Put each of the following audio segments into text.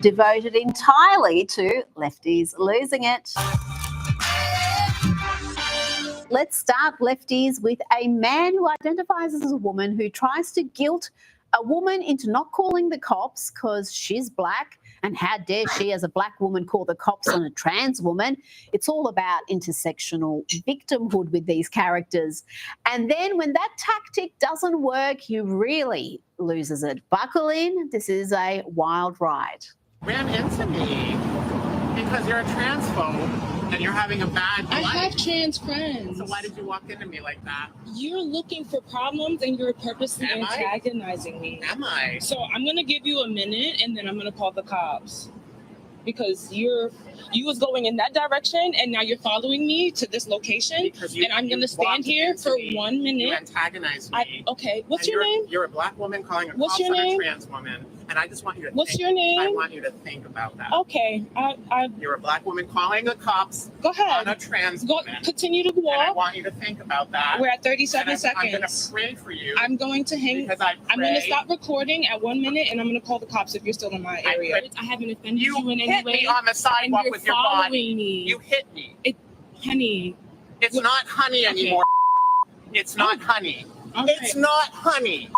devoted entirely to lefties losing it. Let's start, lefties, with a man who identifies as a woman who tries to guilt a woman into not calling the cops because she's black. And how dare she, as a black woman, call the cops on a trans woman? It's all about intersectional victimhood with these characters. And then when that tactic doesn't work, he really loses it. Buckle in. This is a wild ride. Ran into me because you're a transphobe and you're having a bad life. I have trans friends. So why did you walk into me like that? You're looking for problems and you're purposely antagonizing me. Am I? So I'm going to give you a minute and then I'm going to call the cops. Because you was going in that direction and now you're following me to this location and I'm going to stand here for 1 minute. You antagonize me. Okay, what's your name? You're a black woman calling a cops on a trans woman. And I just want you to What's your name? I want you to think about that. Okay. You're a black woman calling the cops Go ahead. on a trans woman. Continue to walk. And I want you to think about that. We're at 37 and seconds. I'm going to pray for you. I'm going to hang. Because I'm going to stop recording at 1 minute and I'm going to call the cops if you're still in my area. I haven't offended you in any way. You hit me on the sidewalk with your body. Me. You hit me. Honey. It's not honey anymore. It's not honey. Okay. It's not honey.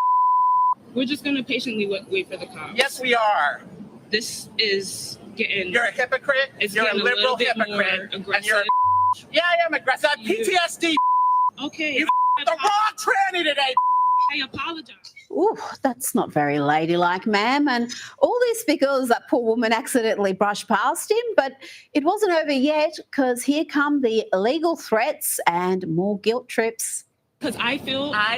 We're just going to patiently wait for the cops. Yes, we are. This is getting... You're a hypocrite. You're a liberal hypocrite. And you're yeah, I am aggressive. I have PTSD. Okay. You the wrong tranny today. I apologize. Ooh, that's not very ladylike, ma'am. And all this because that poor woman accidentally brushed past him. But it wasn't over yet because here come the illegal threats and more guilt trips. Because I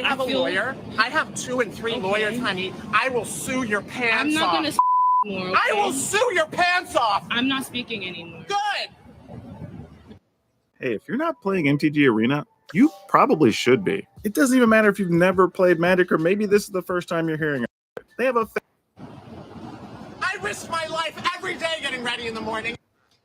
have a lawyer. I have 2 and 3 lawyers, honey. I will sue your pants off. I'm not going to more. Okay? I will sue your pants off. I'm not speaking anymore. Good. Hey, if you're not playing MTG Arena, you probably should be. It doesn't even matter if you've never played Magic or maybe this is the first time you're hearing it. They have a... I risk my life every day getting ready in the morning.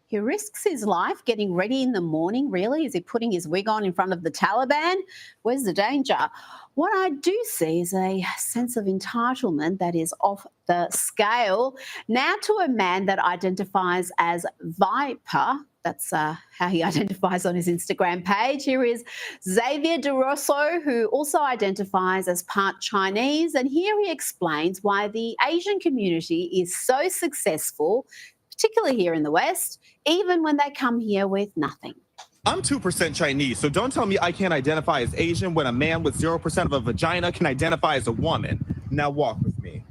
He risks his life getting ready in the morning, really? Is he putting his wig on in front of the Taliban? Where's the danger? What I do see is a sense of entitlement that is off the scale. Now to a man that identifies as Viper. That's how he identifies on his Instagram page. Here is Xavier DeRosso, who also identifies as part Chinese. And here he explains why the Asian community is so successful, particularly here in the West, even when they come here with nothing. I'm 2% Chinese, so don't tell me I can't identify as Asian when a man with 0% of a vagina can identify as a woman. Now walk with me.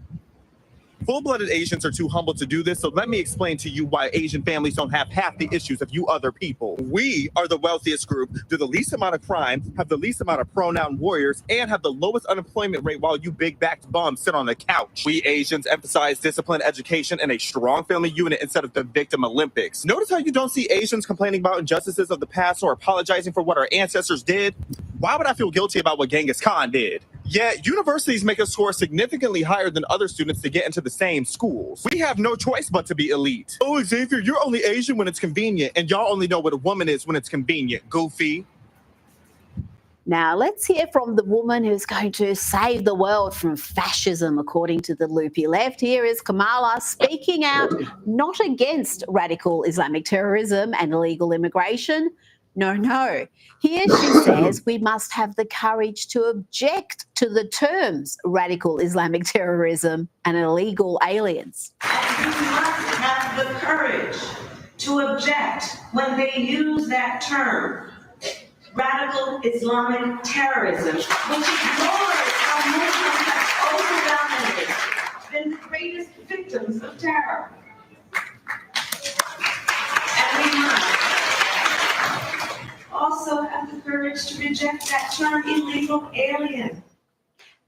Full-blooded Asians are too humble to do this, so let me explain to you why Asian families don't have half the issues of you other people. We are the wealthiest group, do the least amount of crime, have the least amount of pronoun warriors, and have the lowest unemployment rate while you big-backed bums sit on the couch. We Asians emphasize discipline, education, and a strong family unit instead of the victim Olympics. Notice how you don't see Asians complaining about injustices of the past or apologizing for what our ancestors did? Why would I feel guilty about what Genghis Khan did? Yet, universities make us score significantly higher than other students to get into the same schools. We have no choice but to be elite. Oh, Xavier, you're only Asian when it's convenient, and y'all only know what a woman is when it's convenient, goofy. Now, let's hear from the woman who's going to save the world from fascism, according to the loopy left. Here is Kamala speaking out not against radical Islamic terrorism and illegal immigration. No. Here she says we must have the courage to object to the terms radical Islamic terrorism and illegal aliens. And we must have the courage to object when they use that term, radical Islamic terrorism, which ignores how Muslims have overwhelmingly been the greatest victims of terror. And we must also have the courage to reject that term illegal alien.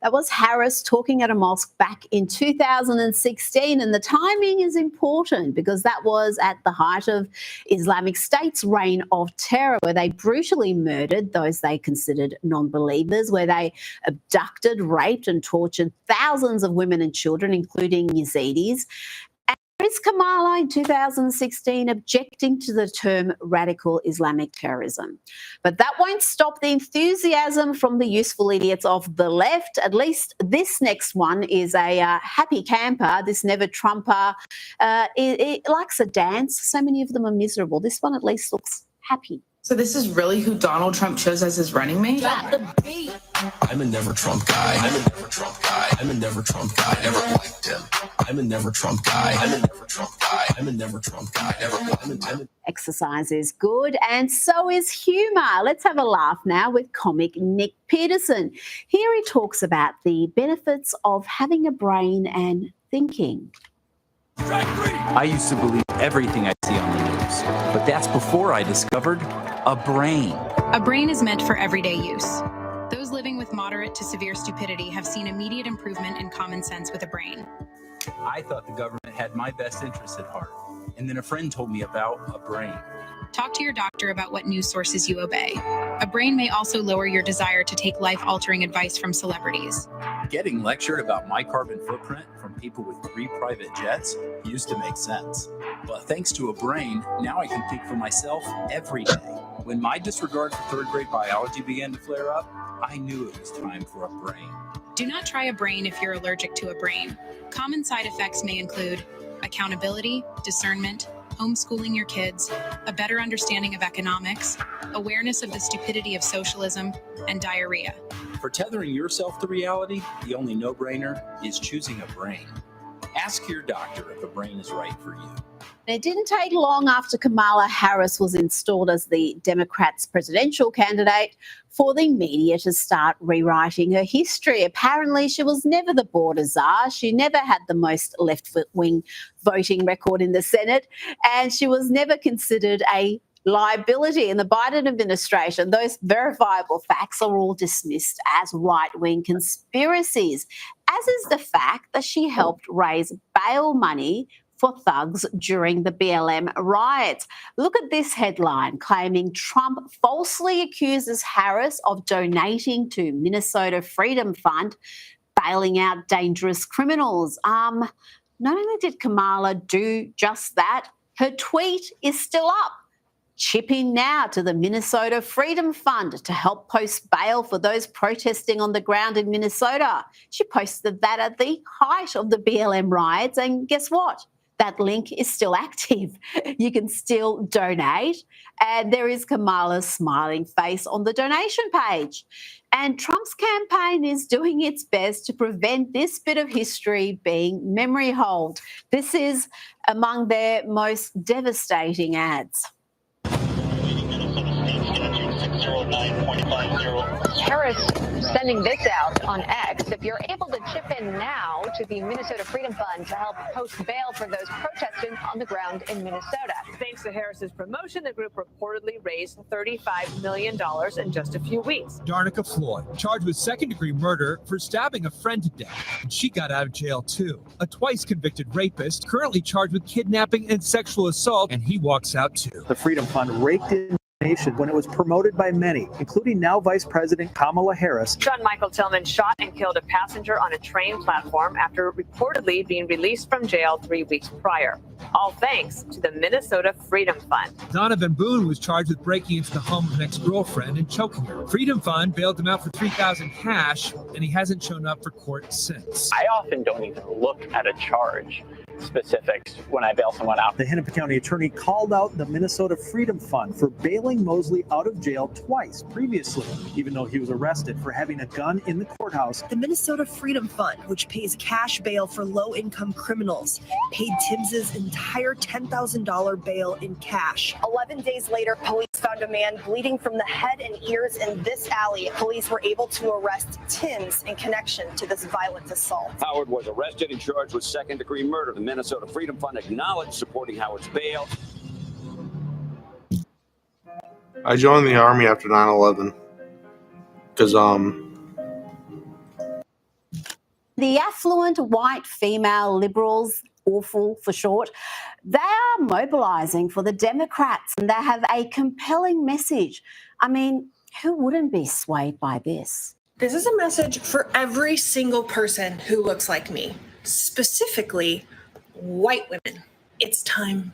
That was Harris talking at a mosque back in 2016. And the timing is important because that was at the height of Islamic State's reign of terror, where they brutally murdered those they considered non-believers, where they abducted, raped and tortured thousands of women and children, including Yazidis. Here's Kamala in 2016 objecting to the term radical Islamic terrorism. But that won't stop the enthusiasm from the useful idiots of the left. At least this next one is a happy camper, this never Trumper. It likes a dance. So many of them are miserable. This one at least looks happy. So this is really who Donald Trump chose as his running mate? I'm a never Trump guy. I'm a never Trump guy. I'm a never Trump guy. Never liked him. I'm a never Trump guy. I'm a never Trump guy. I'm a never Trump guy. Never. Exercise is good and so is humour. Let's have a laugh now with comic Nick Peterson. Here he talks about the benefits of having a brain and thinking. I used to believe everything I see on the news, but that's before I discovered a brain. A brain is meant for everyday use. Those living with moderate to severe stupidity have seen immediate improvement in common sense with a brain. I thought the government had my best interests at heart, and then a friend told me about a brain. Talk to your doctor about what news sources you obey. A brain may also lower your desire to take life-altering advice from celebrities. Getting lectured about my carbon footprint from people with 3 private jets used to make sense. But thanks to a brain, now I can think for myself every day. When my disregard for third-grade biology began to flare up, I knew it was time for a brain. Do not try a brain if you're allergic to a brain. Common side effects may include accountability, discernment, homeschooling your kids, a better understanding of economics, awareness of the stupidity of socialism, and diarrhea. For tethering yourself to reality, the only no-brainer is choosing a brain. Ask your doctor if a brain is right for you. It didn't take long after Kamala Harris was installed as the Democrats' presidential candidate for the media to start rewriting her history. Apparently, she was never the border czar. She never had the most left-wing voting record in the Senate, and she was never considered a liability in the Biden administration. Those verifiable facts are all dismissed as right-wing conspiracies, as is the fact that she helped raise bail money for thugs during the BLM riots. Look at this headline claiming Trump falsely accuses Harris of donating to Minnesota Freedom Fund, bailing out dangerous criminals. Not only did Kamala do just that, her tweet is still up. Chip in now to the Minnesota Freedom Fund to help post bail for those protesting on the ground in Minnesota. She posted that at the height of the BLM riots, and guess what? That link is still active. You can still donate, and there is Kamala's smiling face on the donation page. And Trump's campaign is doing its best to prevent this bit of history being memory hold. This is among their most devastating ads. Harris sending this out on X. If you're able to chip in now to the Minnesota Freedom Fund to help post bail for those protesting on the ground in Minnesota. Thanks to Harris's promotion, the group reportedly raised $35 million in just a few weeks. Darnica Floyd, charged with second-degree murder for stabbing a friend to death, and she got out of jail too. A twice-convicted rapist, currently charged with kidnapping and sexual assault, and he walks out too. The Freedom Fund raked in when it was promoted by many, including now Vice President Kamala Harris. John Michael Tillman shot and killed a passenger on a train platform after reportedly being released from jail 3 weeks prior. All thanks to the Minnesota Freedom Fund. Donovan Boone was charged with breaking into the home of an ex-girlfriend and choking her. Freedom Fund bailed him out for $3,000 cash, and he hasn't shown up for court since. I often don't even look at a charge specifics when I bail someone out. The Hennepin County attorney called out the Minnesota Freedom Fund for bailing Mosley out of jail twice previously, even though he was arrested for having a gun in the courthouse. The Minnesota Freedom Fund, which pays cash bail for low-income criminals, paid Tibbs's entire $10,000 bail in cash. 11 days later, police found a man bleeding from the head and ears in this alley. Police were able to arrest Tibbs in connection to this violent assault. Howard was arrested and charged with second-degree murder. The Minnesota Freedom Fund acknowledged supporting Howard's bail. I joined the Army after 9/11 because the affluent white female liberals, awful for short, they are mobilising for the Democrats, and they have a compelling message. I mean, who wouldn't be swayed by this? This is a message for every single person who looks like me, specifically white women, it's time.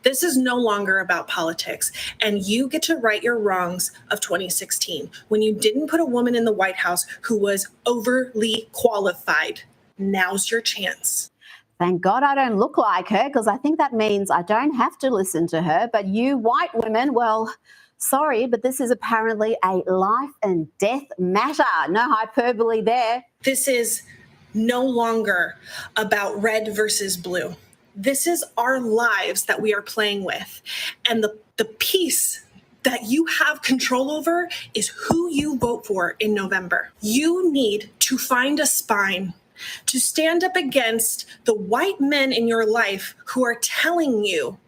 This is no longer about politics, and you get to right your wrongs of 2016 when you didn't put a woman in the White House who was overly qualified. Now's your chance. Thank God I don't look like her, because I think that means I don't have to listen to her. But you white women, well, sorry, but this is apparently a life and death matter. No hyperbole there. This is no longer about red versus blue. This is our lives that we are playing with. And the piece that you have control over is who you vote for in November. You need to find a spine to stand up against the white men in your life who are telling you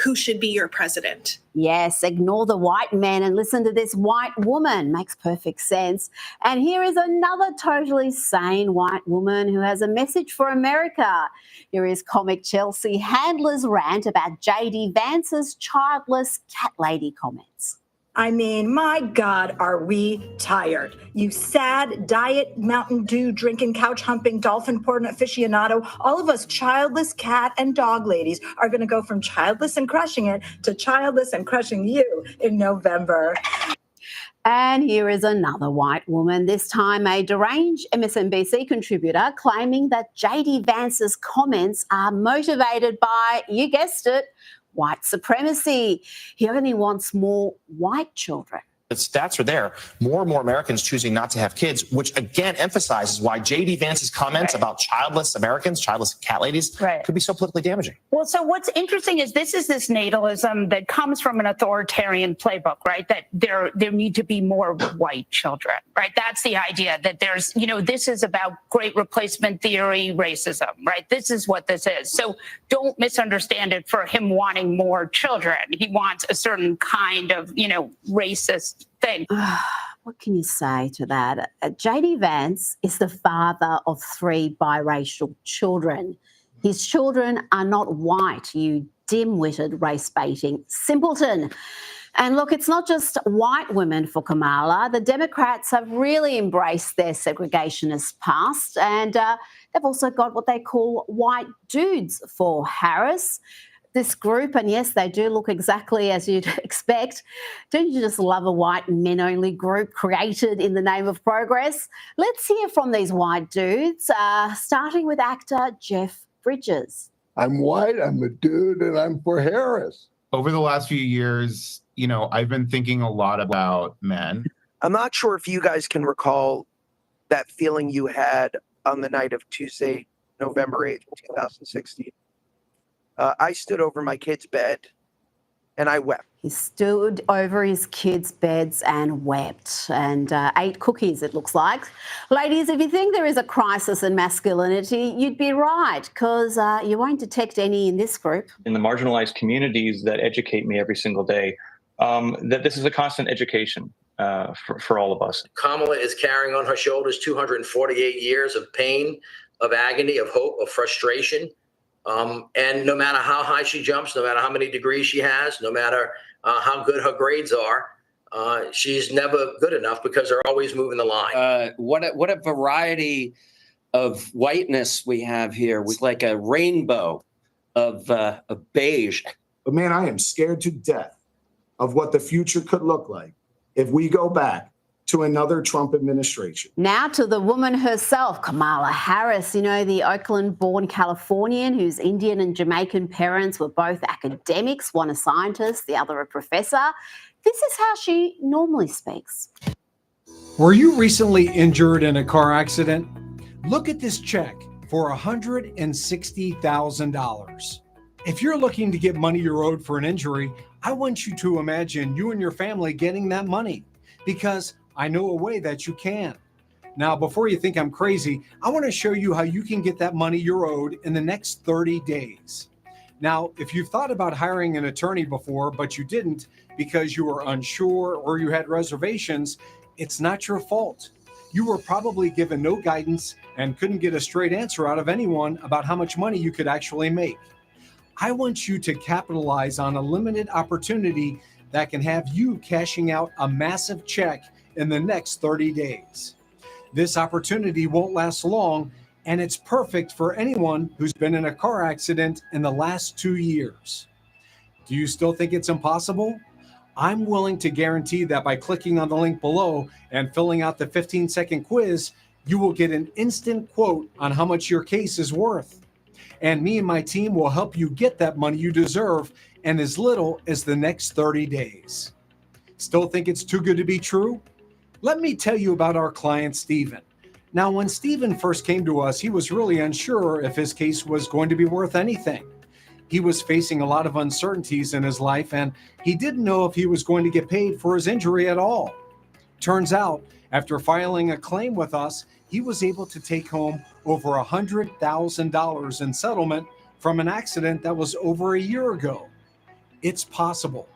who should be your president. Yes, ignore the white men and listen to this white woman. Makes perfect sense. And here is another totally sane white woman who has a message for America. Here is comic Chelsea Handler's rant about JD Vance's childless cat lady comments. I mean, my God, are we tired? You sad, diet, Mountain Dew, drinking, couch humping, dolphin porn aficionado. All of us childless cat and dog ladies are going to go from childless and crushing it to childless and crushing you in November. And here is another white woman, this time a deranged MSNBC contributor, claiming that JD Vance's comments are motivated by, you guessed it, white supremacy. He only wants more white children. The stats are there. More and more Americans choosing not to have kids, which again emphasizes why J.D. Vance's comments about childless Americans, childless cat ladies, could be so politically damaging. Well, so what's interesting is this natalism that comes from an authoritarian playbook, right? That there need to be more white children, right? That's the idea that there's, this is about great replacement theory, racism, right? This is what this is. So don't misunderstand it for him wanting more children. He wants a certain kind of, racist thing. What can you say to that? JD Vance is the father of 3 biracial children. His children are not white, you dim-witted race-baiting simpleton. And look, it's not just white women for Kamala. The Democrats have really embraced their segregationist past, and they've also got what they call white dudes for Harris. This group, and yes, they do look exactly as you'd expect. Don't you just love a white men-only group created in the name of progress? Let's hear from these white dudes, starting with actor Jeff Bridges. I'm white, I'm a dude, and I'm for Harris. Over the last few years, I've been thinking a lot about men. I'm not sure if you guys can recall that feeling you had on the night of Tuesday, November 8th, 2016. I stood over my kid's bed and I wept. He stood over his kids' beds and wept and ate cookies, it looks like. Ladies, if you think there is a crisis in masculinity, you'd be right, because you won't detect any in this group. In the marginalized communities that educate me every single day, that this is a constant education for all of us. Kamala is carrying on her shoulders 248 years of pain, of agony, of hope, of frustration. And no matter how high she jumps, no matter how many degrees she has, no matter how good her grades are, she's never good enough because they're always moving the line. What a variety of whiteness we have here, with like a rainbow of beige. But man, I am scared to death of what the future could look like if we go back to another Trump administration. Now to the woman herself, Kamala Harris, the Oakland-born Californian whose Indian and Jamaican parents were both academics, one a scientist, the other a professor. This is how she normally speaks. Were you recently injured in a car accident? Look at this check for $160,000. If you're looking to get money you're owed for an injury, I want you to imagine you and your family getting that money, because I know a way that you can. Now, before you think I'm crazy, I want to show you how you can get that money you're owed in the next 30 days. Now, if you've thought about hiring an attorney before, but you didn't because you were unsure or you had reservations, it's not your fault. You were probably given no guidance and couldn't get a straight answer out of anyone about how much money you could actually make. I want you to capitalize on a limited opportunity that can have you cashing out a massive check in the next 30 days. This opportunity won't last long, And it's perfect for anyone who's been in a car accident in the last 2 years. Do you still think it's impossible? I'm willing to guarantee that by clicking on the link below and filling out the 15-second quiz, you will get an instant quote on how much your case is worth. And me and my team will help you get that money you deserve in as little as the next 30 days. Still think it's too good to be true? Let me tell you about our client, Stephen. Now, when Stephen first came to us, he was really unsure if his case was going to be worth anything. He was facing a lot of uncertainties in his life, and he didn't know if he was going to get paid for his injury at all. Turns out, after filing a claim with us, he was able to take home over $100,000 in settlement from an accident that was over a year ago. It's possible.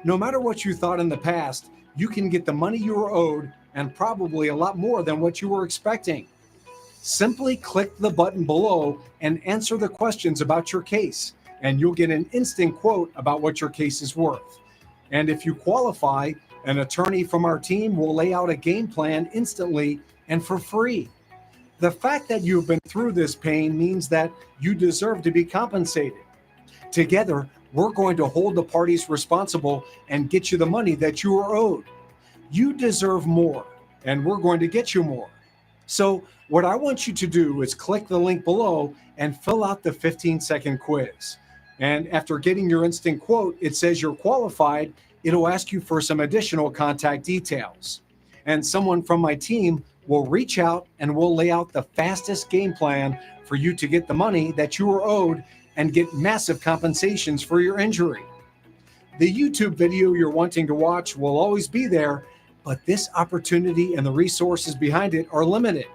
No matter what you thought in the past, you can get the money you were owed and probably a lot more than what you were expecting. Simply click the button below and answer the questions about your case, and you'll get an instant quote about what your case is worth. And if you qualify, an attorney from our team will lay out a game plan instantly and for free. The fact that you've been through this pain means that you deserve to be compensated. Together, we're going to hold the parties responsible and get you the money that you are owed. You deserve more, and we're going to get you more. So what I want you to do is click the link below and fill out the 15-second quiz. And after getting your instant quote, it says you're qualified. It'll ask you for some additional contact details. And someone from my team will reach out and we'll lay out the fastest game plan for you to get the money that you are owed and get massive compensations for your injury. The YouTube video you're wanting to watch will always be there, but this opportunity and the resources behind it are limited.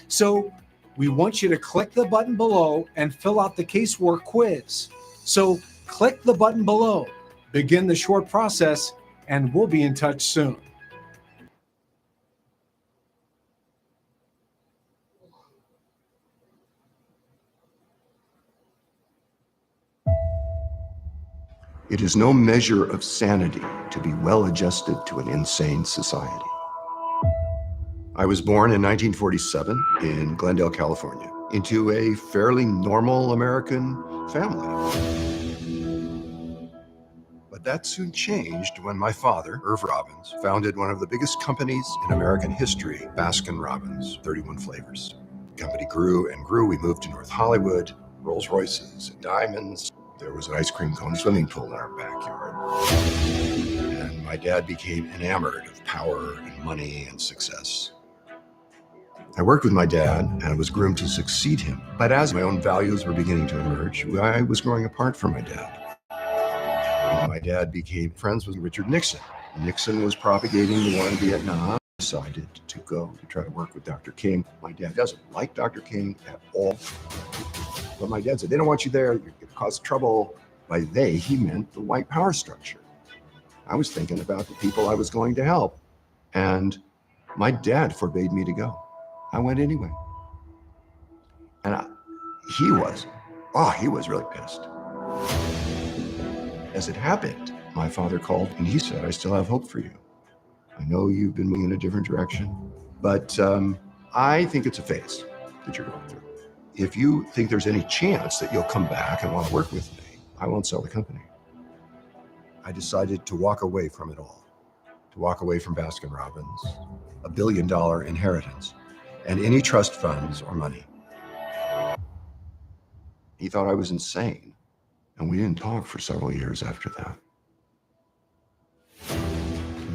So we want you to click the button below and fill out the casework quiz. So click the button below, begin the short process, and we'll be in touch soon. It is no measure of sanity to be well adjusted to an insane society. I was born in 1947 in Glendale, California, into a fairly normal American family. But that soon changed when my father, Irv Robbins, founded one of the biggest companies in American history, Baskin-Robbins, 31 flavors. The company grew and grew. We moved to North Hollywood, Rolls Royces and diamonds. There was an ice cream cone swimming pool in our backyard. And my dad became enamored of power and money and success. I worked with my dad and I was groomed to succeed him. But as my own values were beginning to emerge, I was growing apart from my dad. My dad became friends with Richard Nixon. Nixon was propagating the war in Vietnam. Decided to go to try to work with Dr. King. My dad doesn't like Dr. King at all. But my dad said, they don't want you there, you're going to cause trouble. By they, he meant the white power structure. I was thinking about the people I was going to help. And my dad forbade me to go. I went anyway. And he was really pissed. As it happened, my father called and he said, I still have hope for you. I know you've been moving in a different direction, but I think it's a phase that you're going through. If you think there's any chance that you'll come back and want to work with me, I won't sell the company. I decided to walk away from it all, to walk away from Baskin-Robbins, $1 billion inheritance, and any trust funds or money. He thought I was insane, and we didn't talk for several years after that.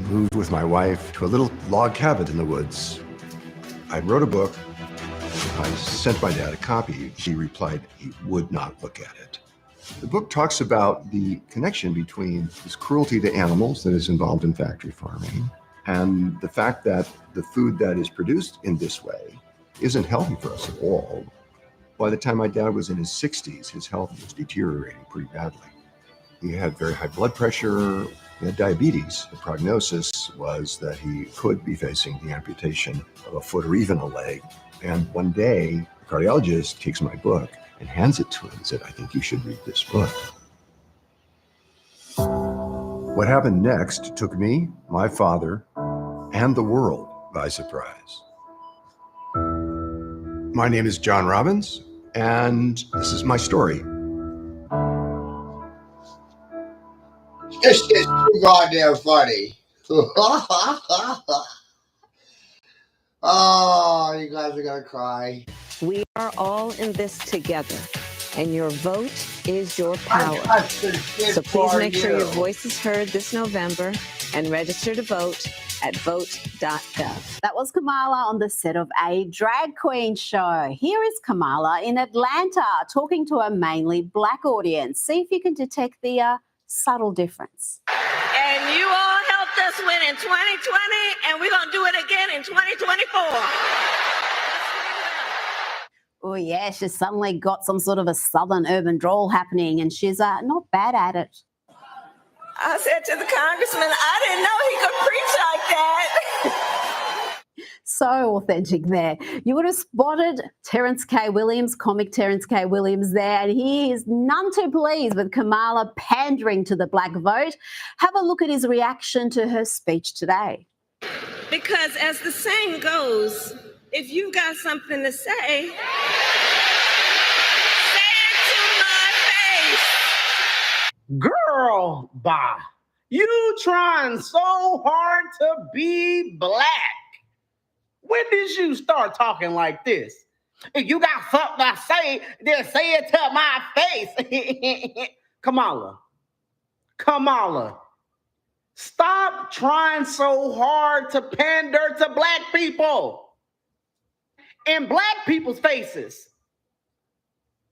Moved with my wife to a little log cabin in the woods. I wrote a book. I sent my dad a copy. He replied he would not look at it. The book talks about the connection between this cruelty to animals that is involved in factory farming and the fact that the food that is produced in this way isn't healthy for us at all. By the time my dad was in his 60s, his health was deteriorating pretty badly. He had very high blood pressure, he had diabetes. The prognosis was that he could be facing the amputation of a foot or even a leg. And one day, the cardiologist takes my book and hands it to him and said, I think you should read this book. What happened next took me, my father, and the world by surprise. My name is John Robbins, and this is my story. This is too goddamn funny. Oh, you guys are gonna cry. We are all in this together, and your vote is your power. So please make sure your voice is heard this November and register to vote at vote.gov. That was Kamala on the set of a drag queen show. Here is Kamala in Atlanta talking to a mainly black audience. See if you can detect the subtle difference. And you all helped us win in 2020, and we're going to do it again in 2024. Oh, yeah, she's suddenly got some sort of a southern urban drawl happening, and she's not bad at it. I said to the congressman, I didn't know he could preach like that. So authentic there. You would have spotted Terrence K. Williams, comic Terrence K. Williams there, and he is none too pleased with Kamala pandering to the black vote. Have a look at his reaction to her speech today. Because as the saying goes, if you've got something to say, say it to my face. Girl, bye. You trying so hard to be black. When did you start talking like this? If you got something to say, then say it to my face. Kamala, stop trying so hard to pander to black people in black people's faces,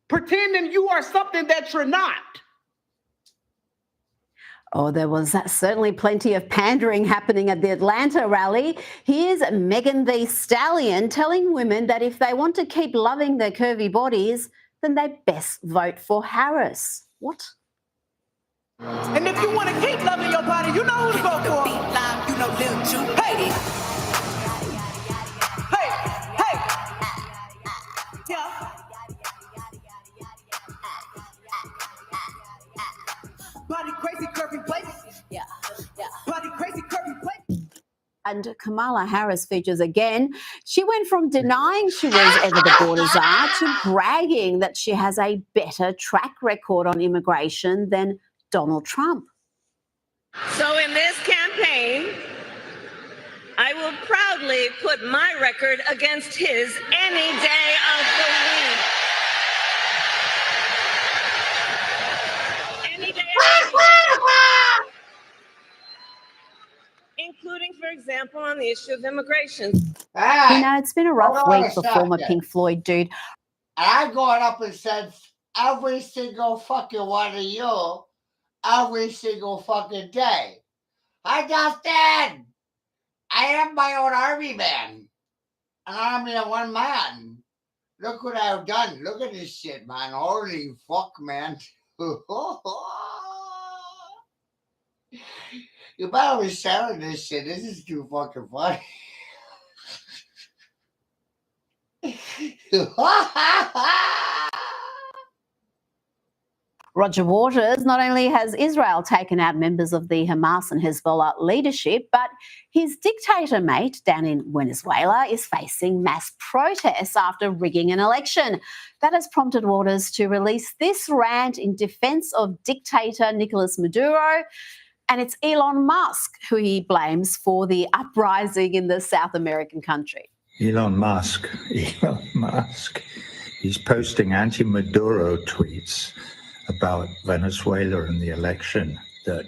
pretending you are something that you're not. Oh, there was certainly plenty of pandering happening at the Atlanta rally. Here's Megan Thee Stallion telling women that if they want to keep loving their curvy bodies, then they best vote for Harris. What? And if you want to keep loving your body, you know who to vote for. You know Lil Ju. Hey! Yeah. Body crazy, curvy places. Yeah. Body crazy, curvy places. And Kamala Harris features again. She went from denying she was ever the border czar to bragging that she has a better track record on immigration than Donald Trump. So in this campaign, I will proudly put my record against his any day of the week. Any day of the week. Including, for example, on the issue of immigration. You know, it's been a rough week for former Pink Floyd dude. I got up and said every single fucking one of you, every single fucking day. Hi, Dustin! I am my own army man. An army of one man. Look what I've done. Look at this shit, man. Holy fuck, man. You better be sharing this shit. This is too fucking funny. Roger Waters, not only has Israel taken out members of the Hamas and Hezbollah leadership, but his dictator mate down in Venezuela is facing mass protests after rigging an election. That has prompted Waters to release this rant in defense of dictator Nicolas Maduro. And it's Elon Musk who he blames for the uprising in the South American country. Elon Musk, he's posting anti-Maduro tweets about Venezuela and the election that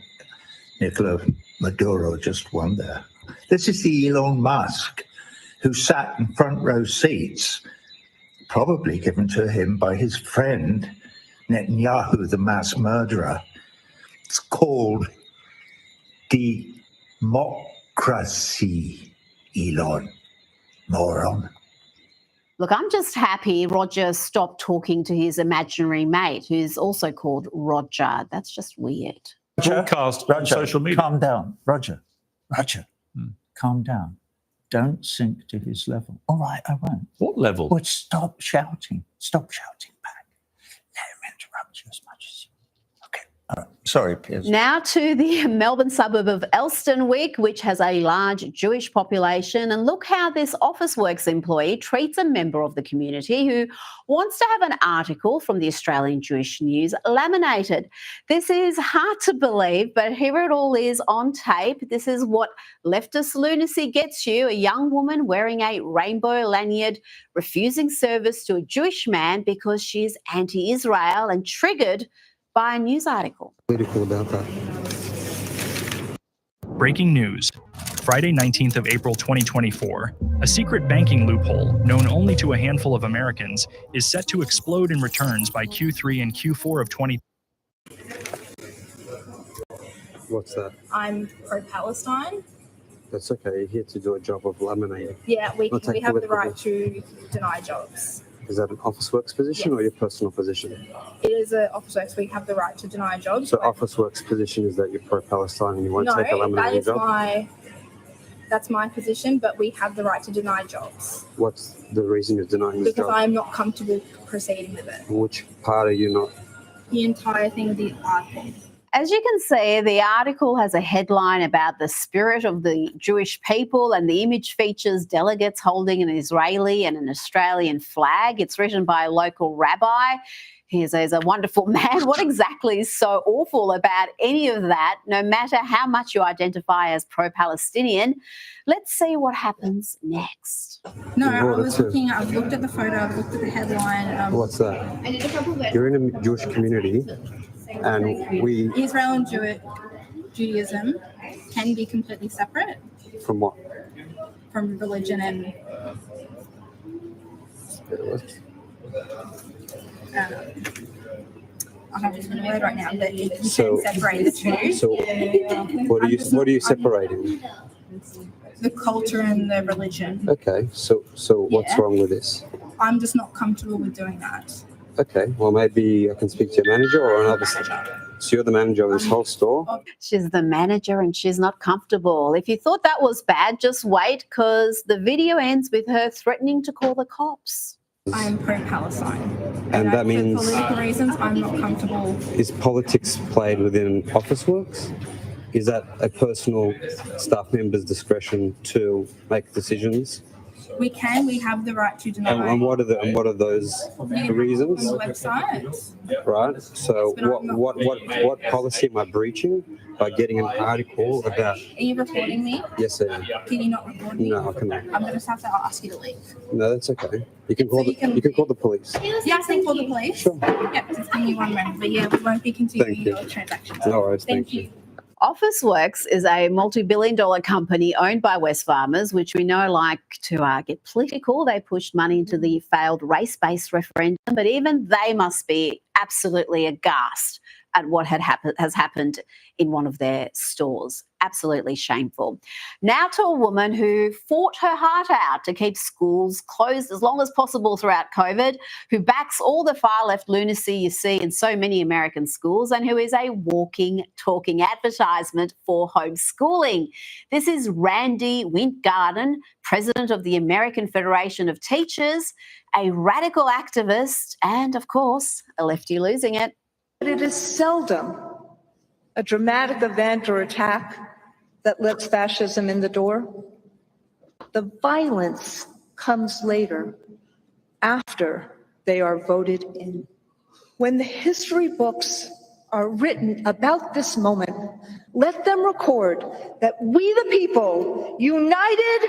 Nicolas Maduro just won there. This is the Elon Musk who sat in front row seats, probably given to him by his friend Netanyahu, the mass murderer. It's called democracy, Elon, moron. Look, I'm just happy Roger stopped talking to his imaginary mate, who's also called Roger. That's just weird. Broadcast on social media. Calm down. Roger, calm down. Don't sink to his level. All right, I won't. What level? But stop shouting. Stop shouting back. Let him interrupt you as much as you. Okay, Sorry, Piers. Now to the Melbourne suburb of Elsternwick, which has a large Jewish population. And look how this Officeworks employee treats a member of the community who wants to have an article from the Australian Jewish News laminated. This is hard to believe, but here it all is on tape. This is what leftist lunacy gets you. A young woman wearing a rainbow lanyard, refusing service to a Jewish man because she's anti-Israel and triggered by a news article. Political about that. Breaking news. Friday, 19th of April 2024, a secret banking loophole known only to a handful of Americans is set to explode in returns by Q3 and Q4 of 20. What's that? I'm pro-Palestine. That's okay. You're here to do a job of laminating. Yeah, we Not take have the political- right to deny jobs. Is that an Officeworks position or your personal position? It is an Officeworks. We have the right to deny jobs. So Officeworks position is that you're pro-Palestine and you won't No, take a that laminating is job? that's my position, but we have the right to deny jobs What's the reason you're denying this because job? I'm not comfortable proceeding with it. Which part are you not? The entire thing of the article. As you can see, the article has a headline about the spirit of the Jewish people, and the image features delegates holding an Israeli and an Australian flag. It's written by a local rabbi. He says, a wonderful man. What exactly is so awful about any of that, no matter how much you identify as pro-Palestinian? Let's see what happens next. No, I've looked at the photo, I've looked at the headline. What's that? I did a couple of You're in a Jewish community and we... Israel and Judaism can be completely separate From what? from religion and I can't just remember the word right now, but you can separate the two. So what are you separating? The culture and the religion. Okay, so what's wrong with this? I'm just not comfortable with doing that. Okay, well maybe I can speak to your manager or another. So you're the manager of this whole store? She's the manager and she's not comfortable. If you thought that was bad, just wait, because the video ends with her threatening to call the cops. I'm pro-Palestine. And that means... For political reasons, I'm not comfortable. Is politics played within Officeworks? Is that a personal staff member's discretion to make decisions? We have the right to deny. And what are those reasons? On the website. Right. So what policy am I breaching by getting an article about? Are you recording me? Yes, I am. Can you not record me? No, I cannot. I'm going to have to ask you to leave. No, that's okay. You can call you can call the police. Yeah, I can call the police. Sure. Yeah, just give me 1 moment. But yeah, we won't be continuing your transaction. No worries. Thank you. Officeworks is a multi-billion-dollar company owned by Wesfarmers, which we know like to get political. They pushed money into the failed race-based referendum, but even they must be absolutely aghast at what has happened in one of their stores. Absolutely shameful. Now to a woman who fought her heart out to keep schools closed as long as possible throughout COVID, who backs all the far-left lunacy you see in so many American schools, and who is a walking, talking advertisement for homeschooling. This is Randi Wintgarten, president of the American Federation of Teachers, a radical activist, and, of course, a lefty losing it. But it is seldom a dramatic event or attack that lets fascism in the door. The violence comes later, after they are voted in. When the history books are written about this moment, let them record that we the people united,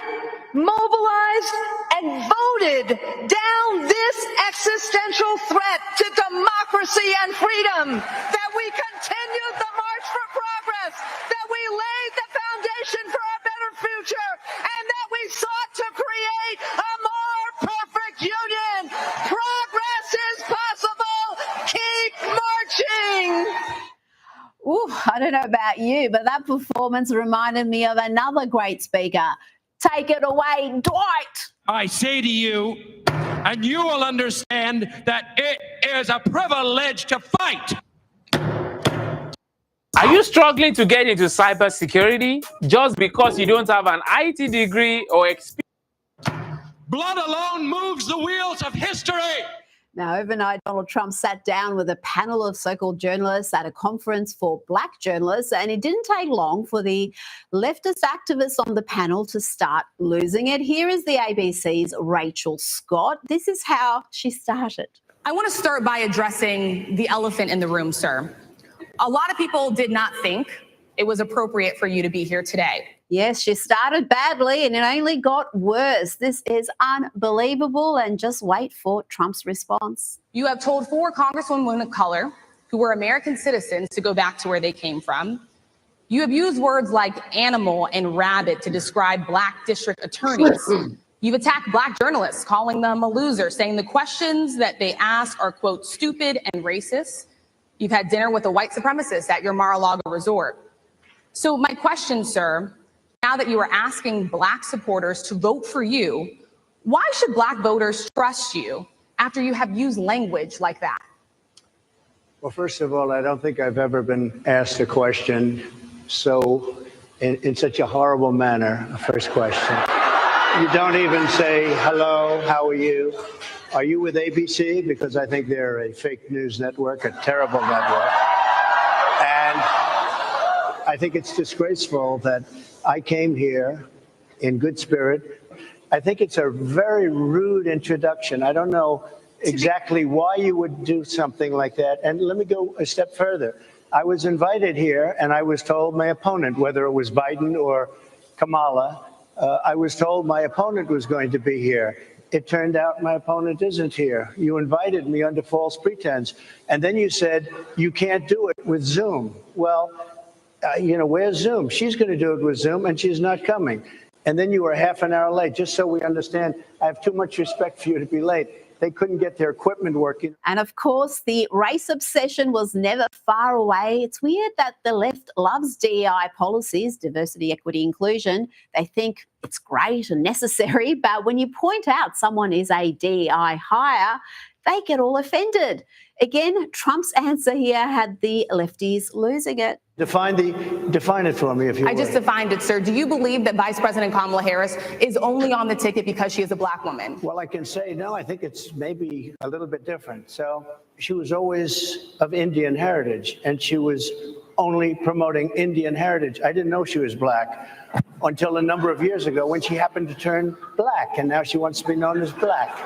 mobilized, and voted down this existential threat to democracy and freedom, that we continued the march for progress, that we laid the foundation for a better future, and that we sought to create a more perfect union. Progress is possible. Keep marching. Ooh, I don't know about you, but that performance reminded me of another great speaker. Take it away, Dwight. I say to you, and you will understand that it is a privilege to fight. Are you struggling to get into cybersecurity just because you don't have an IT degree or experience? Blood alone moves the wheels of history. Now, overnight, Donald Trump sat down with a panel of so-called journalists at a conference for Black journalists, and it didn't take long for the leftist activists on the panel to start losing it. Here is the ABC's Rachel Scott. This is how she started. I want to start by addressing the elephant in the room, sir. A lot of people did not think it was appropriate for you to be here today. Yes, she started badly and it only got worse. This is unbelievable. And just wait for Trump's response. You have told 4 congresswomen of color who were American citizens to go back to where they came from. You have used words like animal and rabbit to describe Black district attorneys. You've attacked Black journalists, calling them a loser, saying the questions that they ask are, quote, stupid and racist. You've had dinner with a white supremacist at your Mar-a-Lago resort. So my question, sir, now that you are asking Black supporters to vote for you, why should Black voters trust you after you have used language like that? Well, first of all, I don't think I've ever been asked a question in such a horrible manner. First question. You don't even say, hello, how are you? Are you with ABC? Because I think they're a fake news network, a terrible network. And I think it's disgraceful that I came here in good spirit. I think it's a very rude introduction. I don't know exactly why you would do something like that. And let me go a step further. I was invited here and I was told my opponent, whether it was Biden or Kamala, I was told my opponent was going to be here. It turned out my opponent isn't here. You invited me under false pretense. And then you said, you can't do it with Zoom. Well, where's Zoom? She's going to do it with Zoom and she's not coming. And then you were half an hour late. Just so we understand, I have too much respect for you to be late. They couldn't get their equipment working. And of course, the race obsession was never far away. It's weird that the left loves DEI policies, diversity, equity, inclusion. They think it's great and necessary. But when you point out someone is a DEI hire, they get all offended. Again, Trump's answer here had the lefties losing it. Define it for me, if you I just defined it, sir. Do you believe that Vice President Kamala Harris is only on the ticket because she is a Black woman? Well, I can say, no, I think it's maybe a little bit different. So she was always of Indian heritage, and she was only promoting Indian heritage. I didn't know she was Black until a number of years ago when she happened to turn Black, and now she wants to be known as Black.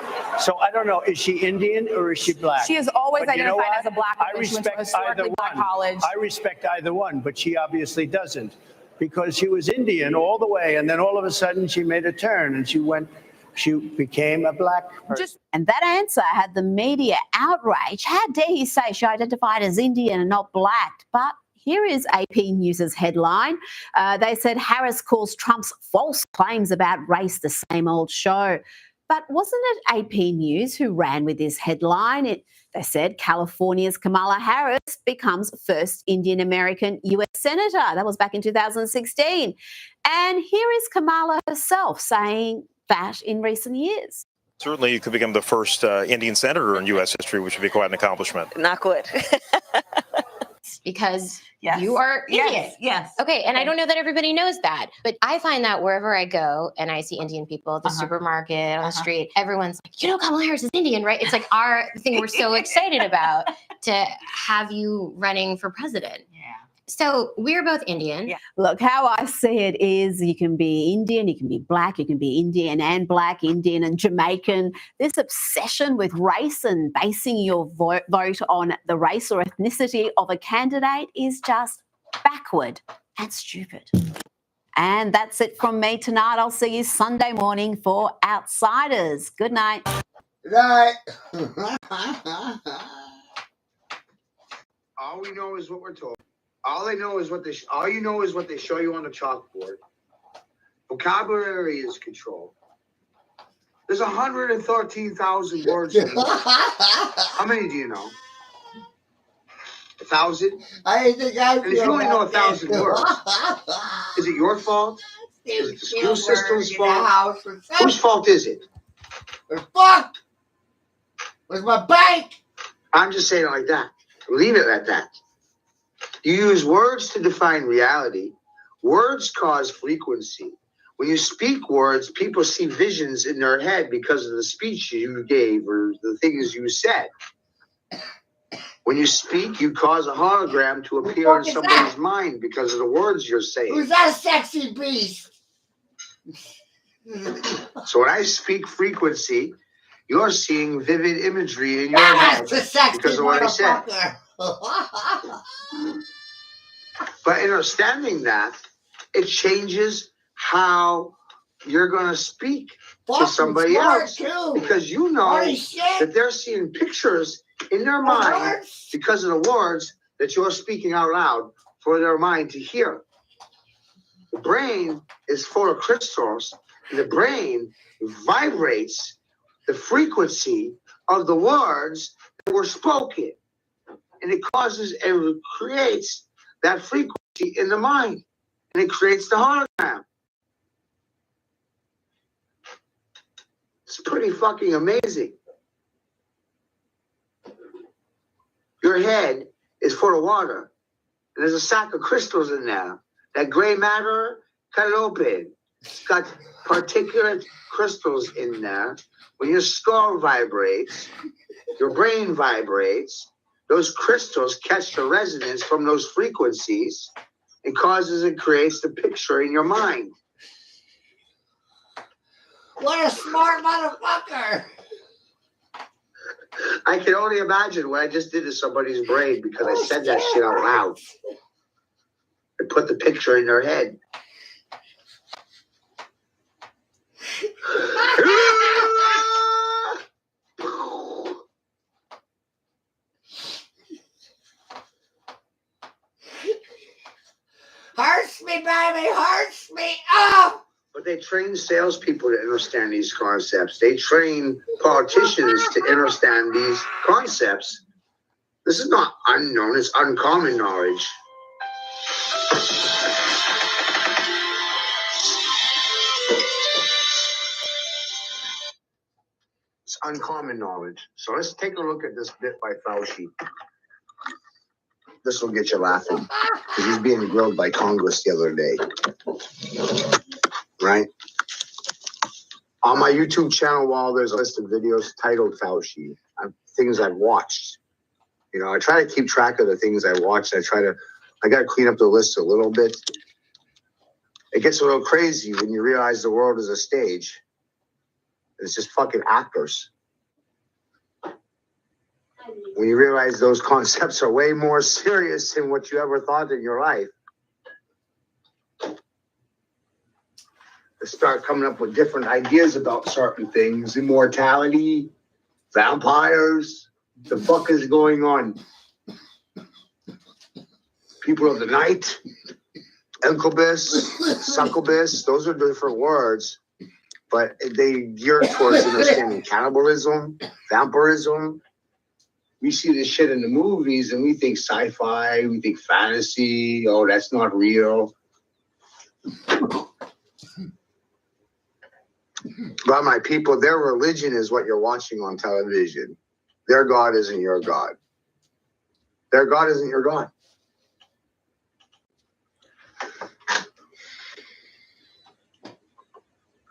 So I don't know, is she Indian or is she Black? She has always identified as a Black woman. I respect either one. I respect either one, but she obviously doesn't, because she was Indian all the way, and then all of a sudden she made a turn and she became a Black person. And that answer had the media outraged. How dare he say she identified as Indian and not Black? But here is AP News' headline. They said Harris calls Trump's false claims about race the same old show. But wasn't it AP News who ran with this headline? They said California's Kamala Harris becomes first Indian American US Senator. That was back in 2016. And here is Kamala herself saying that in recent years. Certainly, you could become the first Indian senator in U.S. history, which would be quite an accomplishment. Not good. Because you are Indian. Yes. Okay, and I don't know that everybody knows that, but I find that wherever I go and I see Indian people at the supermarket, on the street, everyone's like, Kamala Harris is Indian, right? It's like our thing we're so excited about to have you running for president. Yeah. So we're both Indian. Yeah. Look, how I see it is you can be Indian, you can be Black, you can be Indian and Black, Indian and Jamaican. This obsession with race and basing your vote on the race or ethnicity of a candidate is just backward and stupid. And that's it from me tonight. I'll see you Sunday morning for Outsiders. Good night. Good night. All we know is what we're told. All you know is what they show you on the chalkboard. Vocabulary is controlled. There's 113,000 words. How many do you know? 1,000? I think I And if you only know 1,000 words, is it your fault? Is it the school system's fault? Whose fault is it? Fuck! Where's my bank? I'm just saying it like that. Leave it at that. You use words to define reality. Words cause frequency. When you speak words, people see visions in their head because of the speech you gave or the things you said. When you speak, you cause a hologram to appear in somebody's mind because of the words you're saying. Who's that sexy beast? So when I speak frequency, you're seeing vivid imagery in your head because of what I said. But understanding that, it changes how you're going to speak to somebody else. Because you know that they're seeing pictures in their mind because of the words that you're speaking out loud for their mind to hear. The brain is full of crystals, and the brain vibrates the frequency of the words that were spoken. And it causes and creates that frequency in the mind. And it creates the hologram. It's pretty fucking amazing. Your head is full of water. And there's a sack of crystals in there. That gray matter, cut it open. It's got particulate crystals in there. When your skull vibrates, your brain vibrates, those crystals catch the resonance from those frequencies and causes and creates the picture in your mind. What a smart motherfucker. I can only imagine what I just did to somebody's brain because I said that shit out loud. I put the picture in their head. Hurts me, baby, hurts me. Oh! But they train salespeople to understand these concepts. They train politicians to understand these concepts. This is not unknown, it's uncommon knowledge. It's uncommon knowledge. So let's take a look at this bit by Fauci. This will get you laughing because he's being grilled by Congress the other day. Right? On my YouTube channel wall, there's a list of videos titled Fauci, things I've watched. You know, I try to keep track of the things I watched. I got to clean up the list a little bit. It gets a little crazy when you realize the world is a stage. It's just fucking actors. When you realize those concepts are way more serious than what you ever thought in your life. They start coming up with different ideas about certain things. Immortality, vampires. The fuck is going on? People of the night, incubus, succubus. Those are different words. But they gear towards understanding cannibalism, vampirism. We see this shit in the movies and we think sci-fi, we think fantasy. Oh, that's not real. But my people, their religion is what you're watching on television. Their God isn't your God. Their God isn't your God.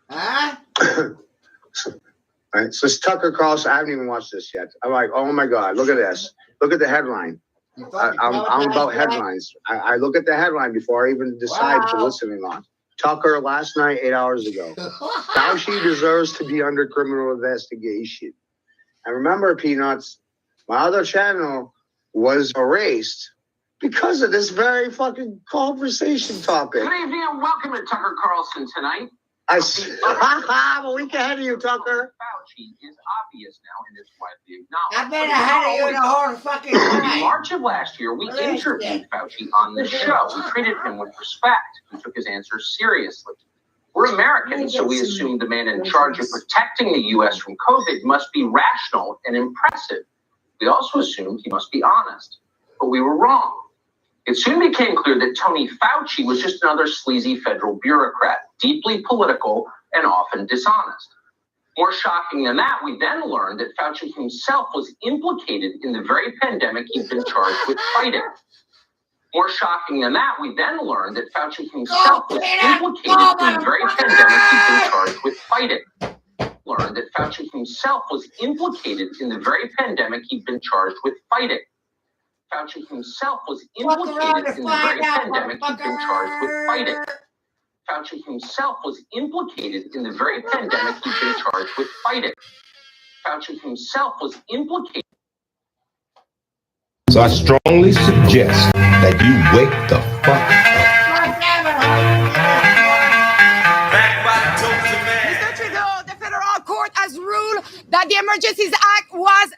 Huh? Right, so it's Tucker Carlson. I haven't even watched this yet. I'm like, oh my God, look at this. Look at the headline. I'm about headlines. I look at the headline before I even decide to listen or not. Tucker last night, 8 hours ago. Fauci deserves to be under criminal investigation. And remember, Peanuts, my other channel was erased because of this very fucking conversation topic. Good evening and welcome to Tucker Carlson tonight. I'm a week ahead of you, Tucker. Fauci is obvious now and is widely acknowledged. I've been ahead of you the whole fucking In time. March of last year, we interviewed Fauci on the show. We treated him with respect and took his answers seriously. We're Americans, so we assumed the man in charge of protecting the U.S. from COVID must be rational and impressive. We also assumed he must be honest, but we were wrong. It soon became clear that Tony Fauci was just another sleazy federal bureaucrat, deeply political and often dishonest. More shocking than that, we then learned that Fauci himself was implicated in the very pandemic he'd been charged with fighting. More shocking than that, we then learned that Fauci himself was implicated in the very pandemic he'd been charged with fighting. Learned that Fauci himself was implicated in the very pandemic he'd been charged with fighting. Fauci himself was implicated in the very pandemic he'd been charged with fighting. Fauci himself was implicated in the very pandemic he'd been charged with fighting. Fauci himself was implicated. So I strongly suggest that you wake the fuck Mr. Trudeau, the federal court has ruled that the Emergencies Act was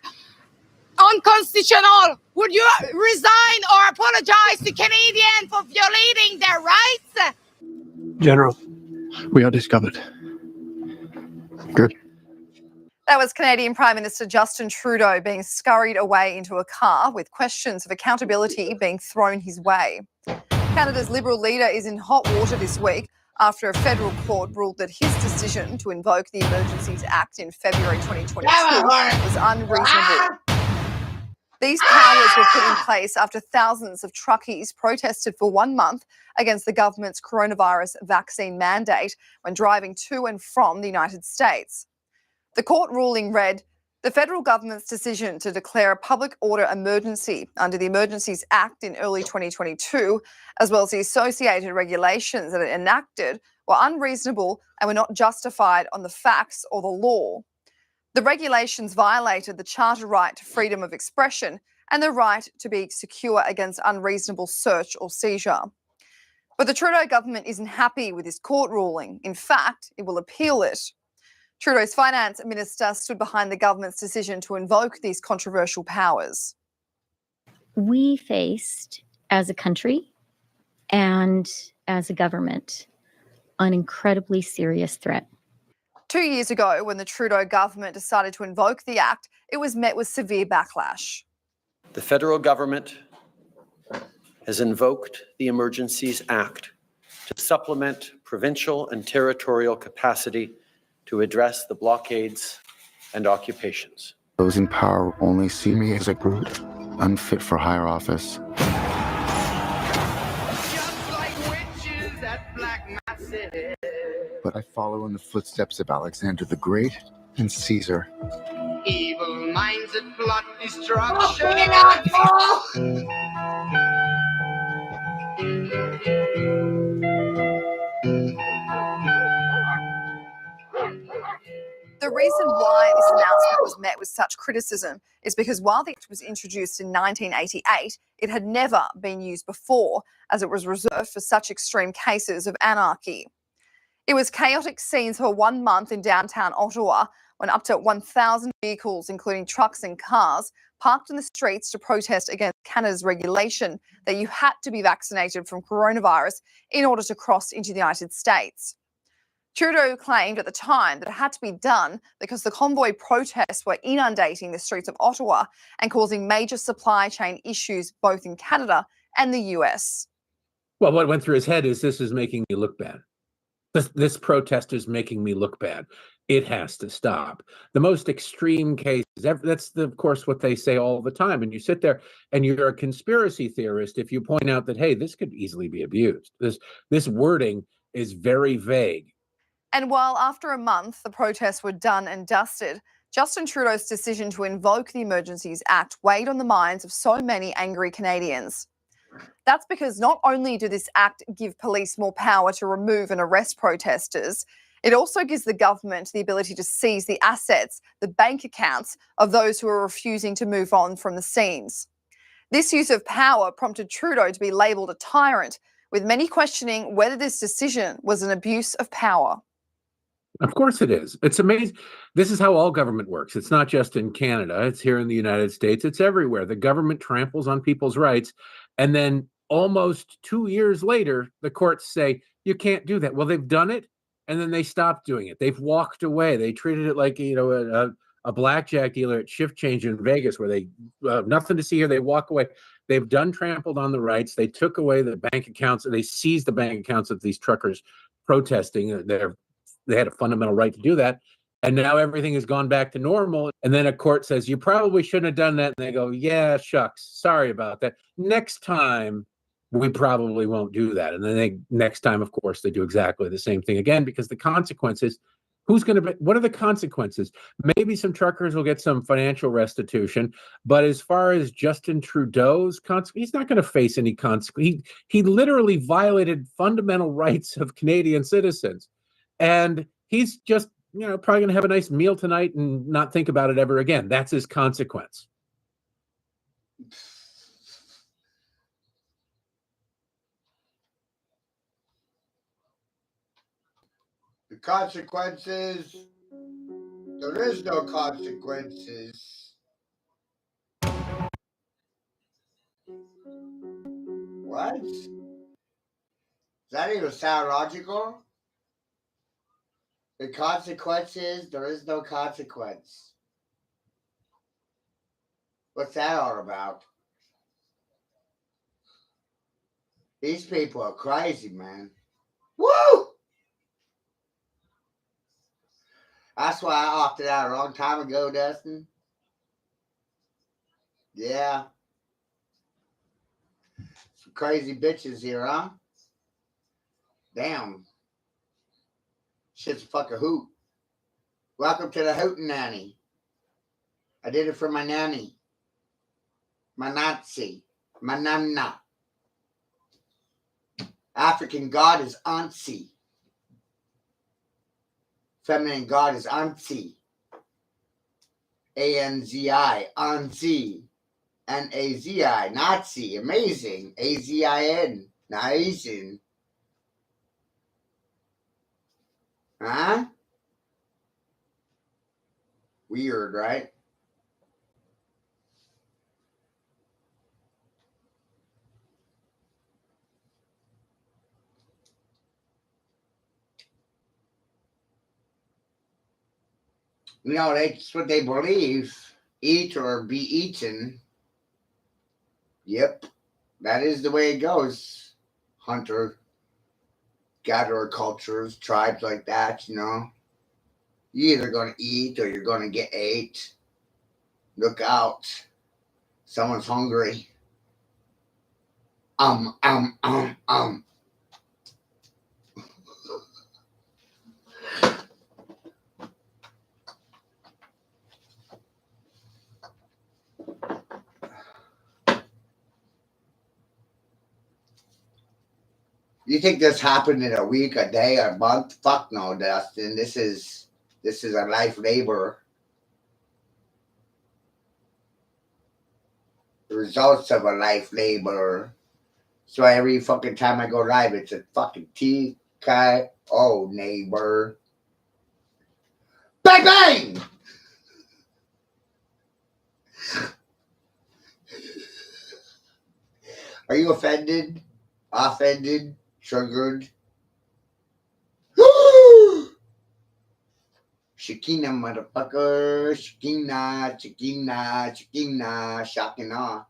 unconstitutional. Would you resign or apologize to Canadians for violating their rights? General, we are discovered. Good. That was Canadian Prime Minister Justin Trudeau being scurried away into a car with questions of accountability being thrown his way. Canada's Liberal leader is in hot water this week after a federal court ruled that his decision to invoke the Emergencies Act in February 2022 was unreasonable. These powers were put in place after thousands of truckies protested for 1 month against the government's coronavirus vaccine mandate when driving to and from the United States. The court ruling read, the federal government's decision to declare a public order emergency under the Emergencies Act in early 2022, as well as the associated regulations that it enacted, were unreasonable and were not justified on the facts or the law. The regulations violated the Charter right to freedom of expression and the right to be secure against unreasonable search or seizure. But the Trudeau government isn't happy with this court ruling. In fact, it will appeal it. Trudeau's finance minister stood behind the government's decision to invoke these controversial powers. We faced, as a country and as a government, an incredibly serious threat. 2 years ago, when the Trudeau government decided to invoke the Act, it was met with severe backlash. The federal government has invoked the Emergencies Act to supplement provincial and territorial capacity to address the blockades and occupations. Those in power only see me as a brute, unfit for higher office. But I follow in the footsteps of Alexander the Great and Caesar. Evil minds that plot destruction. The reason why this announcement was met with such criticism is because while the Act was introduced in 1988, it had never been used before, as it was reserved for such extreme cases of anarchy. It was chaotic scenes for 1 month in downtown Ottawa when up to 1,000 vehicles, including trucks and cars, parked in the streets to protest against Canada's regulation that you had to be vaccinated from coronavirus in order to cross into the United States. Trudeau claimed at the time that it had to be done because the convoy protests were inundating the streets of Ottawa and causing major supply chain issues both in Canada and the US. Well, what went through his head is this is making me look bad. This protest is making me look bad. It has to stop. The most extreme cases, that's of course what they say all the time. And you sit there and you're a conspiracy theorist if you point out that, hey, this could easily be abused. This wording is very vague. And while after a month the protests were done and dusted, Justin Trudeau's decision to invoke the Emergencies Act weighed on the minds of so many angry Canadians. That's because not only did this act give police more power to remove and arrest protesters, it also gives the government the ability to seize the assets, the bank accounts of those who are refusing to move on from the scenes. This use of power prompted Trudeau to be labelled a tyrant, with many questioning whether this decision was an abuse of power. Of course it is. It's amazing. This is how all government works. It's not just in Canada. It's here in the United States. It's everywhere. The government tramples on people's rights. And then almost 2 years later, the courts say, you can't do that. Well, they've done it. And then they stopped doing it. They've walked away. They treated it like, a blackjack dealer at Shift Change in Vegas where they nothing to see here. They walk away. They've done trampled on the rights. They took away the bank accounts and they seized the bank accounts of these truckers protesting. They had a fundamental right to do that. And now everything has gone back to normal. And then a court says, you probably shouldn't have done that. And they go, yeah, shucks. Sorry about that. Next time, we probably won't do that. And then next time, of course, they do exactly the same thing again, because the consequences, what are the consequences? Maybe some truckers will get some financial restitution, but as far as Justin Trudeau's he's not going to face any consequence. He literally violated fundamental rights of Canadian citizens. And he's just, probably going to have a nice meal tonight and not think about it ever again. That's his consequence. The consequences, there is no consequences. What? Does that even sound logical? The consequences, there is no consequence. What's that all about? These people are crazy, man. Woo! That's why I opted out a long time ago, Dustin. Yeah. Some crazy bitches here, huh? Damn. Shit's a fucking hoot. Welcome to the Hootin' Nanny. I did it for my nanny. My Nazi. My Nana. African god is Ansi. Feminine god is Anzi. A-N-Z-I. Anzi. N-A-Z-I. Nazi. Amazing. A-Z-I-N. Amazing. Huh? Weird, right? That's what they believe. Eat or be eaten. Yep. That is the way it goes. Hunter-gatherer cultures, tribes like that, You're either going to eat or you're going to get ate. Look out. Someone's hungry. You think this happened in a week, a day, a month? Fuck no, Dustin. This is a life labor. The results of a life labor. So every fucking time I go live, it's a fucking TKO, neighbor. Bang bang! Are you offended? Offended? Triggered? Shakina, motherfucker. Shakina, shocking off.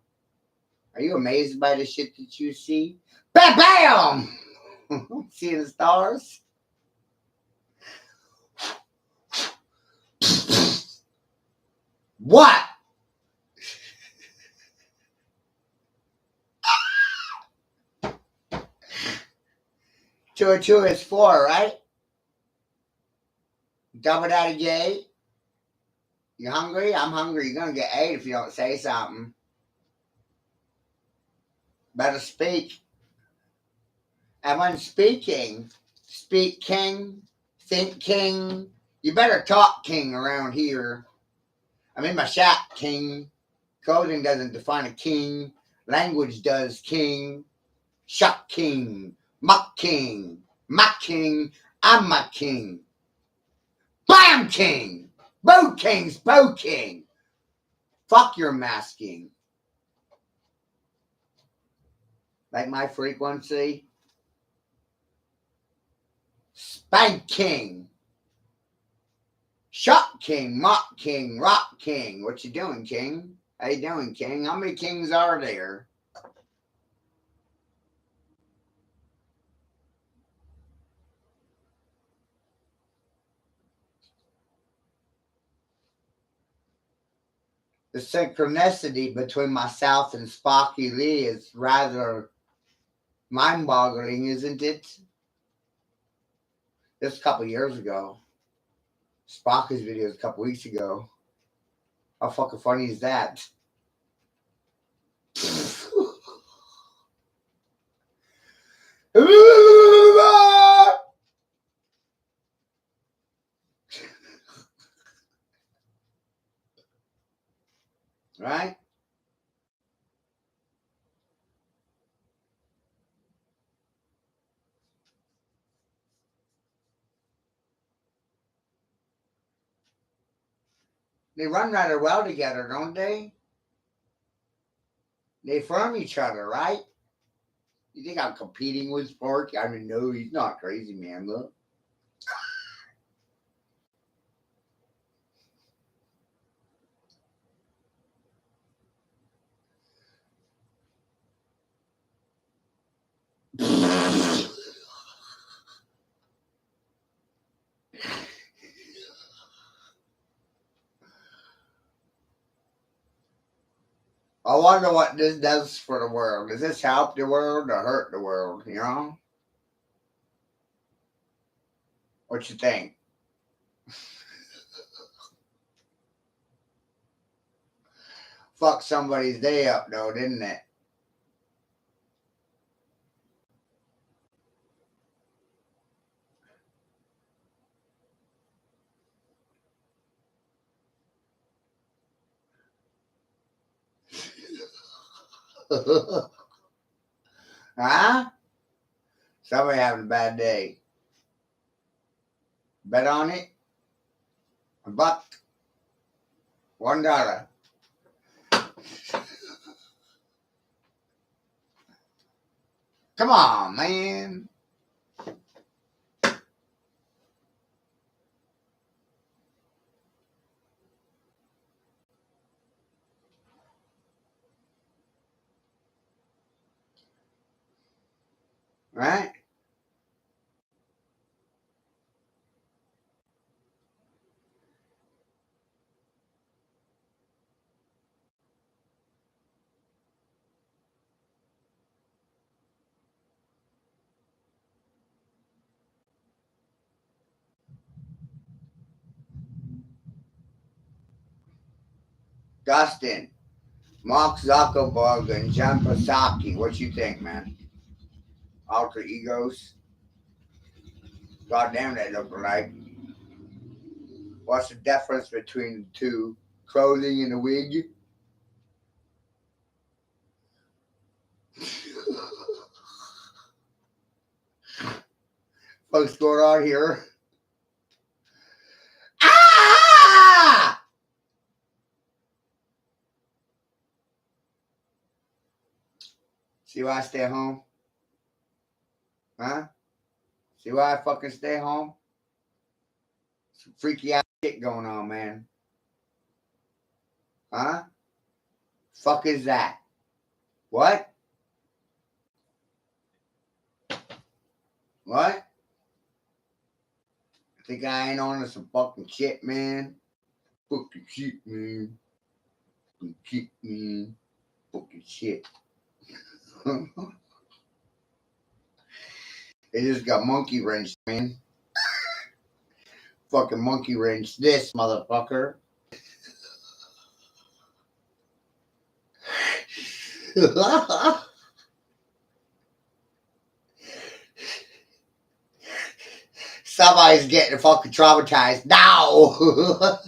Are you amazed by the shit that you see? Bam, bam! Seeing the stars? What? 2 and 2 is 4, right? Double that of J. You hungry? I'm hungry. You're going to get 8 if you don't say something. Better speak. And when speaking, speak king, think king. You better talk king around here. I'm in my shop, king. Clothing doesn't define a king. Language does, king. Shop king. Muck king. My king. I'm my king. Bam king. Boo king's boo king. Fuck your masking. Like my frequency. Spank king. Shot king. Mock king. Rock king. What you doing, king? How you doing, king? How many kings are there? The synchronicity between myself and Sparky Lee is rather Mind-boggling, isn't it? This a couple years ago. Spock's video a couple weeks ago. How fucking funny is that? Right? They run rather well together, don't they? They firm each other, right? You think I'm competing with Spark? I mean, no, he's not crazy, man. Look. I wonder what this does for the world. Does this help the world or hurt the world, you know? What you think? Fuck somebody's day up, though, didn't it? Huh? Somebody having a bad day. Bet on it? $1. $1. Come on, man. Right? Dustin, Mark Zuckerberg and Jen Psaki, what you think, man? Alter egos? Goddamn, they look alike. What's the difference between the two? Clothing and a wig? What's going on here? Ah! See why I stay home? Huh? See why I fucking stay home? Some freaky ass shit going on, man. Huh? Fuck is that? What? What? Think I ain't on to some fucking shit, man? Fucking shit, man. Fucking shit, man. Fucking shit. They just got monkey wrench, man. Fucking monkey wrench this, motherfucker. Somebody's getting fucking traumatized now.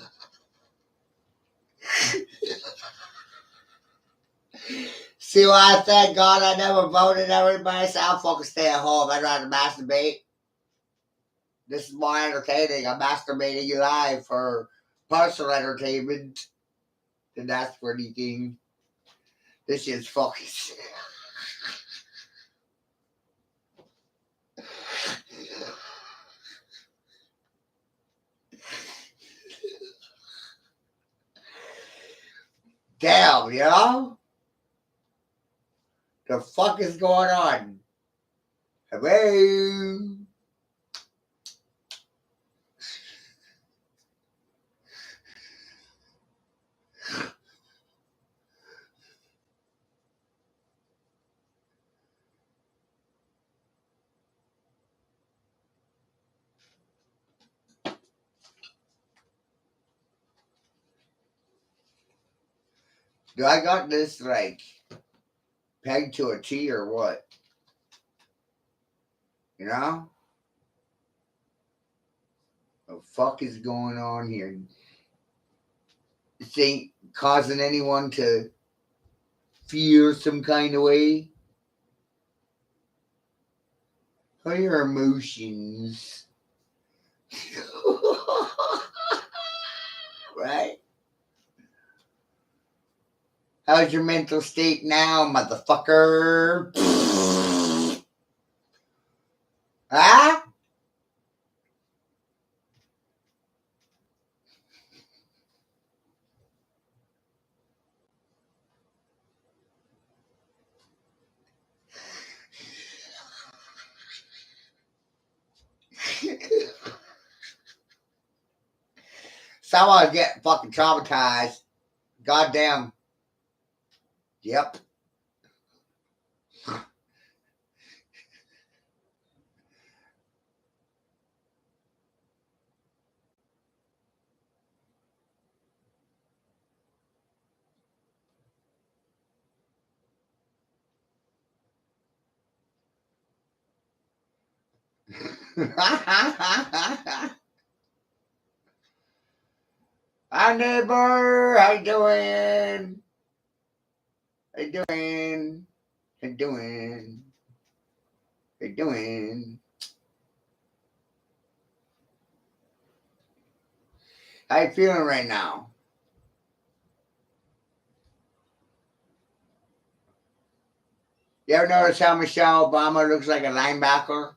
See why I thank God I never voted everybody, so I'll fucking stay at home. I'd rather masturbate. This is more entertaining. I'm masturbating you live for personal entertainment than ask for anything. This shit's fucking damn, you know? The fuck is going on? Hello? Do I got this like pegged to a T or what? You know? What the fuck is going on here? This ain't causing anyone to feel some kind of way. How are your emotions? Right? How's your mental state now, motherfucker? Huh? Someone get fucking traumatized. Goddamn. Yep. Hi neighbor, how you doing? How you doing? How you doing? How you doing? How you feeling right now? You ever notice how Michelle Obama looks like a linebacker?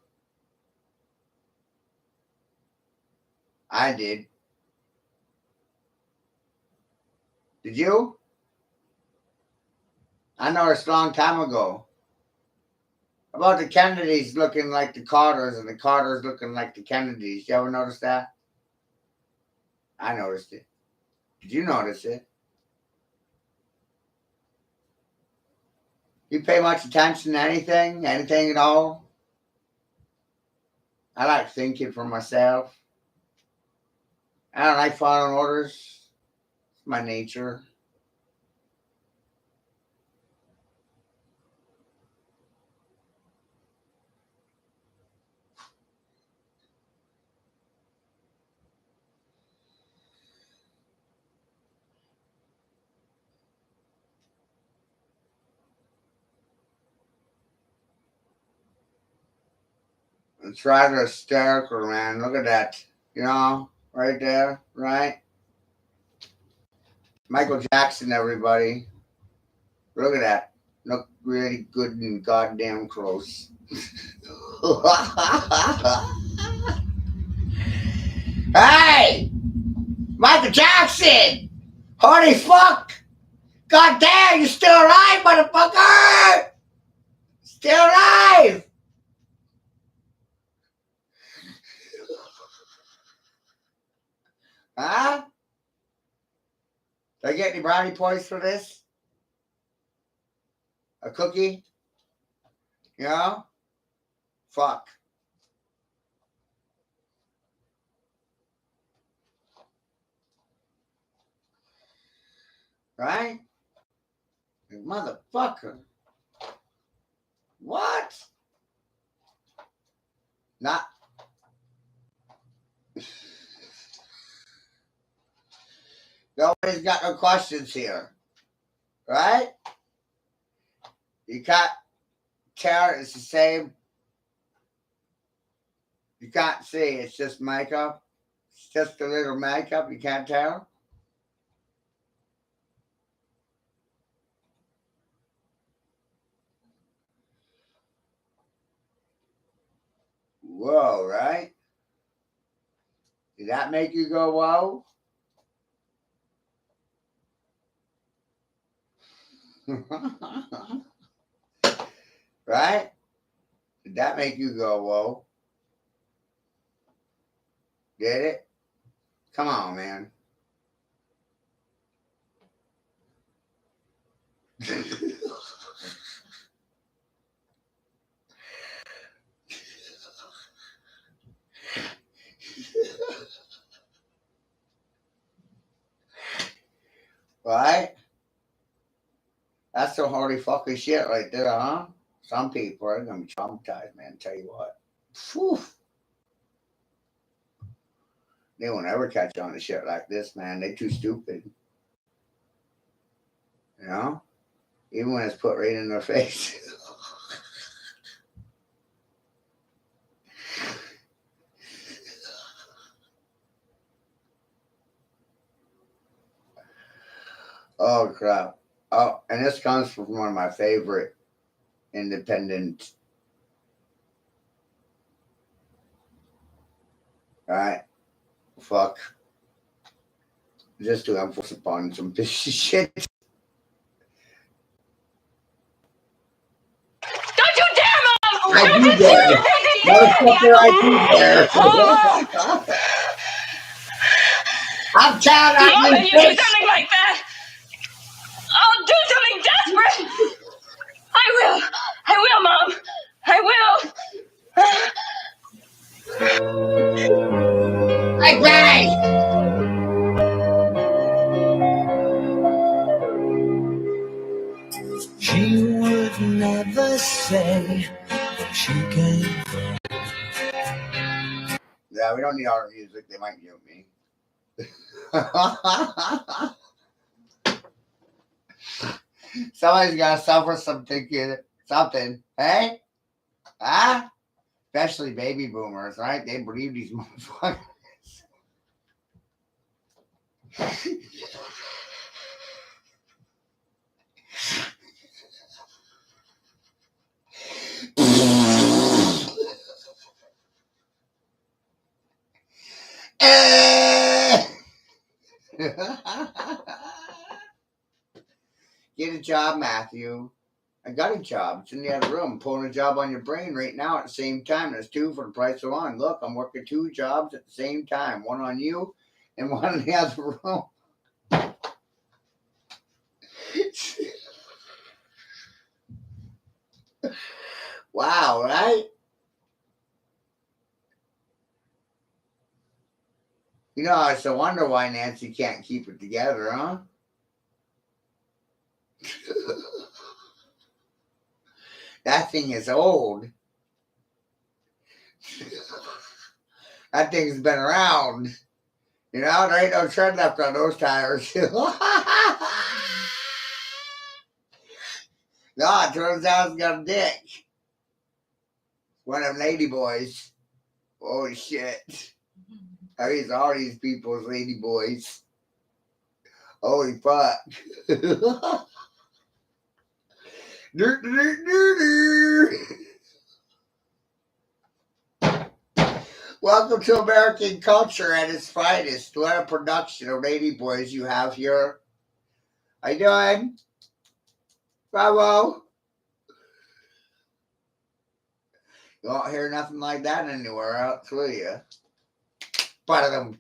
I did. Did you? I noticed a long time ago. About the Kennedys looking like the Carters and the Carters looking like the Kennedys. You ever notice that? I noticed it. Did you notice it? You pay much attention to anything? Anything at all? I like thinking for myself. I don't like following orders. It's my nature. It's rather hysterical, man. Look at that. You know, right there, right? Michael Jackson, everybody. Look at that. Look really good and goddamn close. Hey! Michael Jackson! Holy fuck! God damn, you're still alive, motherfucker! Still alive! Huh? Did I get any brownie points for this? A cookie? You know? Fuck. Right? You motherfucker. What? Not. Nobody's got no questions here. Right? You can't tell it's the same. You can't see. It's just makeup. It's just a little makeup. You can't tell. Whoa, right? Did that make you go, whoa? Right? Did that make you go, whoa? Did it? Come on, man. Right? That's some holy fucking shit right there, huh? Some people are gonna be traumatized, man. Tell you what. Whew. They won't ever catch on to shit like this, man. They too stupid. You know? Even when it's put right in their face. Oh, crap. Oh, and this comes from one of my favorite independent. Alright. Fuck. Just to emphasize upon some piece of shit. Don't you dare, Mom! I do dare. Motherfucker, I do dare. I'm telling Mom, you, if you do something like that, I'll do something desperate. I will, Mom. I will. Hey, Granny! She would never say that she came from. Yeah, we don't need all the music. They might mute me. Somebody's got to suffer something, hey? Huh? Especially baby boomers, right? They believe these motherfuckers. Get a job, Matthew. I got a job. It's in the other room. I'm pulling a job on your brain right now at the same time. There's two for the price of one. Look, I'm working 2 jobs at the same time. One on you and one in the other room. Wow, right? You know, it's a wonder why Nancy can't keep it together, huh? That thing is old. That thing's been around. You know, there ain't no tread left on those tires. No, it turns out it's got a dick. One of them lady boys. Holy shit. I mean, all these people's lady boys. Holy fuck. Welcome to American culture at its finest. What a production of lady boys you have here. How you doing? Bravo. You won't hear nothing like that anywhere else, will you? Ba-da-dum.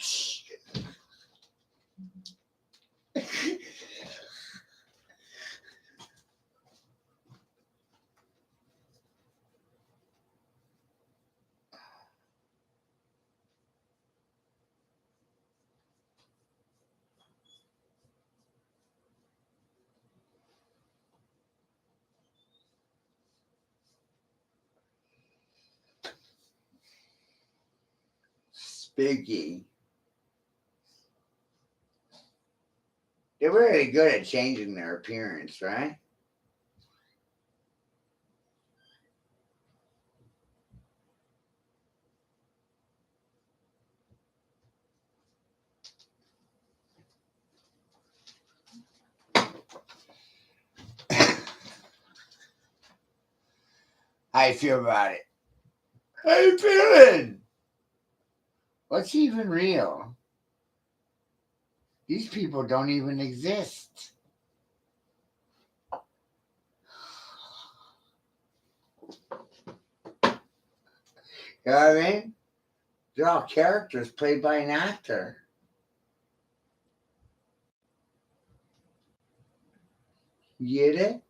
Spooky. They're really good at changing their appearance, right? How you feel about it? How you feeling? What's even real? These people don't even exist. You know what I mean? They're all characters played by an actor. You get it?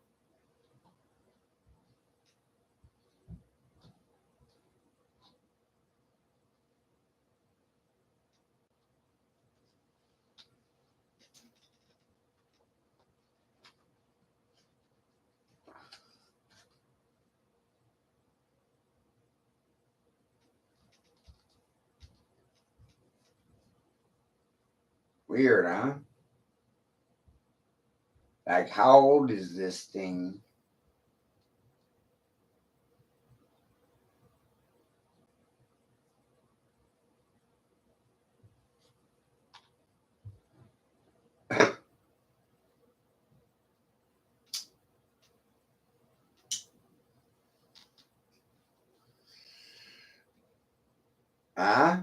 Weird, huh? Like, how old is this thing? Huh?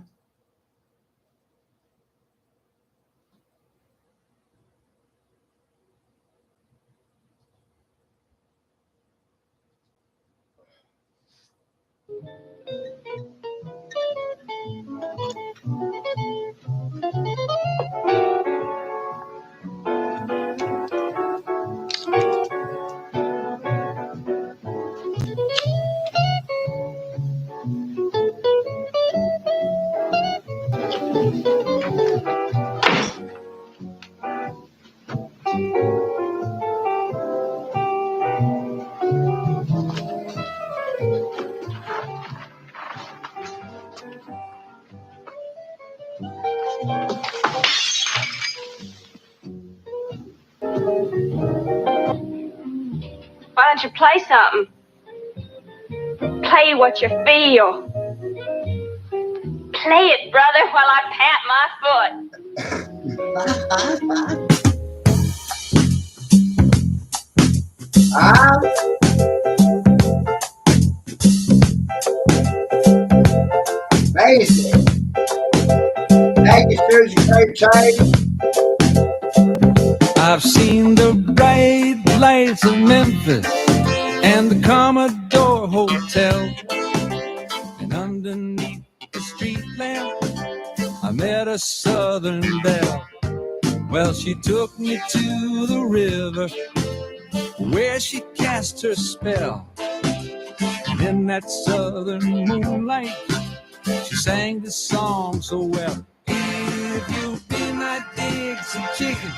Why don't you play something? Play what you feel. Play it, brother, while I pat my foot. Amazing. Thank you, Susie. Great time. I've seen the bright lights of Memphis and the Commodore Hotel. And underneath the street lamp, I met a Southern belle. Well, she took me to the river where she cast her spell. And in that southern moonlight, she sang this song so well. If you'll be my Dixie chicken,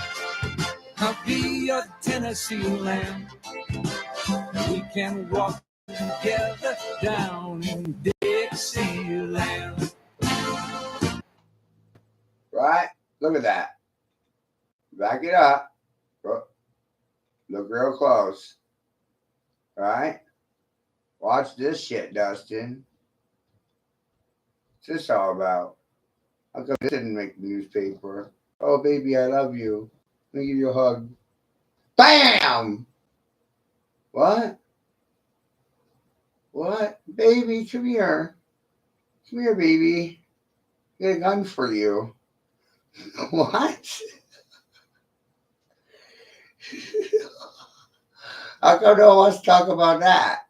I'll be your Tennessee lamb. We can walk together down in Dixieland. Right? Look at that. Back it up. Look real close. Right? Watch this shit, Dustin. What's this all about? How come this didn't make the newspaper? Oh, baby, I love you. Let me give you a hug. Bam! What? What? Baby, come here. Come here, baby. I got a gun for you. What? How come no one wants to talk about that?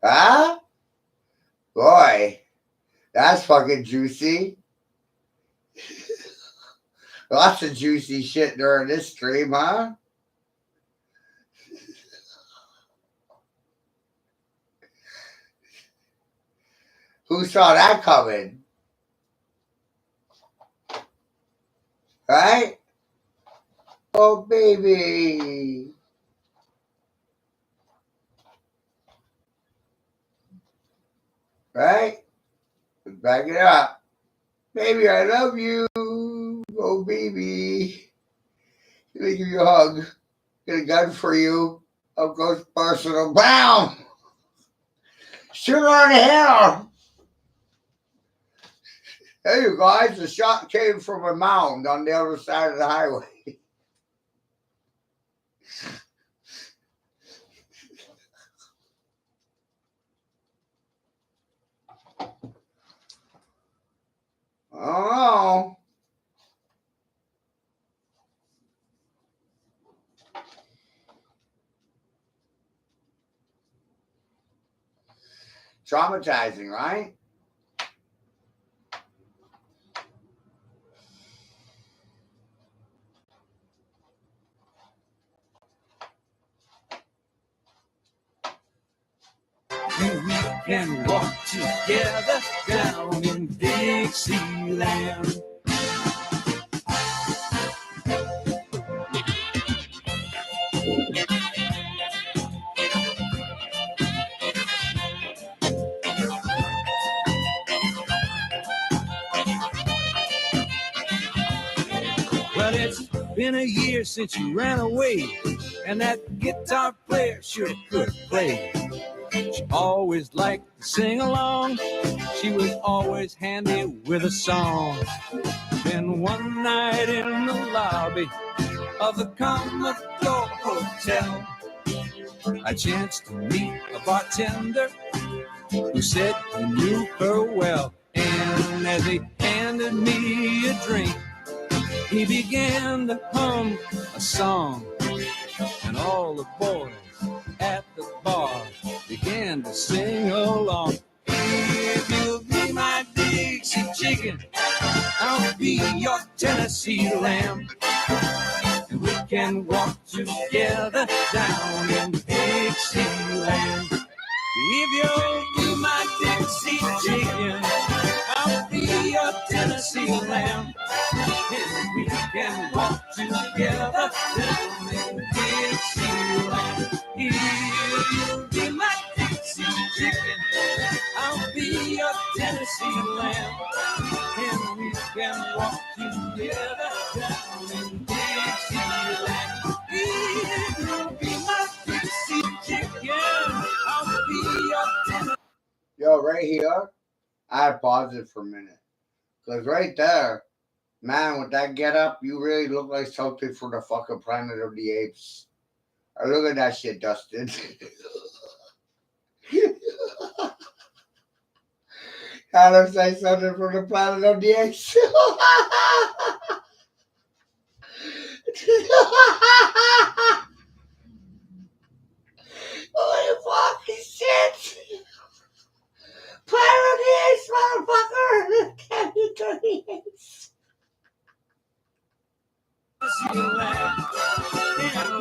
Huh? Boy, that's fucking juicy. Lots of juicy shit during this stream, huh? Who saw that coming? Right? Oh, baby. Right? Back it up. Baby, I love you. Oh, baby. Let me give you a hug. Get a gun for you. Up goes personal. Bam! Shoot her in the head. Hey, you guys, the shot came from a mound on the other side of the highway. Oh. Traumatizing, right? And we can walk together down in Dixieland. It's been a year since you ran away, and that guitar player sure could play. She always liked to sing along. She was always handy with a song. Then one night in the lobby of the Commodore Hotel, I chanced to meet a bartender who said he knew her well. And as he handed me a drink, he began to hum a song. And all the boys at the bar began to sing along. If you'll be my Dixie chicken, I'll be your Tennessee lamb. And we can walk together down in Dixieland. If you'll be my Dixie chicken, I'll be your Tennessee lamb. And we can walk together down in Dixieland. If you'll be my Dixie chicken, I'll be your Tennessee lamb. And we can walk together down in Dixieland. If you'll be my Dixie chicken, I'll be your Tennessee. Yo, right here, I had paused it for a minute. Because right there, man, with that get up, you really look like something from the fucking Planet of the Apes. Look at that shit, Dustin. I looks like something from the Planet of the Apes. Holy fucking shit! Planet of the Apes, motherfucker! Can you do the apes? And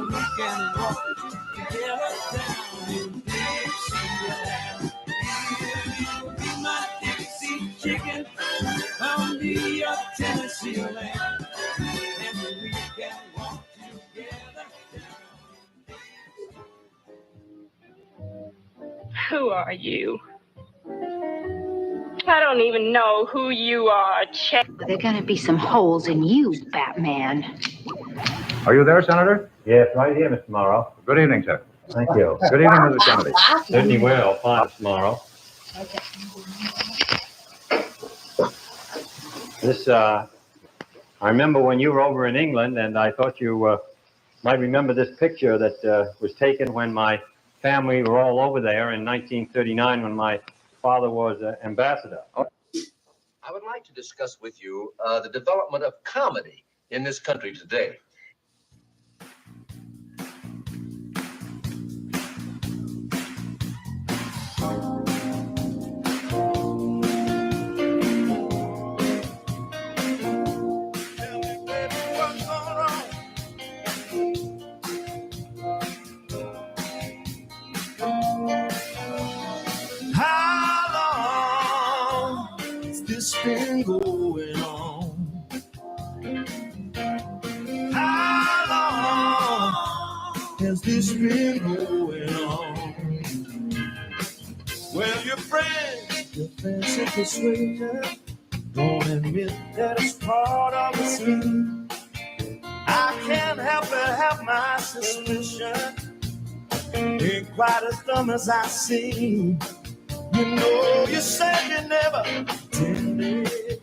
we can walk together down in Dixieland. If you'll be my Dixie chicken, I'll be your Tennessee lamb. And we can walk together down in Who are you? I don't even know who you are, Chet. There are gonna be some holes in you, Batman. Are you there, Senator? Yes, right here, Mr. Morrow. Good evening, sir. Thank you. Good evening, Mr. Kennedy. Certainly will. Fine, Mr. Morrow. This, I remember when you were over in England, and I thought you might remember this picture that was taken when my family were all over there in 1939 when my father was ambassador. I would like to discuss with you the development of comedy in this country today. been going on? How long has this been going on? Well, your friends, your fancy persuasion, don't admit that it's part of the scheme. I can't help but have my suspicion. Ain't quite as dumb as I seem. You know, you said you never intended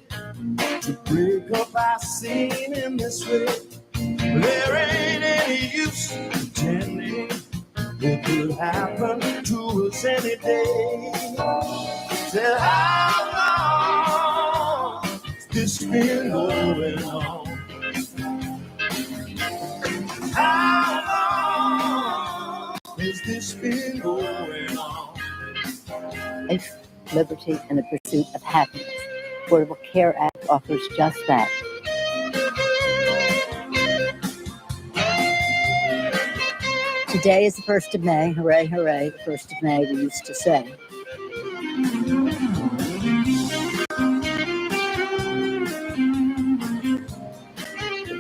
to break up our scene in this way. There ain't any use pretending it could happen to us any day. Said, how long has this been going on? How long has this been going on? Life, liberty, and the pursuit of happiness. Affordable Care Act offers just that. Today is the 1st of May. Hooray, hooray, the 1st of May, we used to say.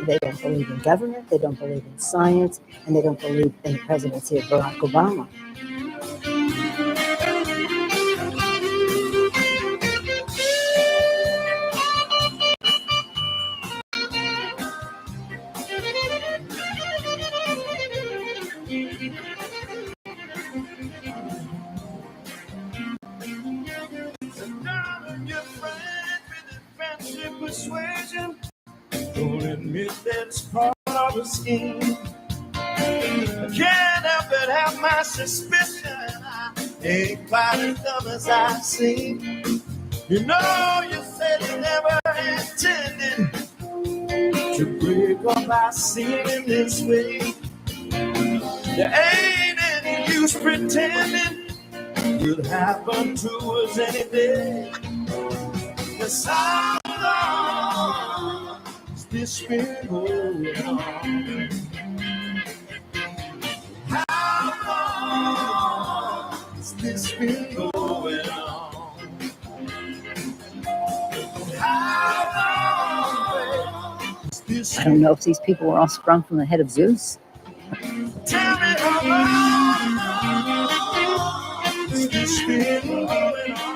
They don't believe in government, they don't believe in science, and they don't believe in the presidency of Barack Obama. Don't admit that's part of the scheme. I can't help but have my suspicion. I ain't quite as dumb as I seem. You know, you said you never intended to break up our scene this way. There ain't any use pretending it'll happen to us any day. Cause how long has this been going on? How long has this been going on? I don't know if these people were all sprung from the head of Zeus. Tell me how long has this been going on?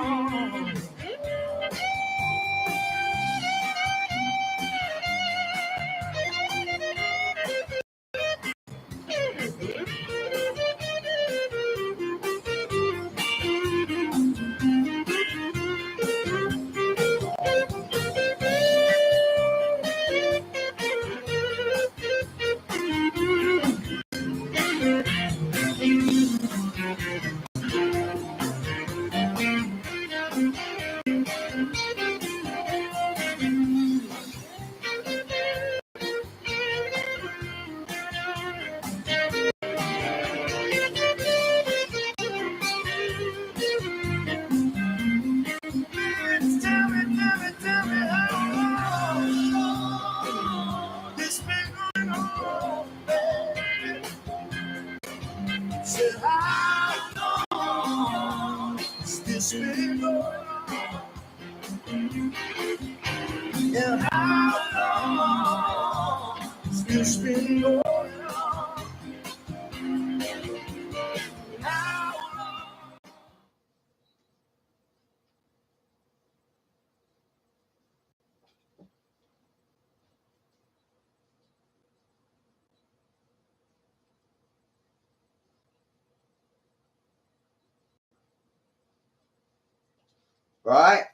Right?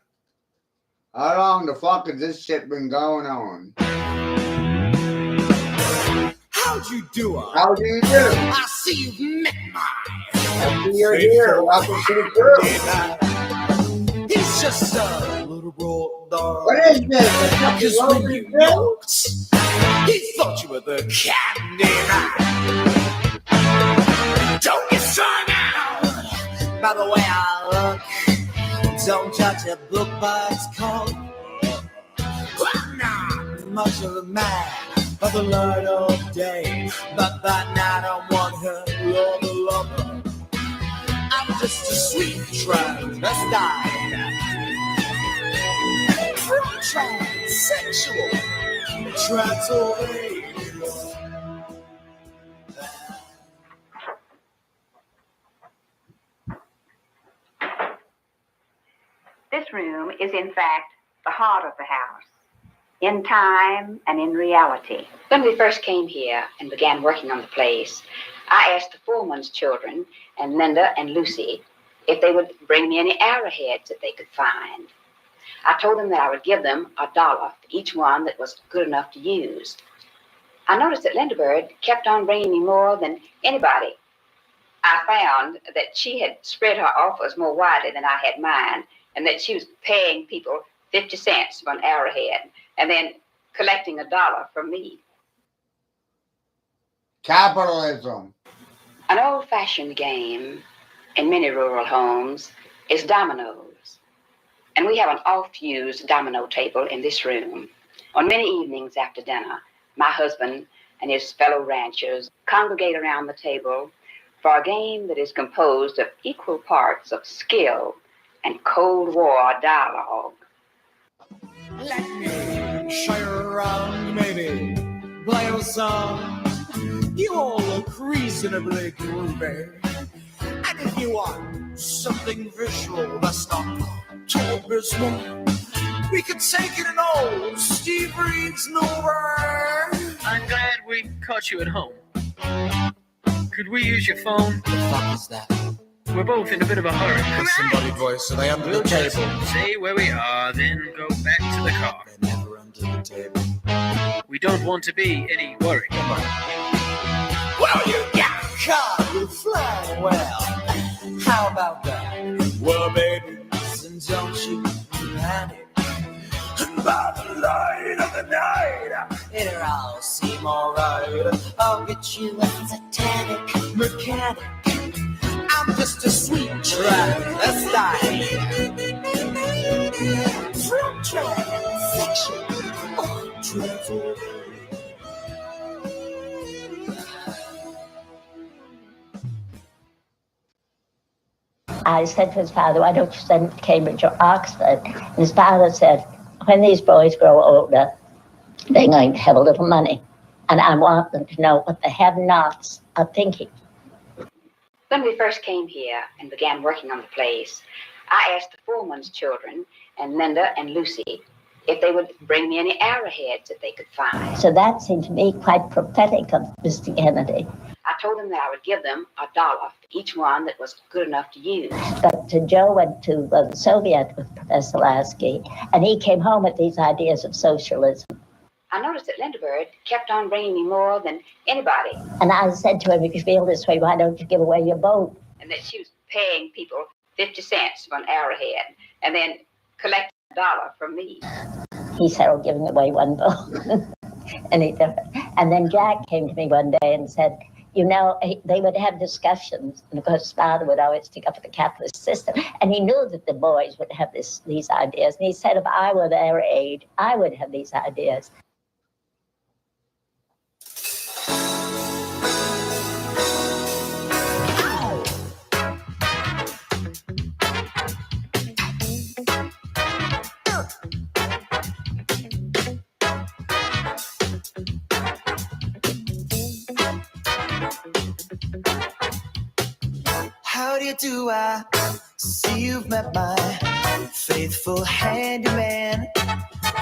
How long the fuck has this shit been going on? How'd you do? How do you do? I see you've met my. I see you're here. Welcome to the group. He's just a little broad dog. What is this? Just when you walked, he thought you were the candy man. Don't get strung out by the way I look. Don't judge a book by its cover. I'm not much of a man by the light of day, but by night I'm one hell of a lover. I'm just a sweet transvestite, transsexual, transoid. This room is, in fact, the heart of the house, in time and in reality. When we first came here and began working on the place, I asked the foreman's children, and Linda and Lucy, if they would bring me any arrowheads that they could find. I told them that I would give them $1 for each one that was good enough to use. I noticed that Linda Bird kept on bringing me more than anybody. I found that she had spread her offers more widely than I had mine, and that she was paying people 50 cents for an arrowhead and then collecting $1 from me. Capitalism. An old-fashioned game in many rural homes is dominoes. And we have an oft-used domino table in this room. On many evenings after dinner, my husband and his fellow ranchers congregate around the table for a game that is composed of equal parts of skill and Cold War dialogue. Let me show you around, maybe play a song. You all look reasonably groovy. And if you want something visual that's not too abysmal, we could take it an old Steve Reeves number. I'm glad we caught you at home. Could we use your phone? What the fuck is that? We're both in a bit of a hurry. There's somebody voice, and I under the table. Say where we are, then go back to the car. to the table. We don't want to be any worry. Well, you got caught with flying well. How about that? Well, baby, listen, don't you panic. And by the light of the night, it'll all seem alright. I'll get you a satanic mechanic. I'm just a sweet transvestite. From transection. Oh, transection. I said to his father, why don't you send him to Cambridge or Oxford? And his father said, when these boys grow older, they're going to have a little money. And I want them to know what the have-nots are thinking. When we first came here and began working on the place, I asked the foreman's children, and Linda and Lucy, if they would bring me any arrowheads that they could find. So that seemed to me quite prophetic of Mr. Kennedy. I told them that I would give them $1 for each one that was good enough to use. But Joe went to the Soviet with Professor Lasky, and he came home with these ideas of socialism. I noticed that Lindbergh kept on bringing me more than anybody, And I said to him, if you feel this way, why don't you give away your boat? and that she was paying people 50 cents for an arrowhead and then collecting $1 from me. He said, oh, giving away one boat. And then Jack came to me one day and said, you know, they would have discussions, and of course his father would always stick up for the capitalist system, and he knew that the boys would have these ideas, and he said if I were their age, I would have these ideas. How do you do? I see you've met my faithful handyman.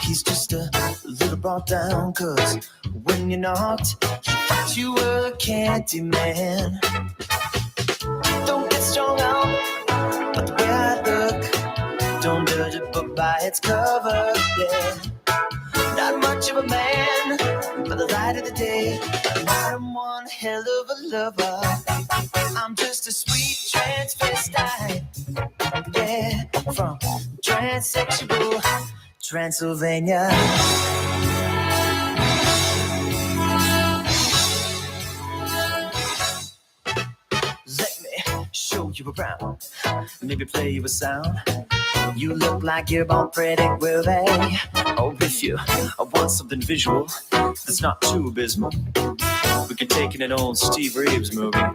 He's just a little brought down, cause when you knocked, he thought you were a candy man. Don't get strung out by the way I look. Don't judge a book by its cover, yeah. Not much of a man by the light of the day, but I'm one hell of a lover. I'm just a sweet transvestite, yeah, from transsexual Transylvania. Let me show you around, maybe play you a sound. You look like you're born pretty groovy. Oh, if you want something visual that's not too abysmal, we could take in an old Steve Reeves movie. I'm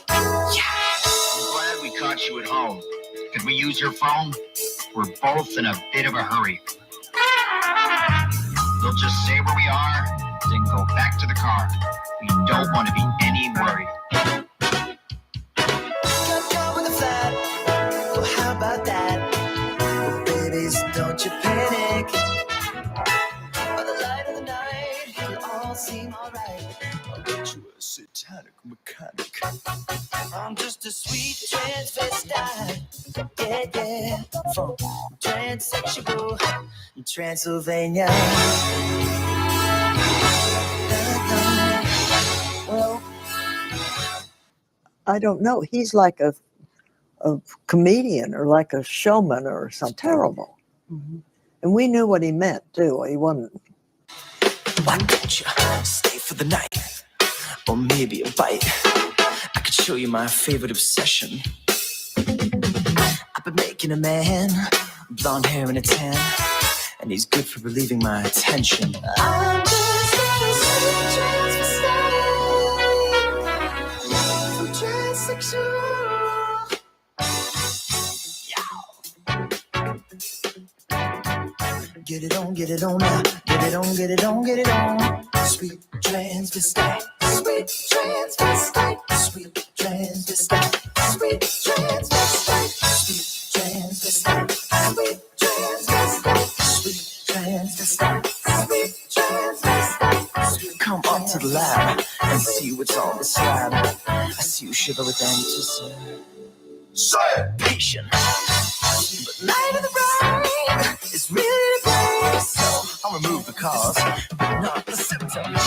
glad we caught you at home. Could we use your phone? We're both in a bit of a hurry. We'll just say where we are, then go back to the car. We don't want to be any worried. Come with a flat. Oh, how about that? Oh, babies, don't you panic. By the light of the night, it'll all seem alright. I'll get you a satanic mechanic. I'm just a sweet transvestite, yeah, yeah, from transsexual Transylvania. Well, I don't know. He's like a comedian or like a showman or something. It's terrible. Mm-hmm. And we knew what he meant, too. He wasn't. Why don't you stay for the night? Or maybe a bite. I could show you my favorite obsession. I've been making a man, blonde hair and a tan, and he's good for relieving my tension. I'm just a sweet transvestite from transsexual. Get it on, get it on now. Get it on, get it on, get it on. Sweet transvestite, sweet transvestite, sweet transvestite, sweet transvestite, sweet transvestite, sweet transvestite, sweet transvestite, sweet transvestite. Come up to the lab and see what's on the slab. I see you shiver with anticipation. But night of the bride is really the place. So I'll remove the cause, but not the symptoms.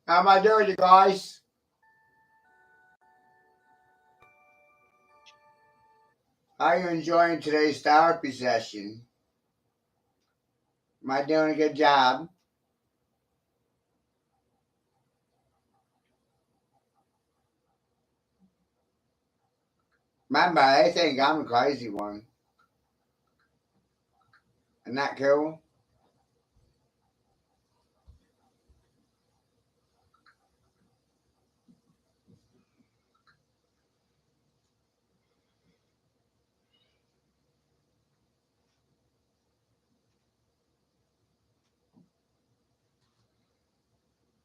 How am I doing, you guys? How are you enjoying today's therapy session? Am I doing a good job? Remember, they think I'm the crazy one. Isn't that cool?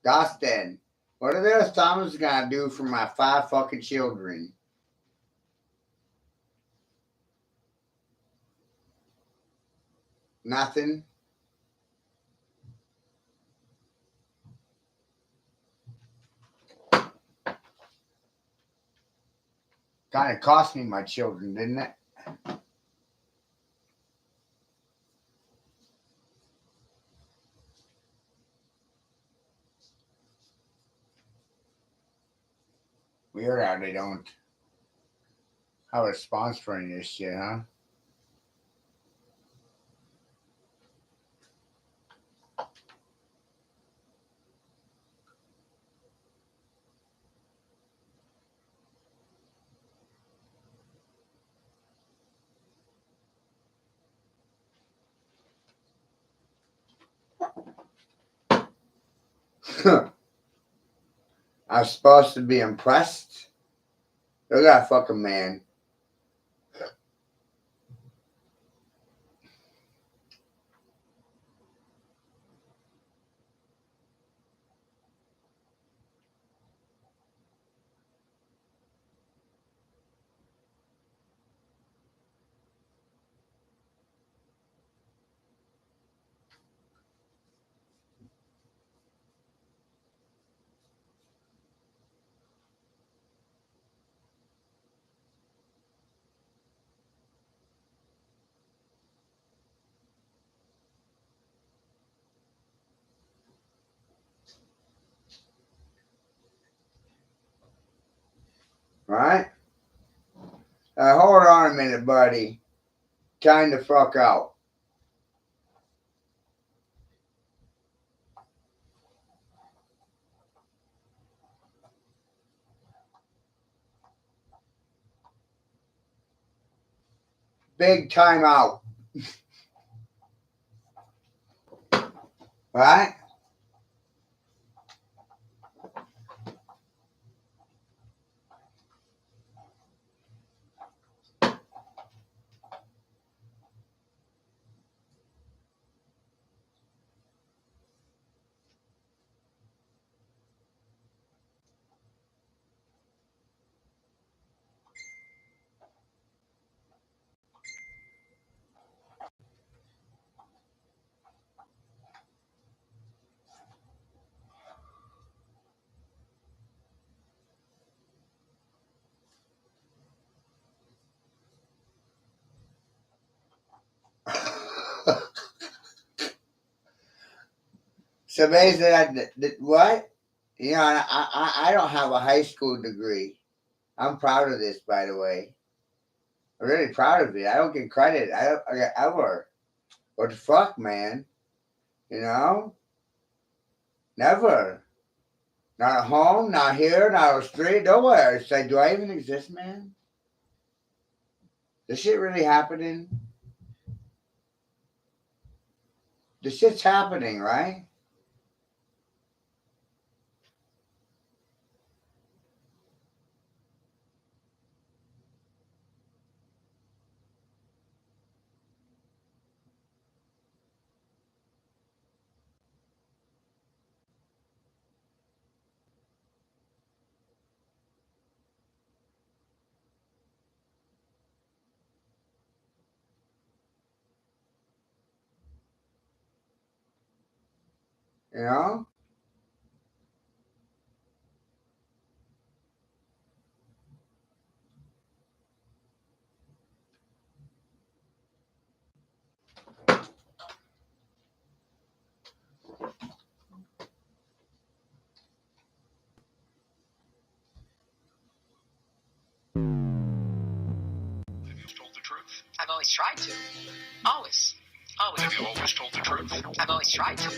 Dustin, what are those thumbs gonna do for my 5 fucking children? Nothing. Kind of cost me my children, didn't it? Weird how they don't have a response for any of this shit, huh? I'm supposed to be impressed. Look at that fucking man. Right? Hold on a minute, buddy. Time to fuck out. Big time out. Right? So basically, what? You know, I don't have a high school degree. I'm proud of this, by the way. I'm really proud of it. I don't get credit. I don't ever. What the fuck, man? You know? Never. Not at home, not here, not on the street, nowhere. It's like, do I even exist, man? This shit really happening? This shit's happening, right? You know? I've always tried to. Always. Always. Have you always told the truth? I've always tried to.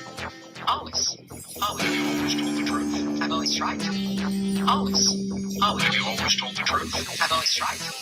Always. Always. Have you always told the truth? I've always tried to. Always. Always. Have you always told the truth? I've always tried to.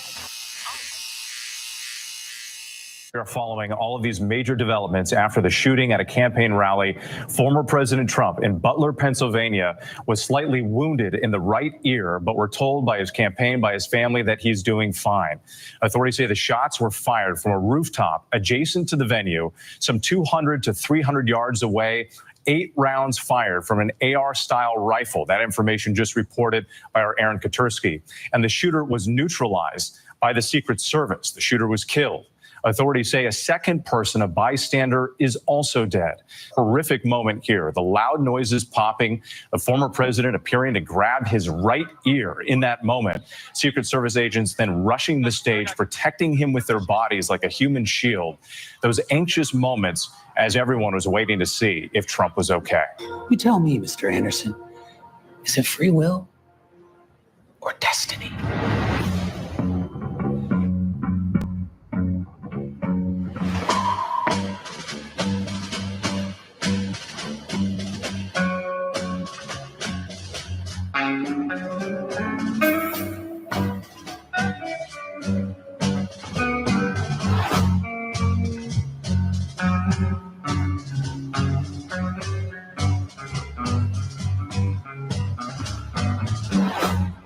We are following all of these major developments after the shooting at a campaign rally. Former President Trump in Butler, Pennsylvania, was slightly wounded in the right ear, but we're told by his campaign, by his family, that he's doing fine. Authorities say the shots were fired from a rooftop adjacent to the venue, some 200 to 300 yards away. 8 rounds fired from an AR-style rifle. That information just reported by our Aaron Katursky. And the shooter was neutralized by the Secret Service. The shooter was killed. Authorities say a second person, a bystander, is also dead. Horrific moment here. The loud noises popping, the former president appearing to grab his right ear in that moment. Secret Service agents then rushing the stage, protecting him with their bodies like a human shield. Those anxious moments as everyone was waiting to see if Trump was okay. You tell me, Mr. Anderson, is it free will or destiny?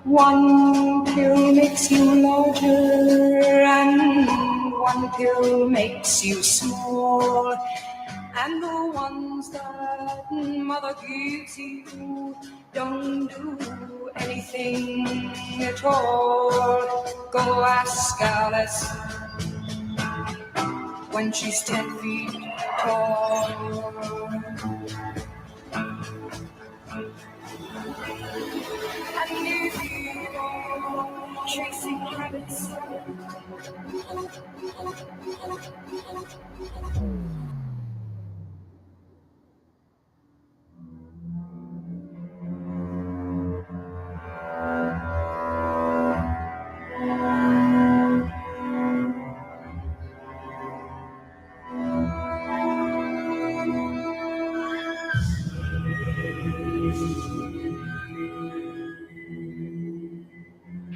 One pill makes you larger and one pill makes you small. And the ones that mother gives you don't do anything at all. Go ask Alice when she's 10 feet tall. And if you go chasing rabbits,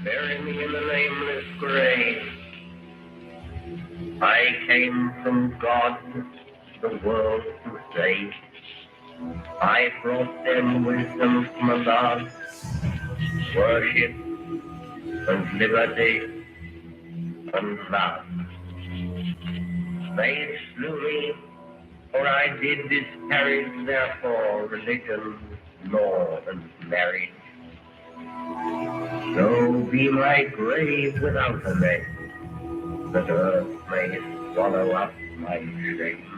bury me in the nameless grave. I came from God, the world to save. I brought them wisdom from above, worship and liberty and love. They slew me, for I did disparage therefore religion, law, and marriage. So be my grave without a name, that earth may swallow up my shame.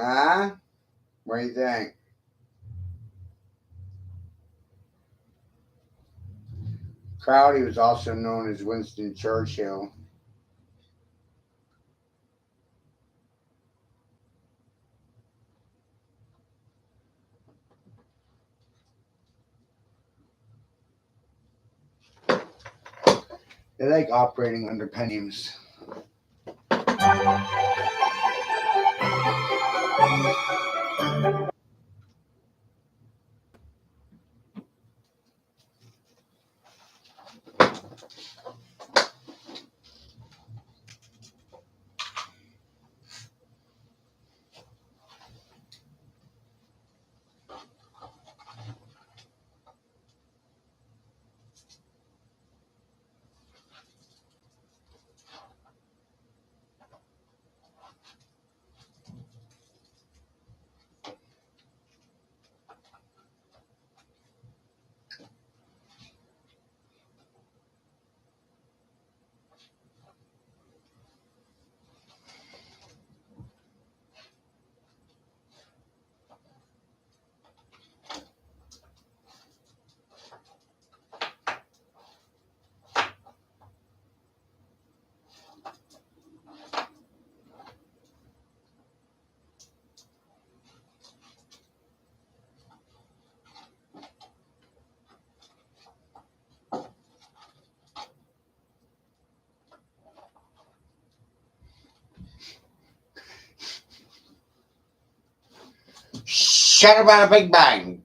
Huh? What do you think? Crowley was also known as Winston Churchill. They like operating under pennies. Shut about a big bang.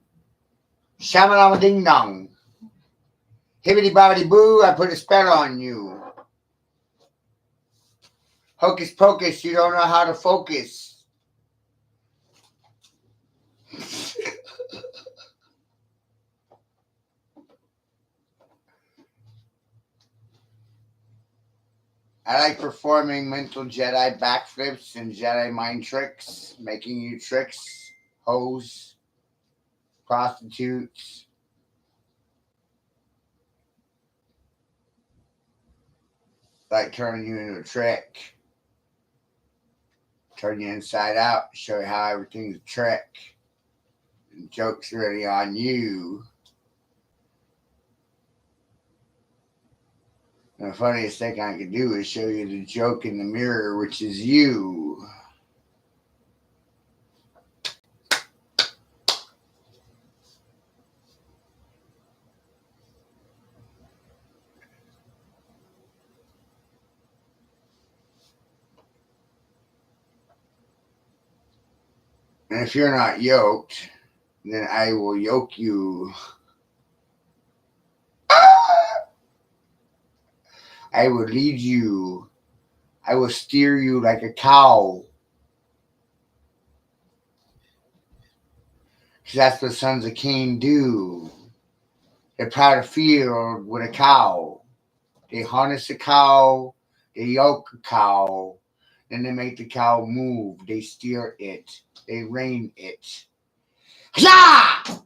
Shamalama ding dong. Hibbity bobbity boo, I put a spell on you. Hocus pocus, you don't know how to focus. I like performing mental Jedi backflips and Jedi mind tricks, making you tricks, hoes, prostitutes. Like turning you into a trick. Turn you inside out, show you how everything's a trick. And joke's really on you. And the funniest thing I can do is show you the joke in the mirror, which is you. And if you're not yoked, then I will yoke you. I will lead you. I will steer you like a cow. Because that's what sons of Cain do. They plow the field with a cow. They harness a cow. They yoke a cow. Then they make the cow move. They steer it. They rein it. Huh?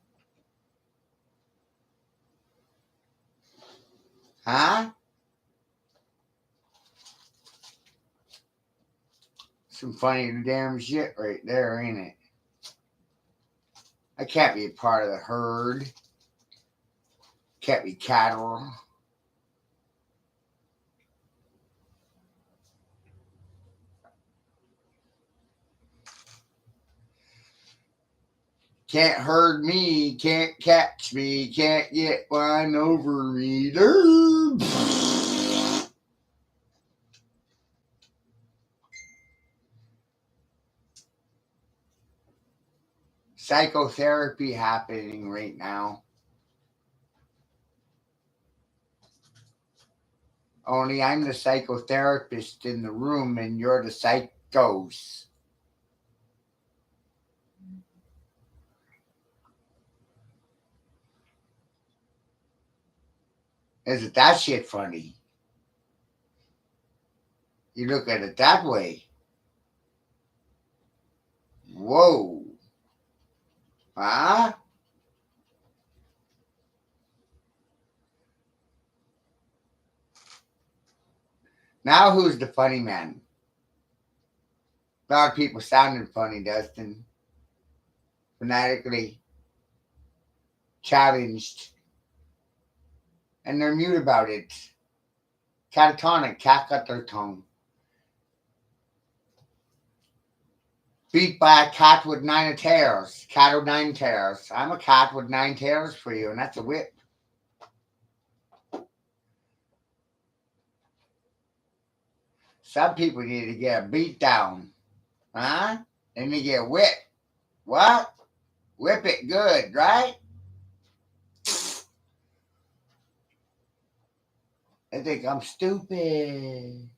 Some funny damn shit right there, ain't it? I can't be a part of the herd. Can't be cattle. Can't herd me, can't catch me, can't get one over me. Psychotherapy happening right now. Only I'm the psychotherapist in the room and you're the psychos. Isn't that shit funny? You look at it that way. Whoa. Huh? Now who's the funny man? A lot of people sounded funny, Dustin. Fanatically challenged. And they're mute about it. Catatonic, cat got their tongue. Beat by a cat with 9 tails. Cat with 9 tails. I'm a cat with 9 tails for you, and that's a whip. Some people need to get a beat down. Huh? They need to get whipped. What? Whip it good, right? They think I'm stupid.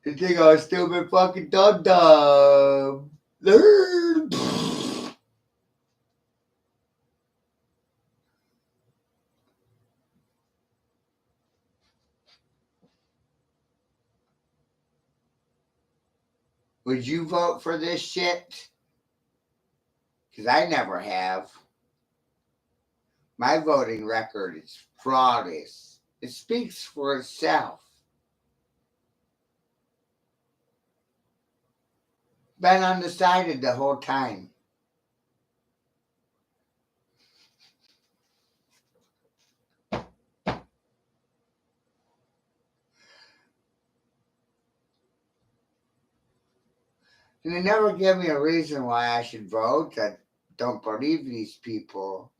They think I'm stupid fucking dum-dum. Would you vote for this shit? Because I never have. My voting record is flawless. It speaks for itself. Been undecided the whole time. And they never give me a reason why I should vote. I don't believe these people.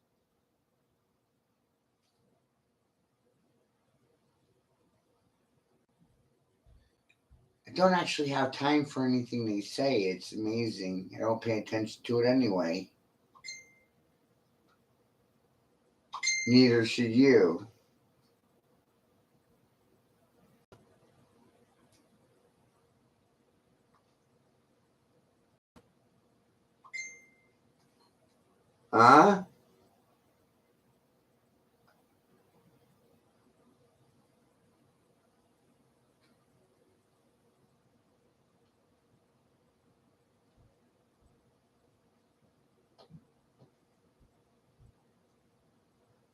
I don't actually have time for anything they say. It's amazing. I don't pay attention to it anyway. Neither should you. Huh?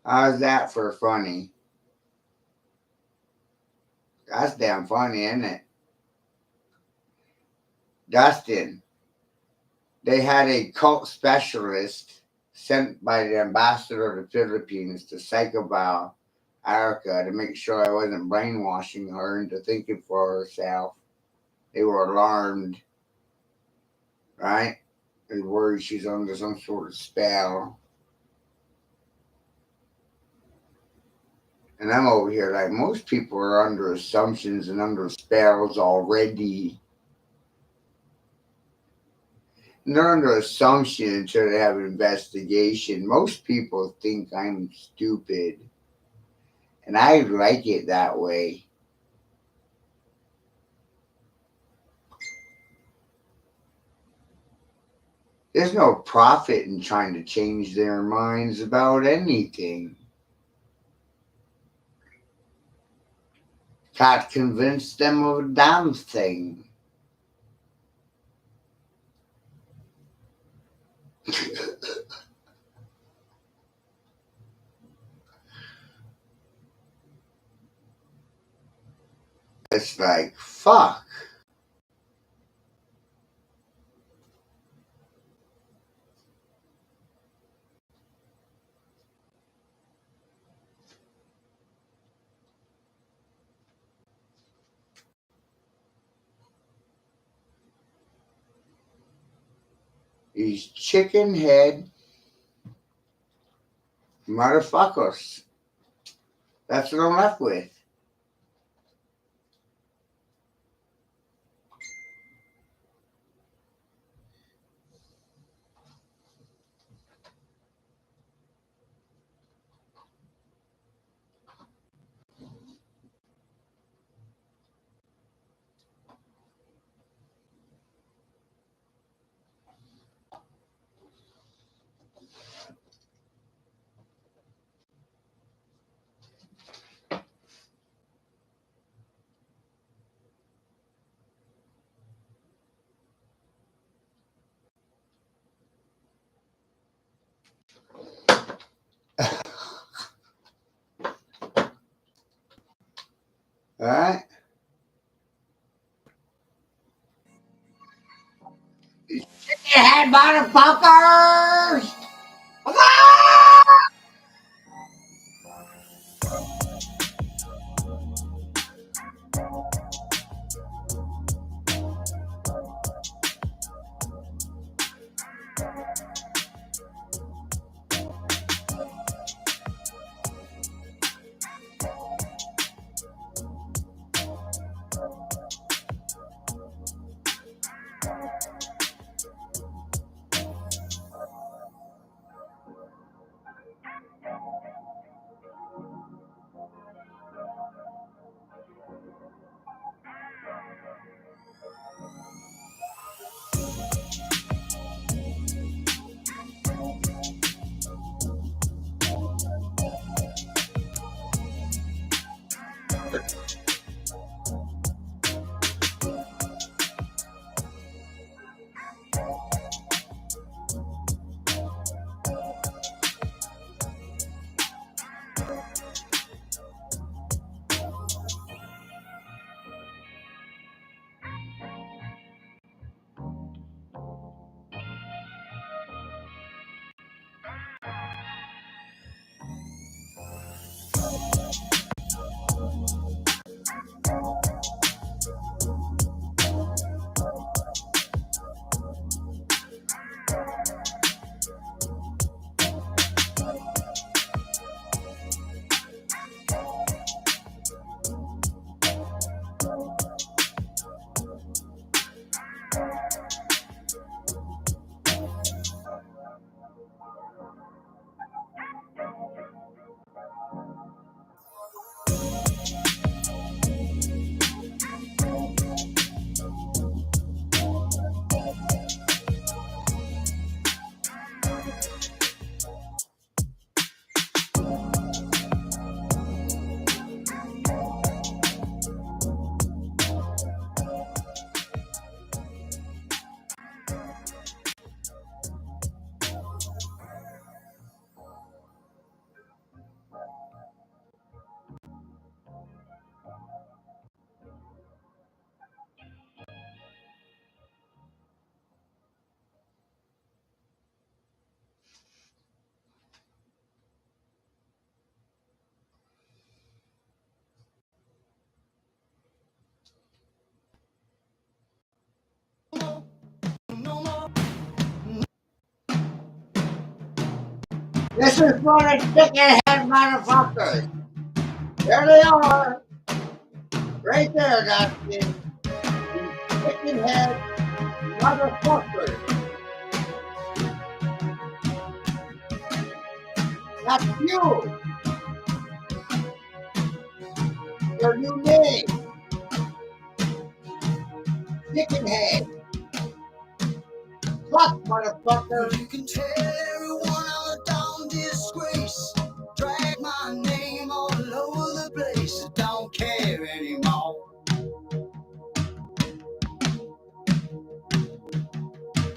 How's that for funny? That's damn funny, isn't it? Dustin, they had a cult specialist sent by the ambassador of the Philippines to psychoval Erica to make sure I wasn't brainwashing her into thinking for herself. They were alarmed, right? They worried she's under some sort of spell. And I'm over here like most people are under assumptions and under spells already. And they're under assumption until they have an investigation. Most people think I'm stupid. And I like it that way. There's no profit in trying to change their minds about anything. Can't convince them of a damn thing. It's like, fuck. These chicken head motherfuckers. That's what I'm left with. Right? Chicken-head motherfuckers! This is for the chicken-head motherfuckers. There they are. Right there, Dusty. Chicken-head motherfuckers. That's you. Your new name. Chicken-head. Fuck, motherfucker. You can tell everyone I'm a dumb disgrace. Drag my name all over the place. I don't care anymore.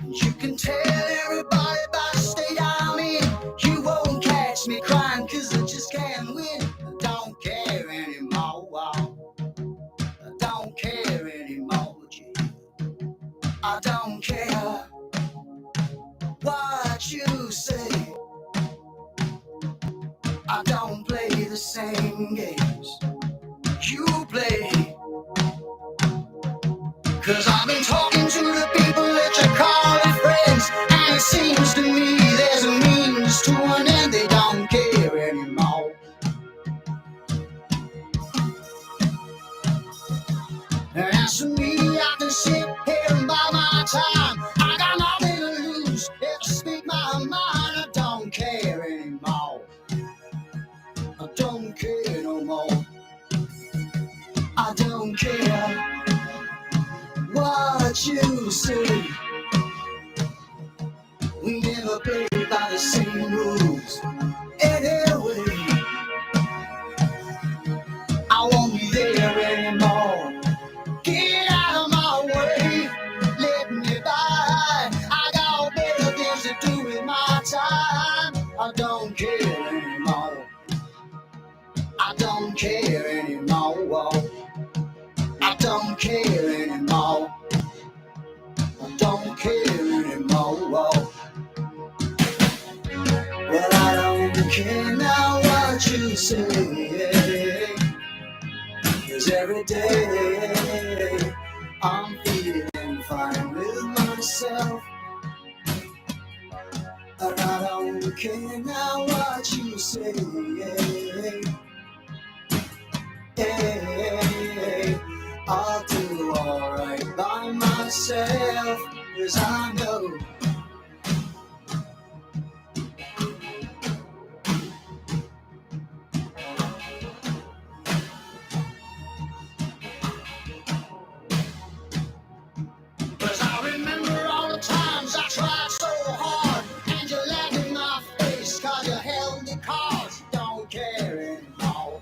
You can tell everybody by the state I'm in. You won't catch me crying 'cause I just can't win. I don't care anymore. I don't care anymore. I don't care what you say. I don't play the same games you play. 'Cause I've been talking to the people that you call your friends, and it seems to me there's a means to an end. They don't care anymore. And as for me, I can sit here and buy my time. I got nothing to lose if I speak my mind. I don't care anymore. I don't care no more. I don't care what you say. We never play by the same rules. Anyway, I won't be there anymore. Get out of my way, let me by. I got better things to do with my time. I don't care anymore. I don't care anymore. care anymore. I don't care anymore. Well, I don't care now what you say. 'Cause every day I'm feeling fine with myself. And I don't care now what you say. Hey, I'll do alright by myself, 'cause I know. Cause I remember all the times I tried so hard, and you laughed in my face, 'cause you held the cards, don't care anymore.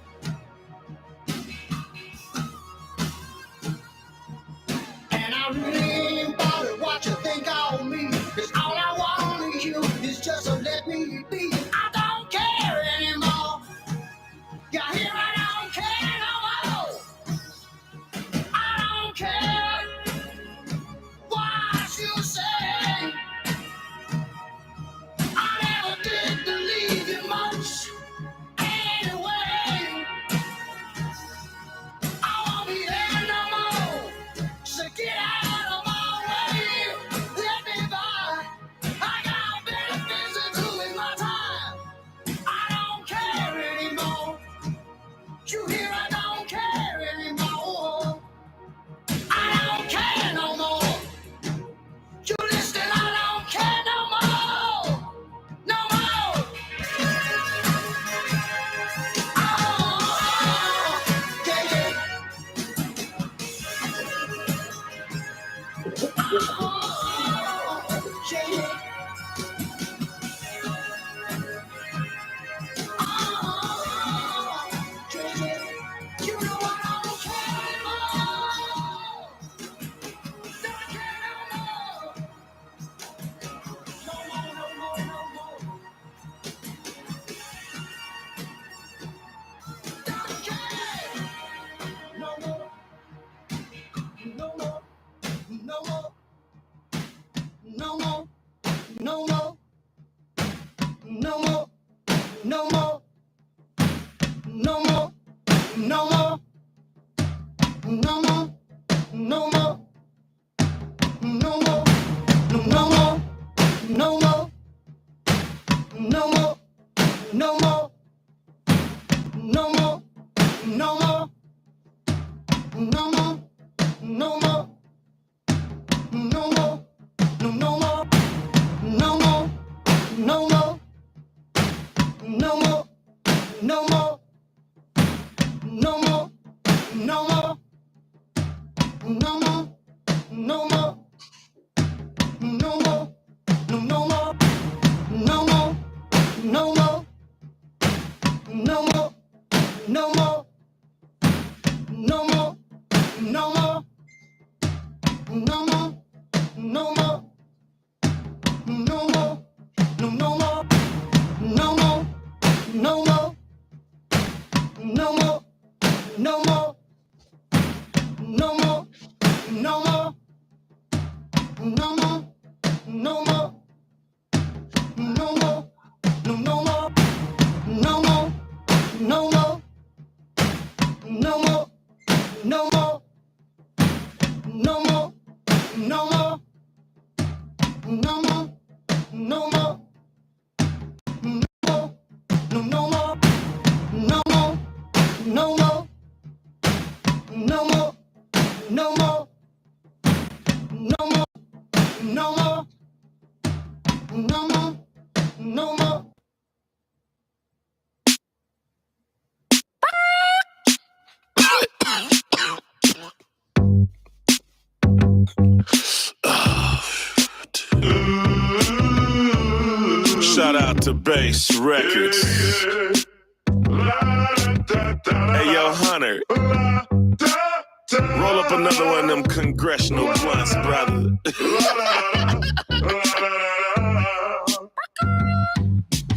And I really ain't bothered what you think of me, 'cause all I want of you is just to let me be. I don't care anymore. You hear, I don't care no more. I don't care what you say. I never did believe you much anyway. I won't be there no more. So get out of my way. Let me by. I got better things to do with my time. I don't care anymore. You hear, I don't care anymore. I don't care no more. You listen, I don't care no more. No more. Oh, yeah, yeah. Shout out to Bass Records. Hey, yo, Hunter. Roll up another one of them congressional blunts, brother.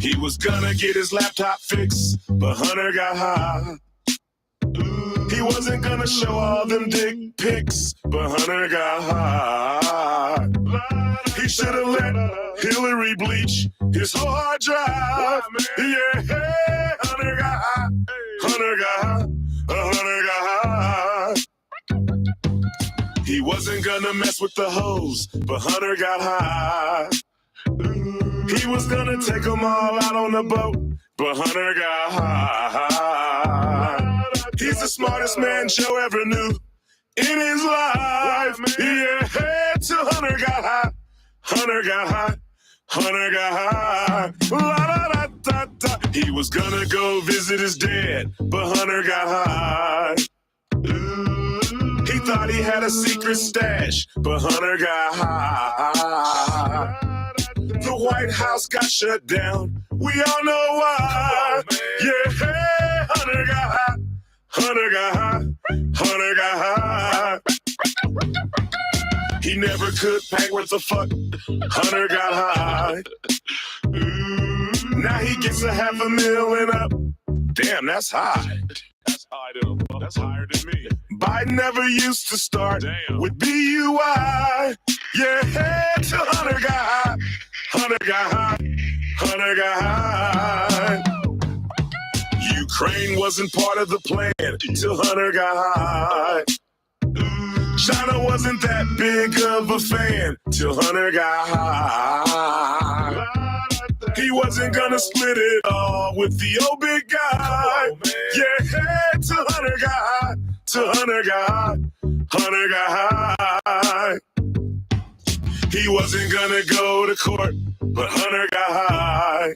He was gonna get his laptop fixed, but Hunter got high. He wasn't gonna show all them dick pics, but Hunter got high. He should have let Hillary bleach his whole hard drive. Yeah, Hunter got high. Hunter got high. Hunter got high. He wasn't gonna mess with the hoes, but Hunter got high. He was gonna take them all out on the boat, but Hunter got high. He's the smartest man Joe ever knew in his life. Yeah, till Hunter got high. Hunter got high. Hunter got high. La, da, da, da, da. He was gonna go visit his dad, but Hunter got high. He thought he had a secret stash, but Hunter got high. The White House got shut down. We all know why. Yeah, Hunter got high. Hunter got high. Hunter got high. He never could pack worth a fuck. Hunter got high. Now he gets $500,000 and up. Damn, that's high. That's high to him. That's higher than me. Biden never used to start with BUI. Yeah, till Hunter got high. Hunter got high. Hunter got high. Ukraine wasn't part of the plan till Hunter got high. China wasn't that big of a fan till Hunter got high. He wasn't gonna split it all with the old big guy. Yeah, till Hunter got high. Till Hunter got high. Hunter got high. He wasn't gonna go to court, but Hunter got high.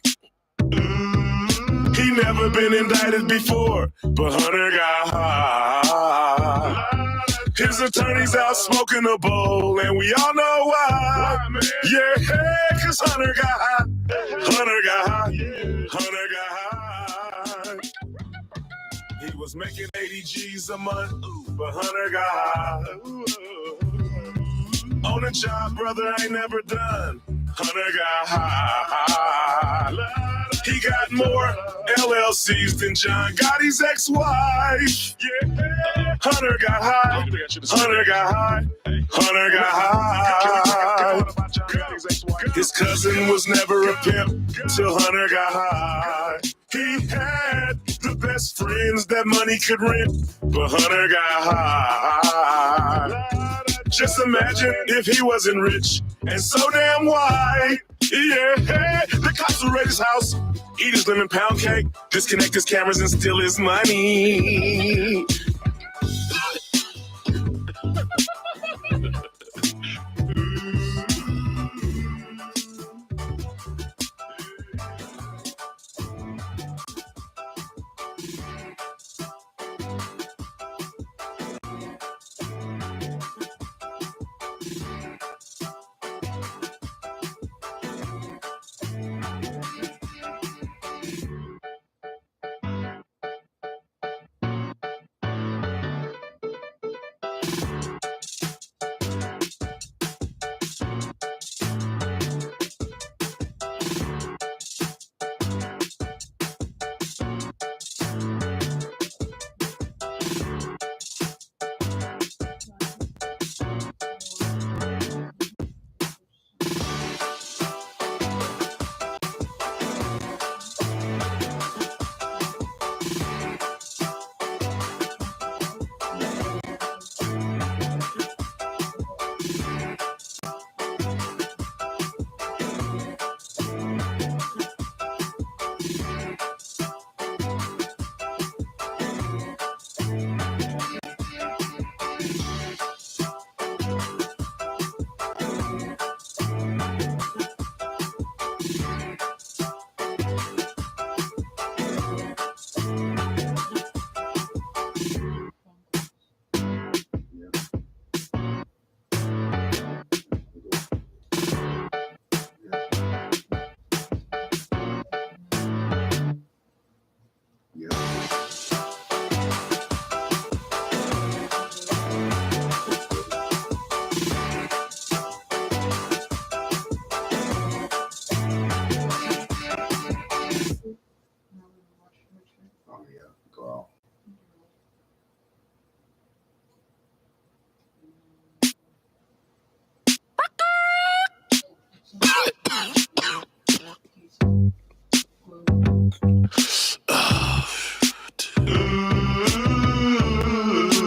He never been indicted before, but Hunter got high. His attorney's out smoking a bowl, and we all know why. Yeah, cause Hunter got high. Hunter got high. Hunter got high. He was making 80 G's a month, but Hunter got high. On a job, brother ain't never done. Hunter got high. He got more LLCs than John Gotti's ex-wife. Yeah, Hunter got high. Hunter got high. Hunter got high. His cousin was never a pimp till Hunter got high. He had the best friends that money could rent, but Hunter got high. Just imagine if he wasn't rich and so damn white. Yeah, the cops will raid his house, eat his lemon pound cake, disconnect his cameras and steal his money.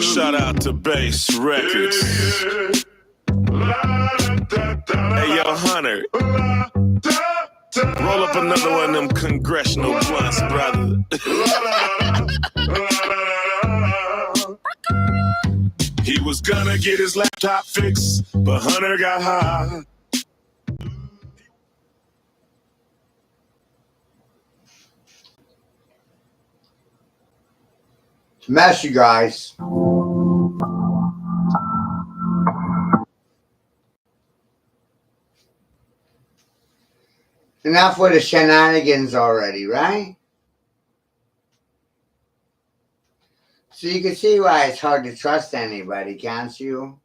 Shout out to Bass Records. Hey, yo, Hunter. Roll up another one of them congressional blunts, brother. He was gonna get his laptop fixed, but Hunter got high. Mess, you guys. Enough with the shenanigans already, right? So you can see why it's hard to trust anybody, can't you?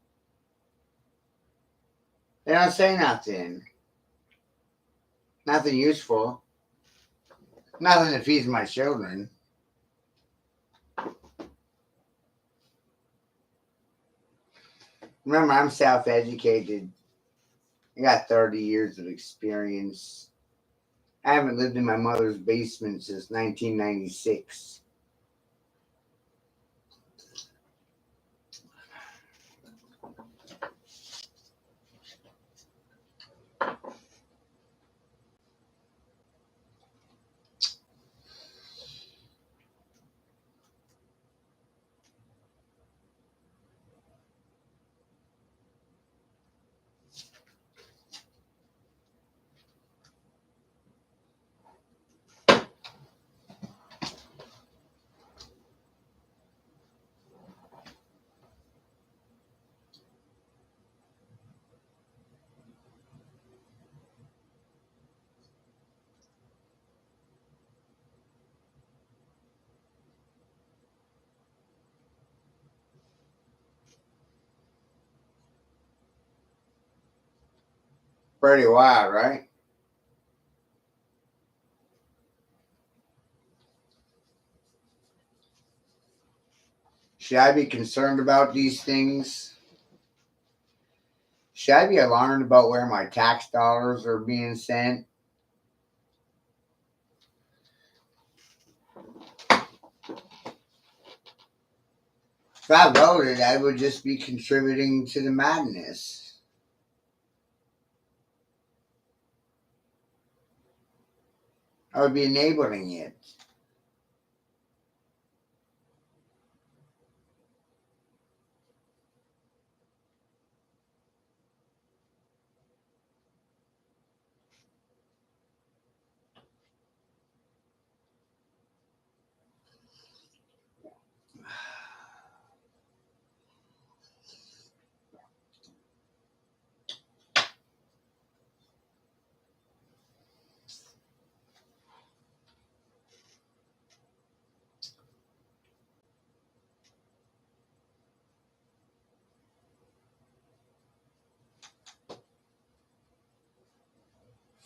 They don't say nothing. Nothing useful. Nothing that feeds my children. Remember, I'm self-educated. I got 30 years of experience. I haven't lived in my mother's basement since 1996. Pretty wild, right? Should I be concerned about these things? Should I be alarmed about where my tax dollars are being sent? If I voted, I would just be contributing to the madness. I would be enabling it.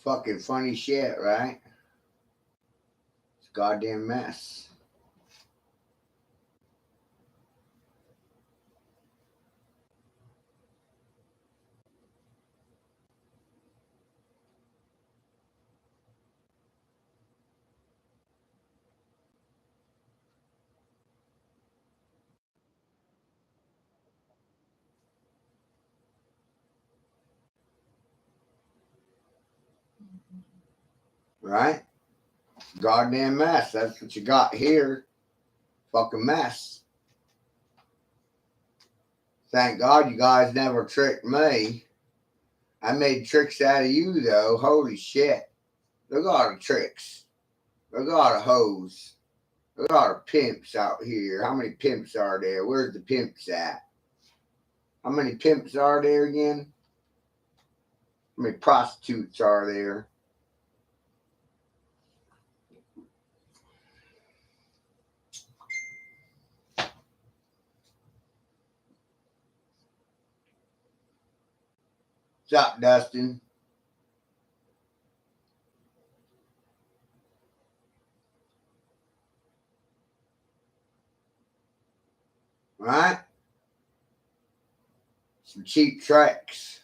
Fucking funny shit, right? It's a goddamn mess. Right? Goddamn mess. That's what you got here. Fucking mess. Thank God you guys never tricked me. I made tricks out of you, though. Holy shit. Look at all the tricks. Look at all the hoes. Look at all the pimps out here. How many pimps are there? Where's the pimps at? How many pimps are there again? How many prostitutes are there? What's up, Dustin? Right? Some cheap tricks.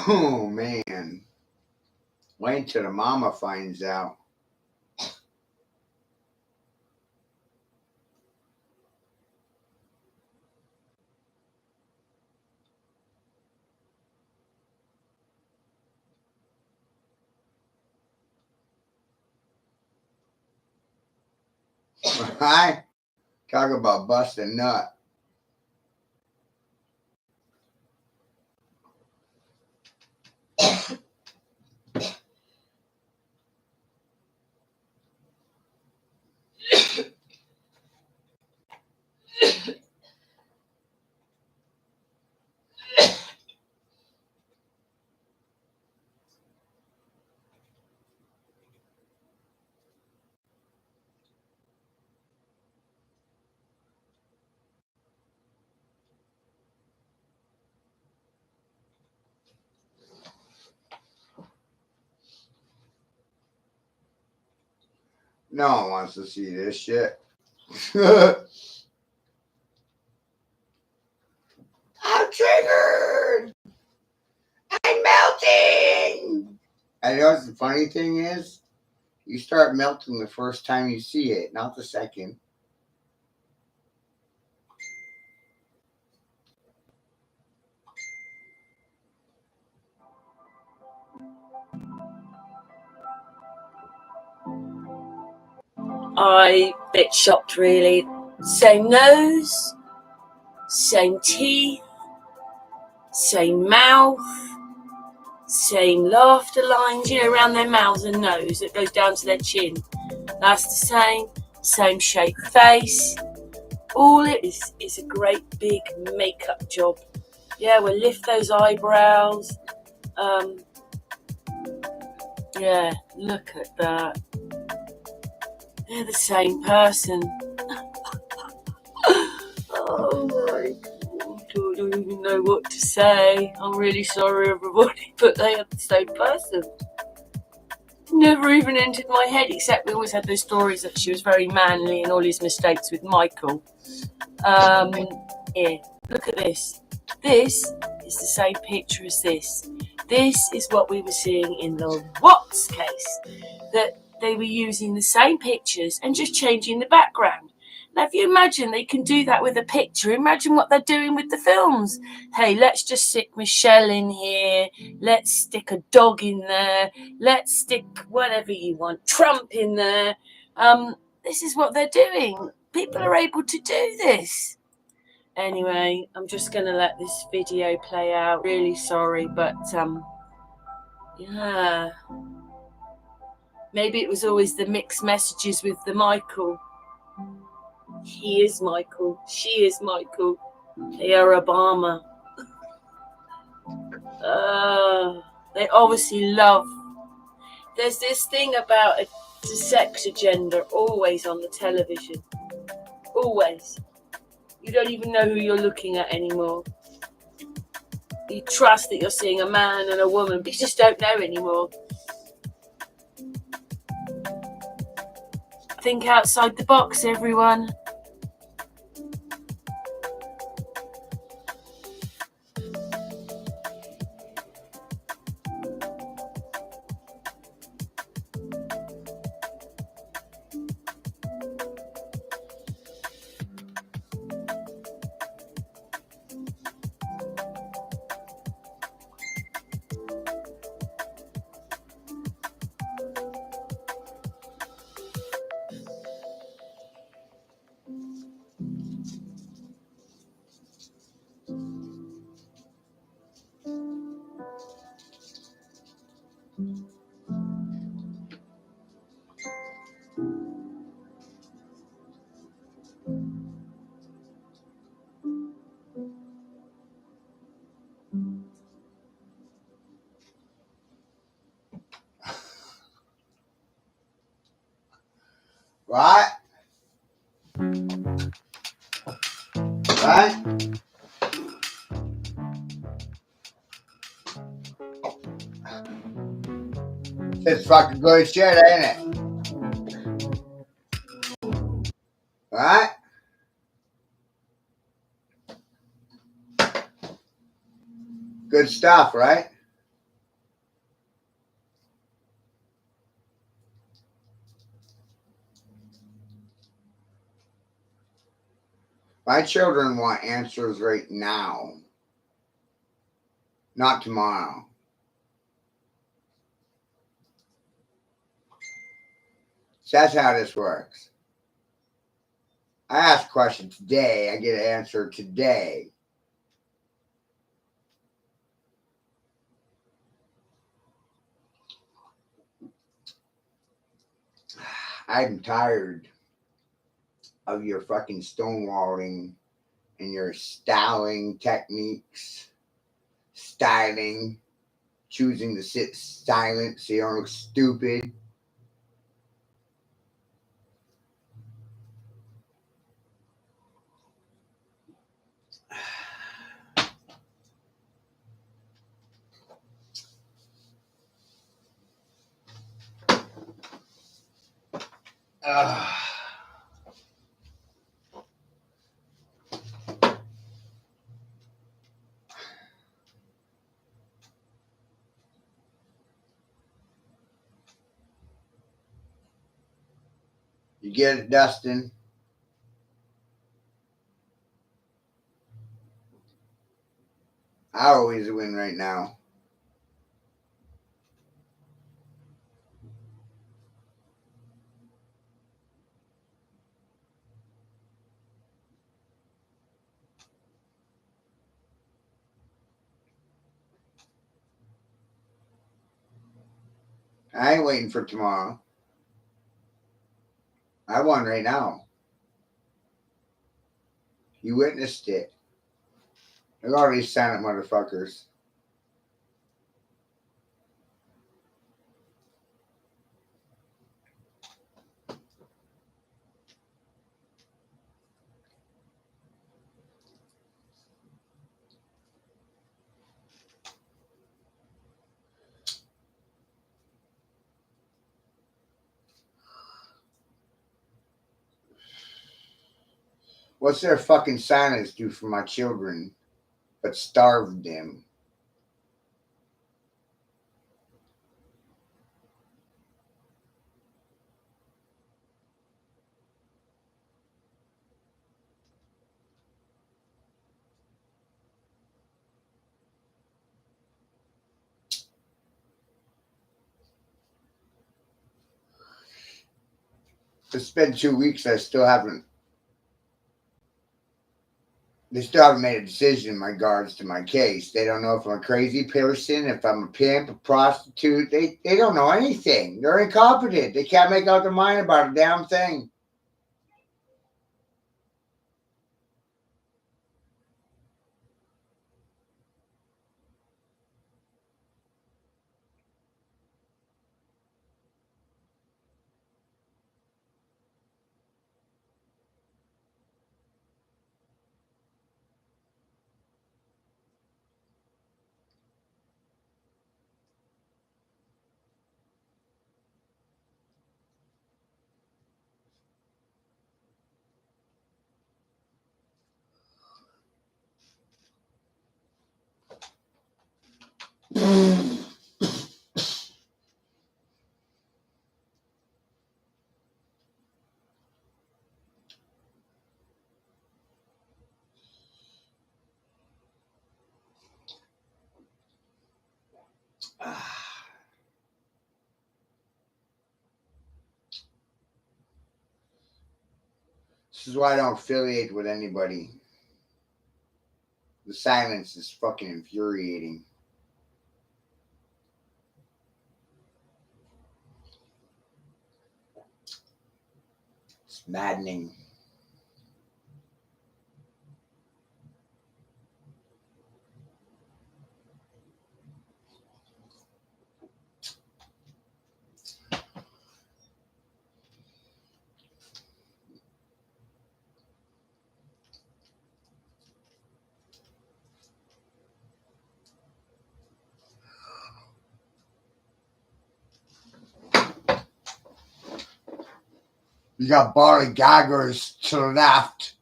Oh, man. Wait until the mama finds out. Right? Talk about busting nut. No one wants to see this shit. I'm triggered. I'm melting. And you know what the funny thing is? You start melting the first time you see it, not the second. I bit shocked really. Same nose, same teeth, same mouth, same laughter lines, you know, around their mouths and nose that goes down to their chin. That's the same shaped face. All it is a great big makeup job. Yeah, we'll lift those eyebrows. Yeah, look at that. They're the same person. Oh my God, I don't even know what to say. I'm really sorry, everybody, but they are the same person. Never even entered my head, except we always had those stories that she was very manly and all his mistakes with Michael. Here, look at this. This is the same picture as this. This is what we were seeing in the Watts case, that they were using the same pictures and just changing the background. Now, if you imagine they can do that with a picture, imagine what they're doing with the films. Hey, let's just stick Michelle in here. Let's stick a dog in there. Let's stick whatever you want, Trump in there. This is what they're doing. People are able to do this. Anyway, I'm just going to let this video play out. Really sorry, but yeah. Maybe it was always the mixed messages with the Michael. He is Michael. She is Michael. They are Obama. They obviously love. There's this thing about the sex agenda always on the television. Always. You don't even know who you're looking at anymore. You trust that you're seeing a man and a woman, but you just don't know anymore. Think outside the box, everyone. Right? Right? It's fucking good shit, ain't it? Right? Good stuff, right? My children want answers right now, not tomorrow. So that's how this works. I ask a question today, I get an answer today. I'm tired of your fucking stonewalling and your styling techniques, choosing to sit silent so you don't look stupid. You get it, Dustin? I always win right now. I ain't waiting for tomorrow. I won right now. You witnessed it. Look at all these silent motherfuckers. What's their fucking silence do for my children but starve them? It's been 2 weeks. They still haven't made a decision in regards to my case. They don't know if I'm a crazy person, if I'm a pimp, a prostitute. They don't know anything. They're incompetent. They can't make out their mind about a damn thing. This is why I don't affiliate with anybody. The silence is fucking infuriating. It's maddening. You got Barley Gaggers to the left,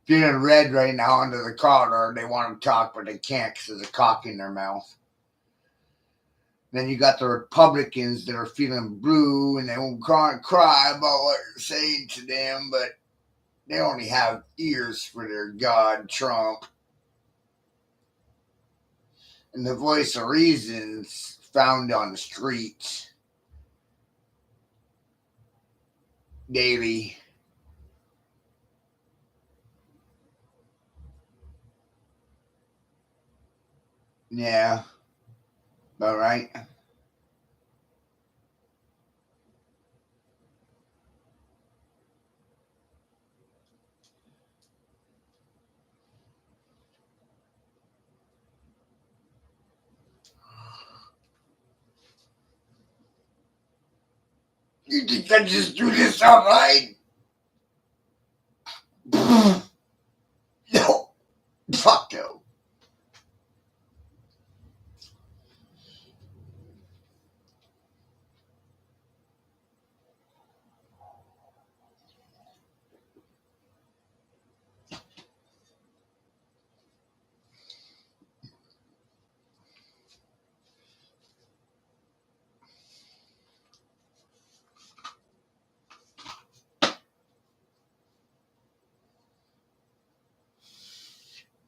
feeling red right now under the collar. They want to talk, but they can't because there's a cock in their mouth. Then you got the Republicans that are feeling blue and they won't cry about what you're saying to them, but They only have ears for their god, Trump. And the voice of reason's found on the streets daily. Yeah, about right. You think I just do this all right? No. Fuck no.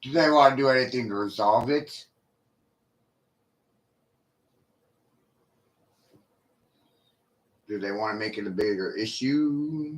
Do they want to do anything to resolve it? Do they want to make it a bigger issue?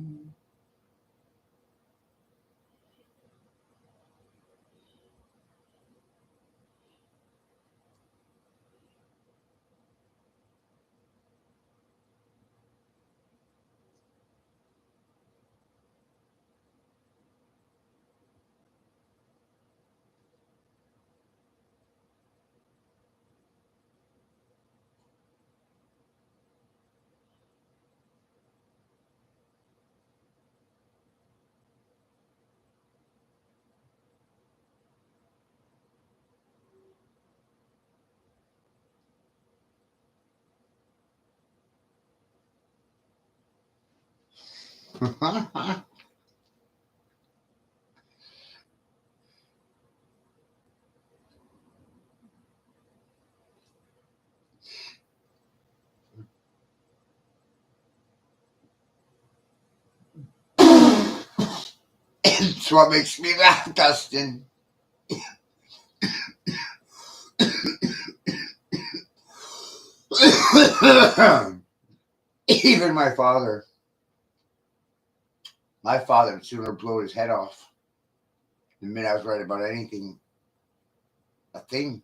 It's what makes me laugh, Dustin. Even my father would sooner blow his head off than admit I was right about anything. A thing.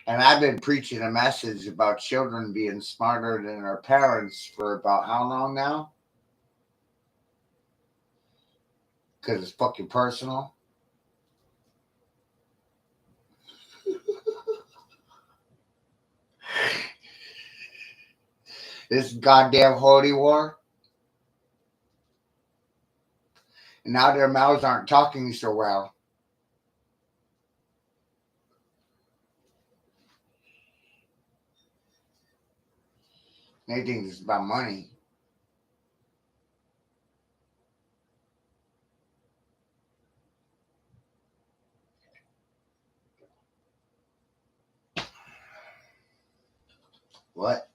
And I've been preaching a message about children being smarter than their parents for about how long now? Because it's fucking personal. This goddamn holy war. And now their mouths aren't talking so well. They think it's about money. What?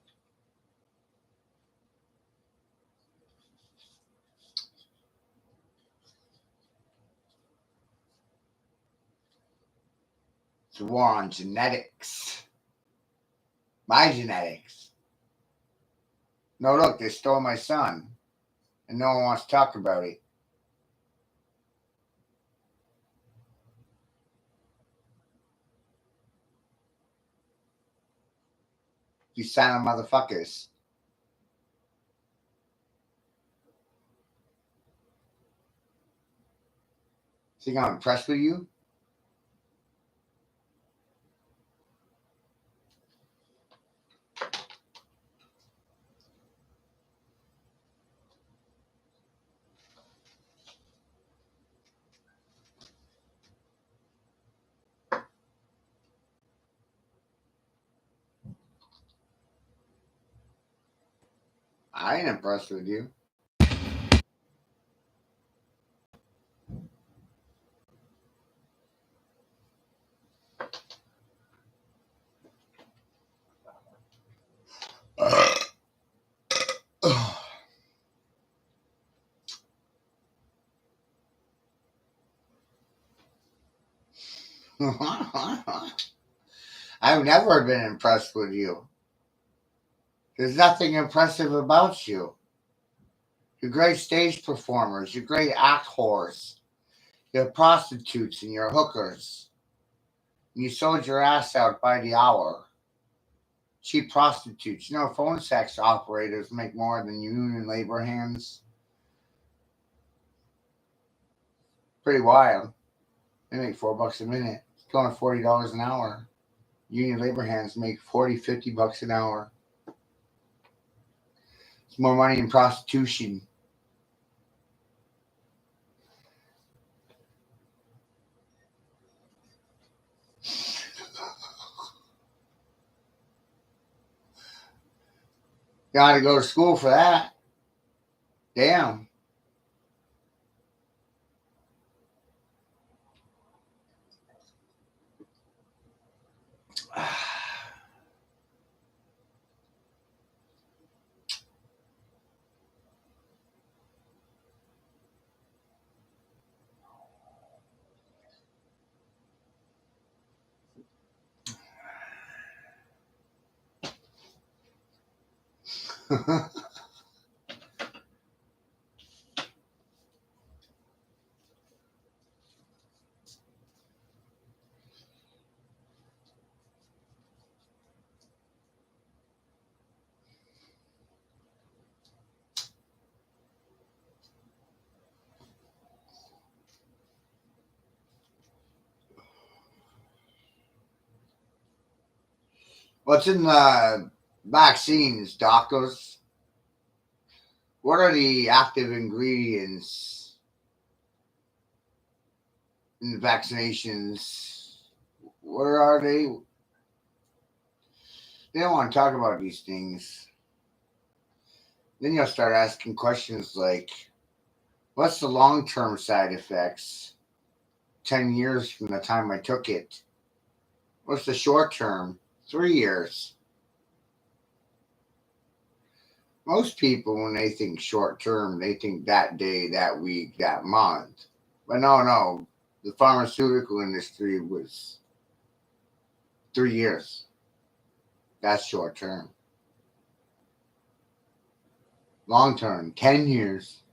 It's a war on genetics. My genetics. No, look, they stole my son. And no one wants to talk about it. You son of motherfuckers. Think I'm impressed with you? I ain't impressed with you. I've never been impressed with you. There's nothing impressive about you. You're great stage performers. You're great actors. You're prostitutes and you're hookers. You sold your ass out by the hour. Cheap prostitutes. You know, phone sex operators make more than union labor hands. Pretty wild. They make $4 a minute. It's going to $40 an hour. Union labor hands make $40-50 an hour. It's more money in prostitution. Gotta go to school for that. Damn. What's in the vaccines, doctors? What are the active ingredients in the vaccinations? Where are they? They don't want to talk about these things. Then you'll start asking questions like, what's the long-term side effects 10 years from the time I took it? What's the short term? 3 years. Most people, when they think short term, they think that day, that week, that month. But no. The pharmaceutical industry was 3 years. That's short term. Long term, 10 years.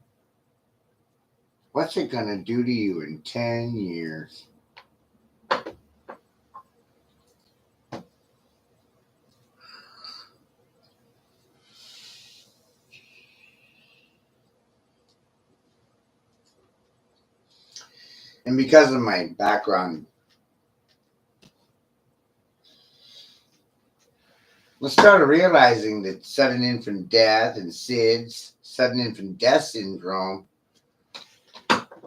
What's it going to do to you in 10 years? And because of my background, I started realizing that sudden infant death and SIDS, sudden infant death syndrome,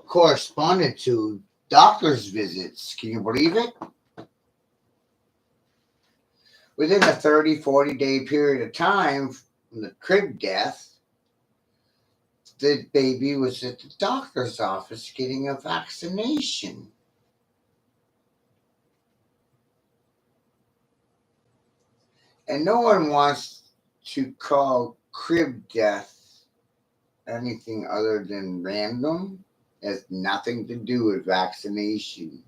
corresponded to doctor's visits. Can you believe it? Within a 30, 40-day period of time from the crib death, the baby was at the doctor's office getting a vaccination. And no one wants to call crib death anything other than random. It has nothing to do with vaccination.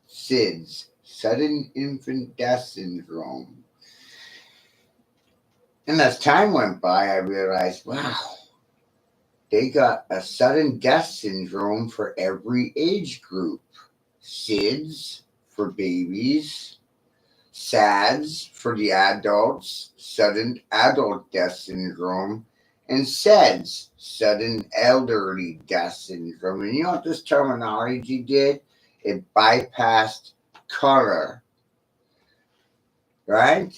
SIDS, sudden infant death syndrome. And as time went by, I realized, wow, they got a sudden death syndrome for every age group. SIDS for babies, SADS for the adults, sudden adult death syndrome, and SEDS, sudden elderly death syndrome. And you know what this terminology did? It bypassed color, right?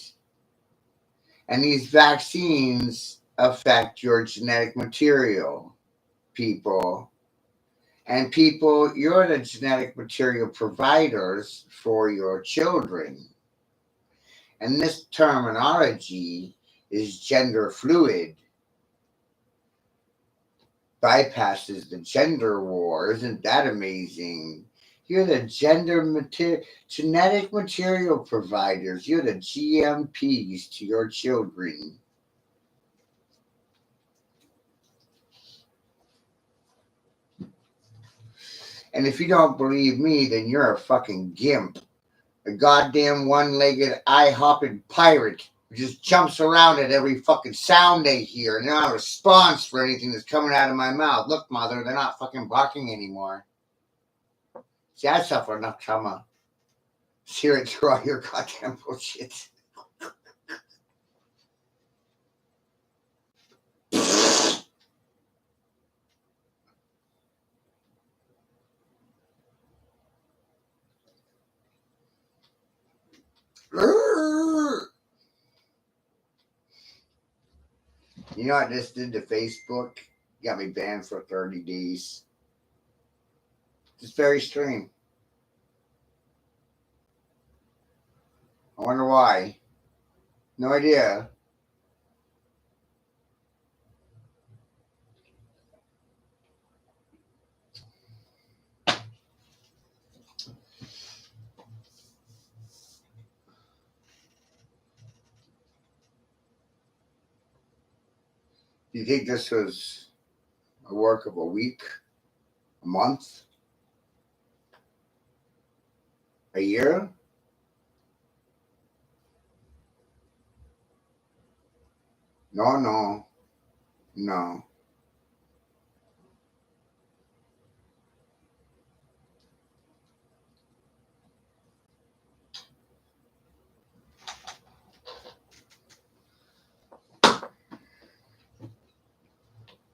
And these vaccines affect your genetic material, people. And people, you're the genetic material providers for your children. And this terminology is gender fluid. Bypasses the gender war. Isn't that amazing? You're the genetic material providers. You're the GMPs to your children. And if you don't believe me, then you're a fucking gimp. A goddamn one-legged, eye-hopping pirate who just jumps around at every fucking sound they hear and they're not a response for anything that's coming out of my mouth. Look, mother, they're not fucking barking anymore. See, I suffer enough trauma. Hear it through all your goddamn bullshit. You know what I just did to Facebook? Got me banned for 30 days. It's very strange. I wonder why. No idea. Do you think this was a work of a week, a month, a year? No.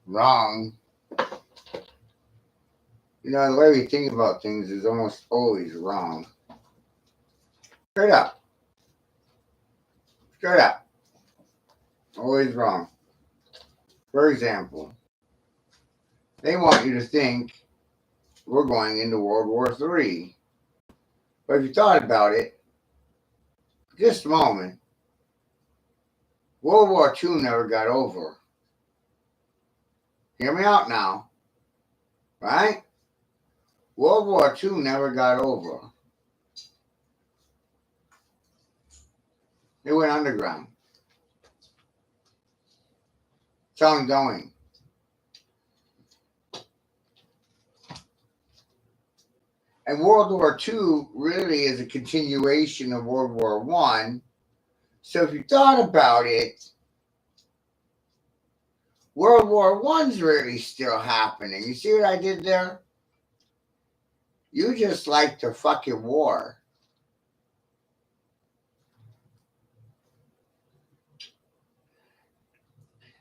Wrong. You know, the way we think about things is almost always wrong. Straight up. Always wrong. For example, they want you to think we're going into World War III. But if you thought about it, just a moment, World War II never got over. Hear me out now. Right? World War II never got over. It went underground. It's ongoing. And World War II really is a continuation of World War I. So if you thought about it, World War I's really still happening. You see what I did there? You just like the fucking war.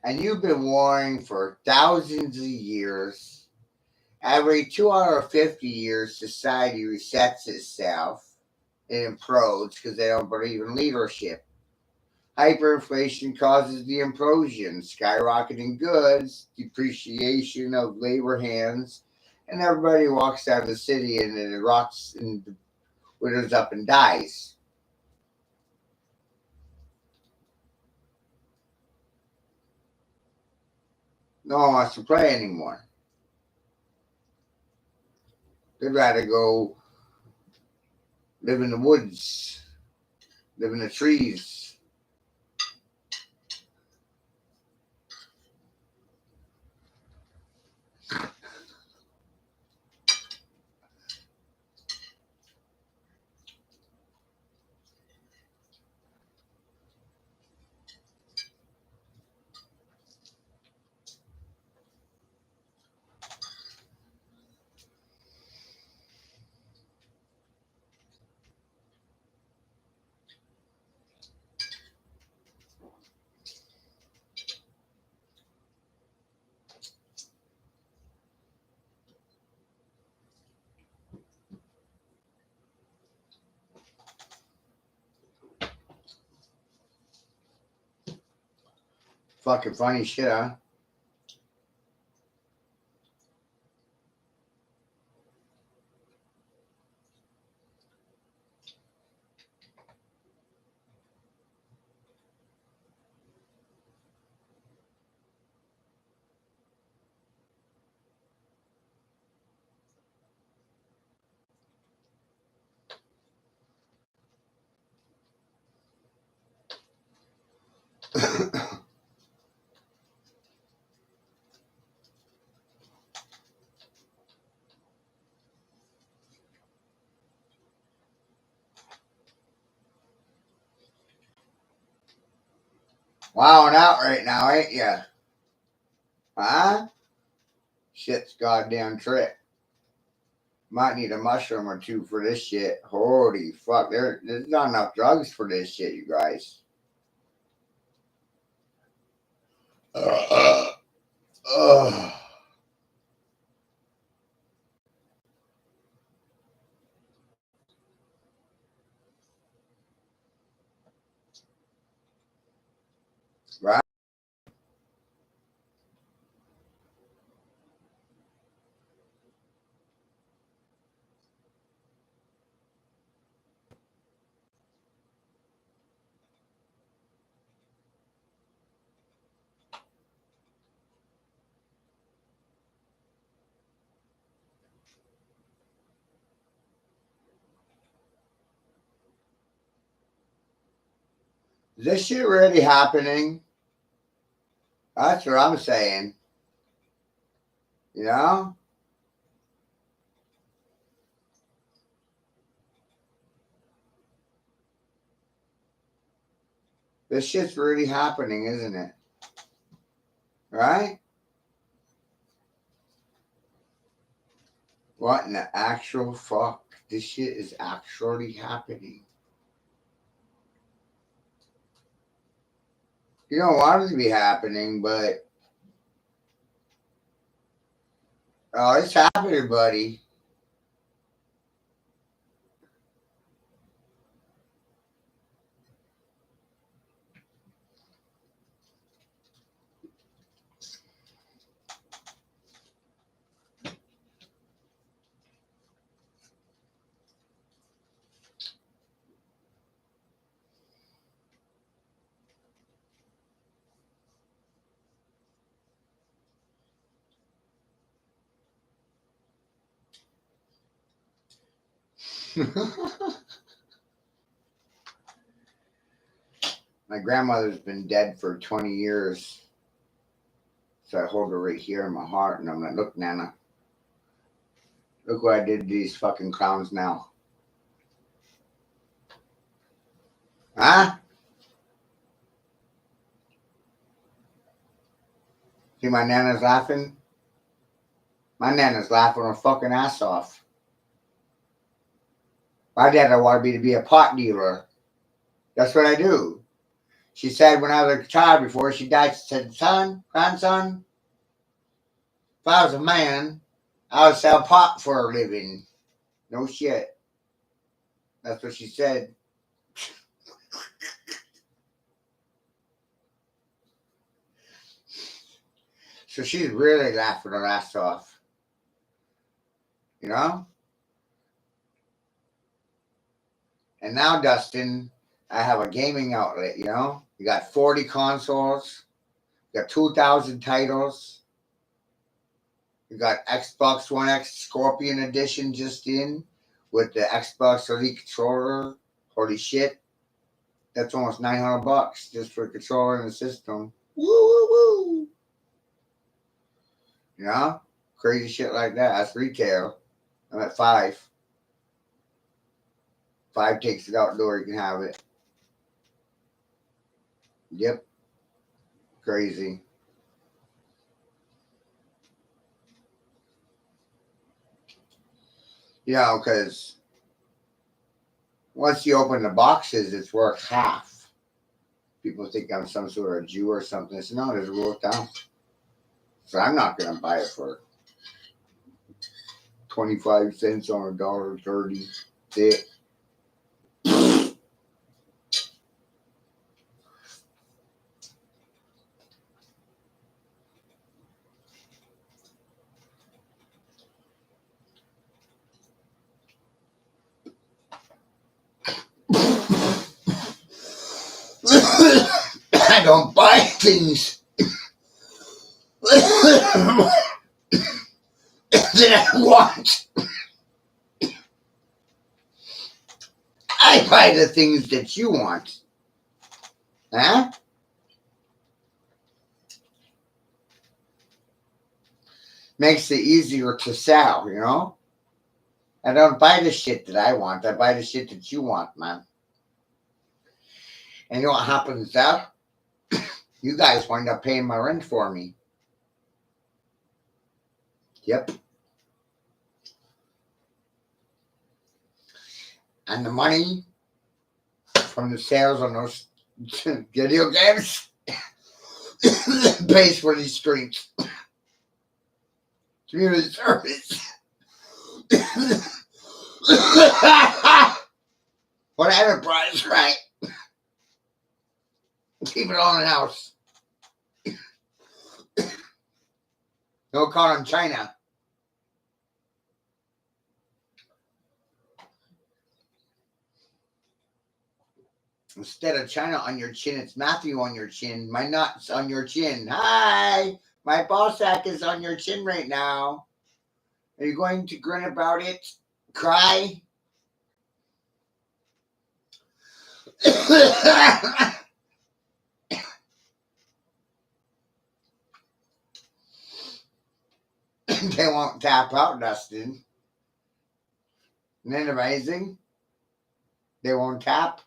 And you've been warring for thousands of years. Every 250 years, society resets itself and implodes because they don't believe in leadership. Hyperinflation causes the implosion, skyrocketing goods, depreciation of labor hands, and everybody walks out of the city and it rots and withers up and dies. No one wants to play anymore. They'd rather go live in the woods, live in the trees. Fucking funny shit, huh? wowing out right now, ain't ya? Huh? Shit's goddamn trick. Might need a mushroom or two for this shit. Holy fuck. There's not enough drugs for this shit, you guys. Right? Is this shit really happening? That's what I'm saying. You know? This shit's really happening, isn't it? Right? What in the actual fuck? This shit is actually happening. You don't want it to be happening, but oh, it's happening, buddy. My grandmother's been dead for 20 years. So I hold her right here in my heart and I'm like, look, Nana. Look what I did to these fucking clowns now. Huh? See my Nana's laughing? My Nana's laughing her fucking ass off. My dad wanted me to be a pot dealer. That's what I do. She said when I was a child before she died, she said, son, grandson, if I was a man, I would sell pot for a living. No shit. That's what she said. So she's really laughing her ass off. You know? And now, Dustin, I have a gaming outlet, you know? You got 40 consoles. You got 2,000 titles. You got Xbox One X Scorpion Edition just in with the Xbox Elite controller. Holy shit. That's almost $900 just for a controller and a system. Woo, woo, woo. You know? Crazy shit like that. That's retail. I'm at 5. 5 takes it outdoor. You can have it. Yep. Crazy. Yeah, because once you open the boxes, it's worth half. People think I'm some sort of Jew or something. So no, it's worth down. So I'm not going to buy it for 25 cents on $1.30. That's it. I don't buy things that I want. I buy the things that you want. Huh? Makes it easier to sell, you know? I don't buy the shit that I want. I buy the shit that you want, man. And you know what happens there? You guys wind up paying my rent for me. Yep. And the money from the sales on those video games pays for these streams. Community service. What enterprise, right? Keep it all in the house. No call on China. Instead of China on your chin, it's Matthew on your chin. My nuts on your chin. Hi, my ball sack is on your chin right now. Are you going to grin about it? Cry? They won't tap out, Dustin. Isn't it amazing? They won't tap.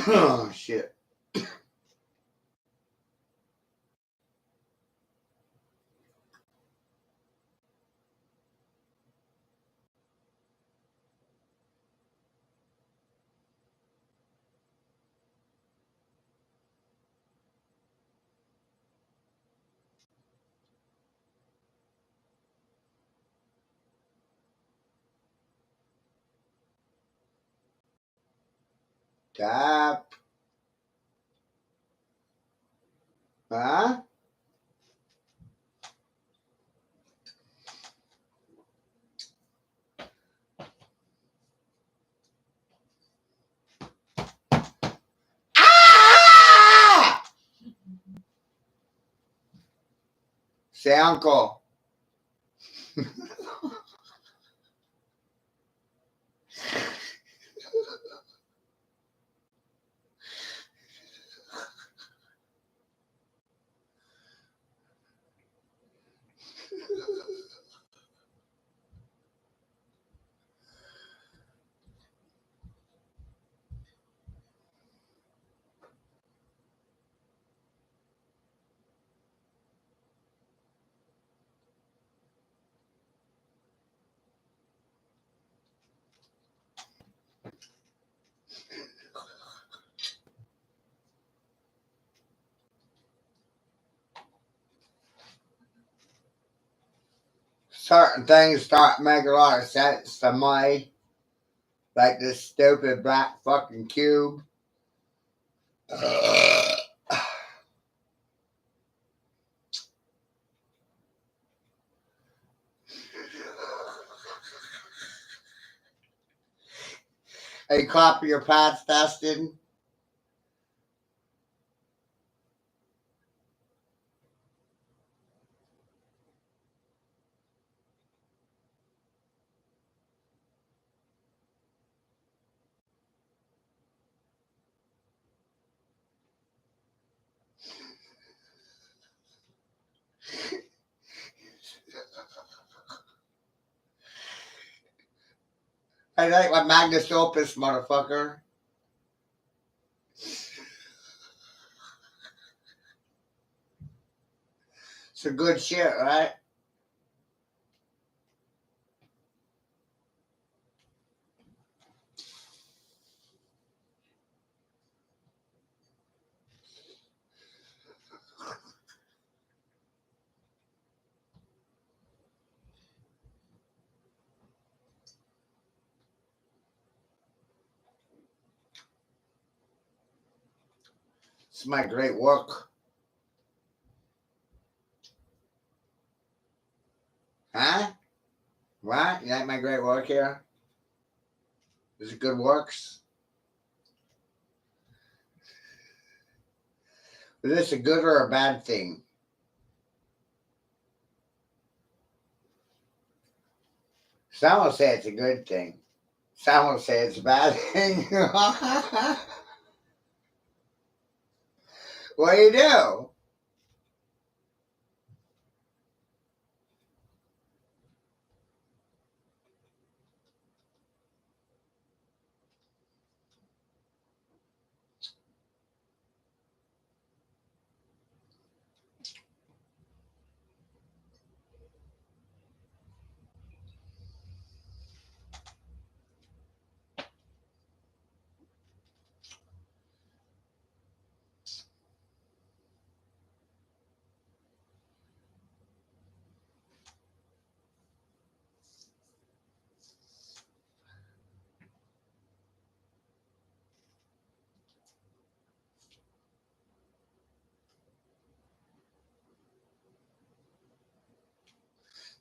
Oh, shit. Tap. Huh? Ah! Say uncle. Certain things start making a lot of sense to me. Like this stupid black fucking cube. Hey, copy your pants, Dustin. I like my Magnus Opus, motherfucker. Some good shit, right? It's my great work. Huh? What? You like my great work here? Is it good works? Is this a good or a bad thing? Some will say it's a good thing. Some will say it's a bad thing. What do you do?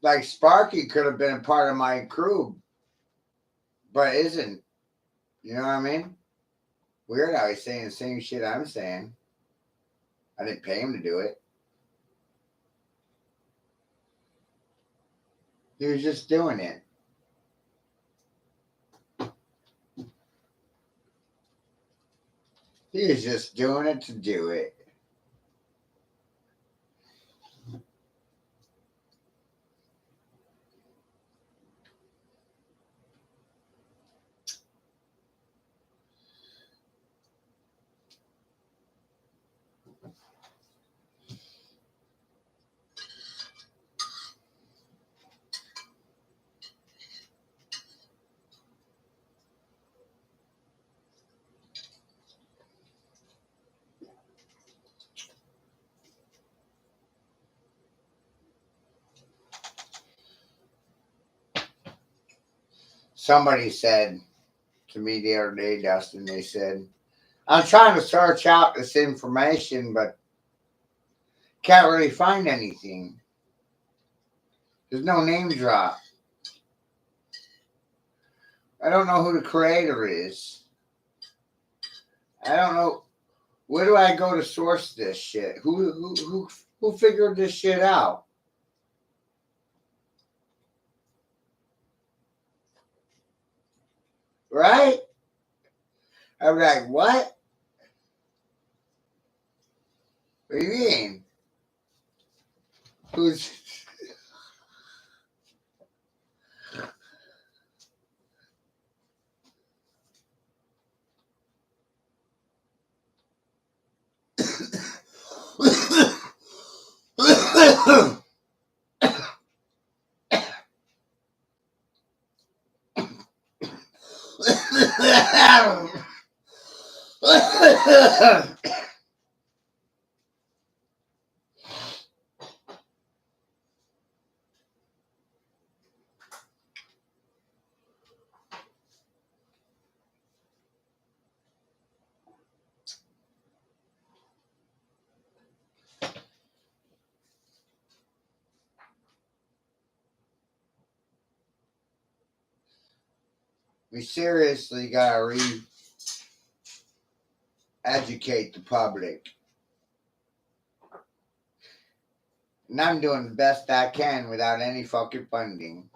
Like Sparky could have been a part of my crew, but isn't. You know what I mean? Weird how he's saying the same shit I'm saying. I didn't pay him to do it. He was just doing it. He was just doing it to do it. Somebody said to me the other day, Dustin, they said, I'm trying to search out this information, but can't really find anything. There's no name drop. I don't know who the creator is. I don't know. Where do I go to source this shit? Who figured this shit out? Right? I'm like, what? What do you mean? Who's... We seriously gotta educate the public. And I'm doing the best I can without any fucking funding.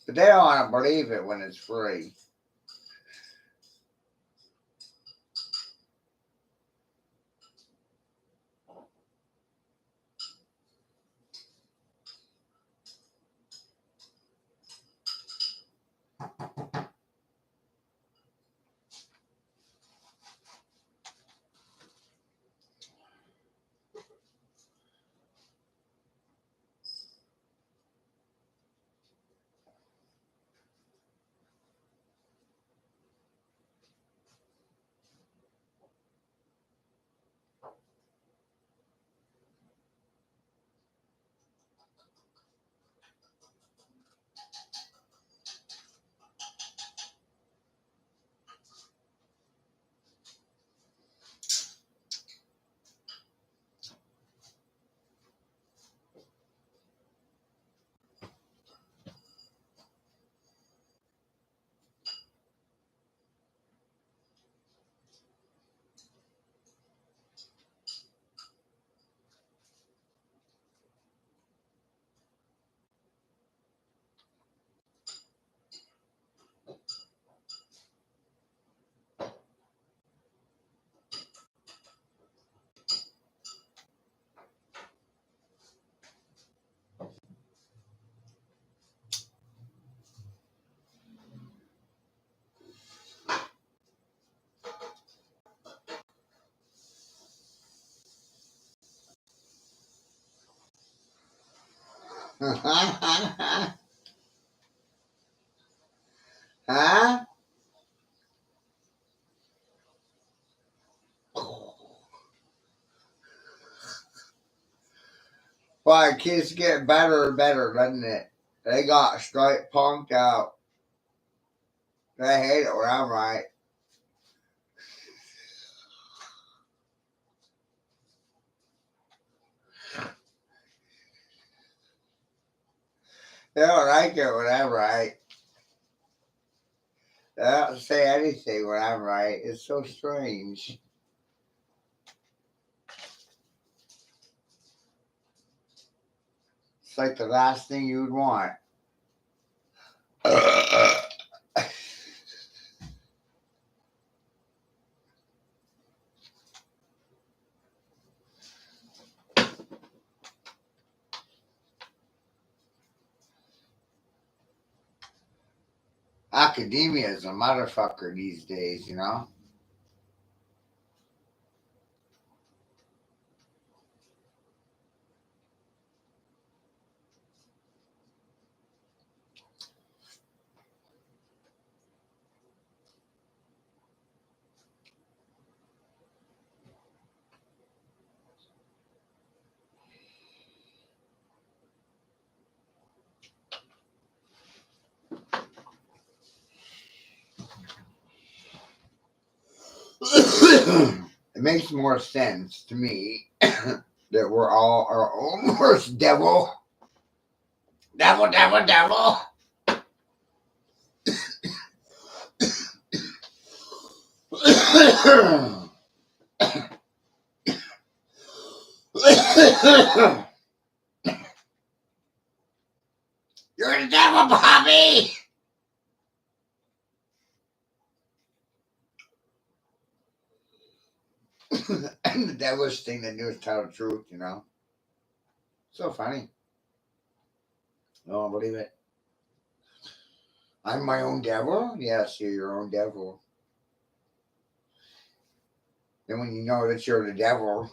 But they don't want to believe it when it's free. Huh? Why, kids get better and better, doesn't it? They got straight punked out. They hate it when I'm right. They don't like it when I'm right. They don't say anything when I'm right. It's so strange. It's like the last thing you would want. Academia is a motherfucker these days, you know? It makes more sense to me that we're all our own worst devil. Devil, devil, devil. You're the devil, Bobby! And the devilish thing that knew to tell the truth, you know? So funny. No one believe it. I'm my own devil? Yes, you're your own devil. And when you know that you're the devil,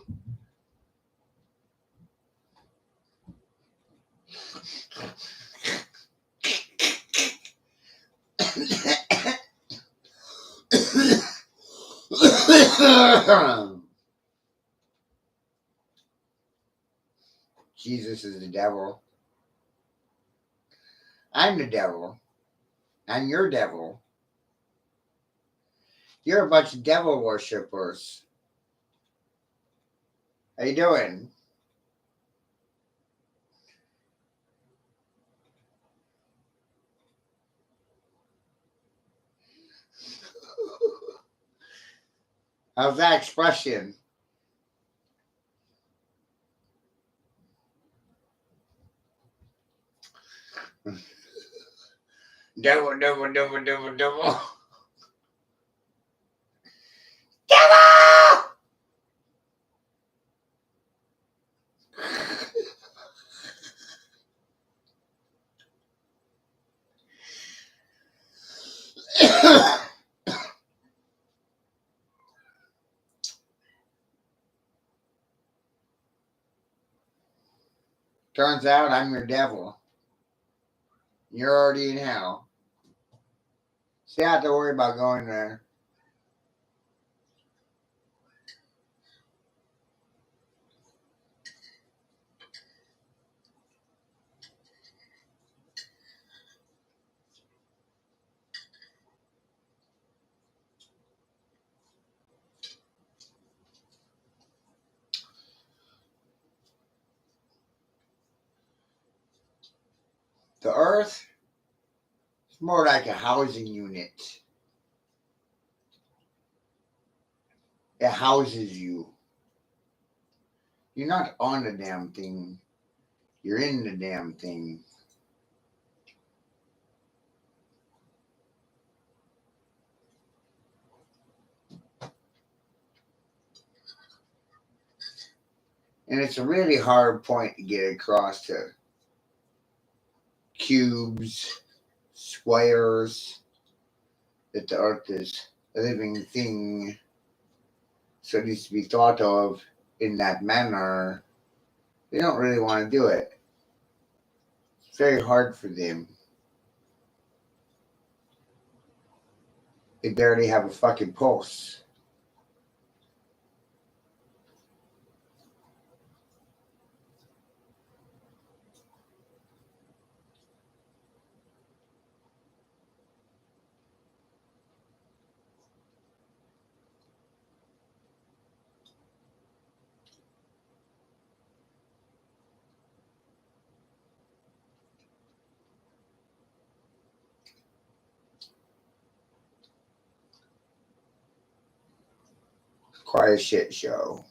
Jesus is the devil. I'm the devil. I'm your devil. You're a bunch of devil worshippers. How you doing? How's that expression? Devil, devil, devil, devil, devil. Devil! Turns out I'm your devil. You're already in hell. So you don't have to worry about going there. The earth is more like a housing unit. It houses you. You're not on the damn thing. You're in the damn thing. And it's a really hard point to get across to cubes, squares, that the earth is a living thing. So it needs to be thought of in that manner. They don't really want to do it. very hard for them. They barely have a fucking pulse. Quite a shit show.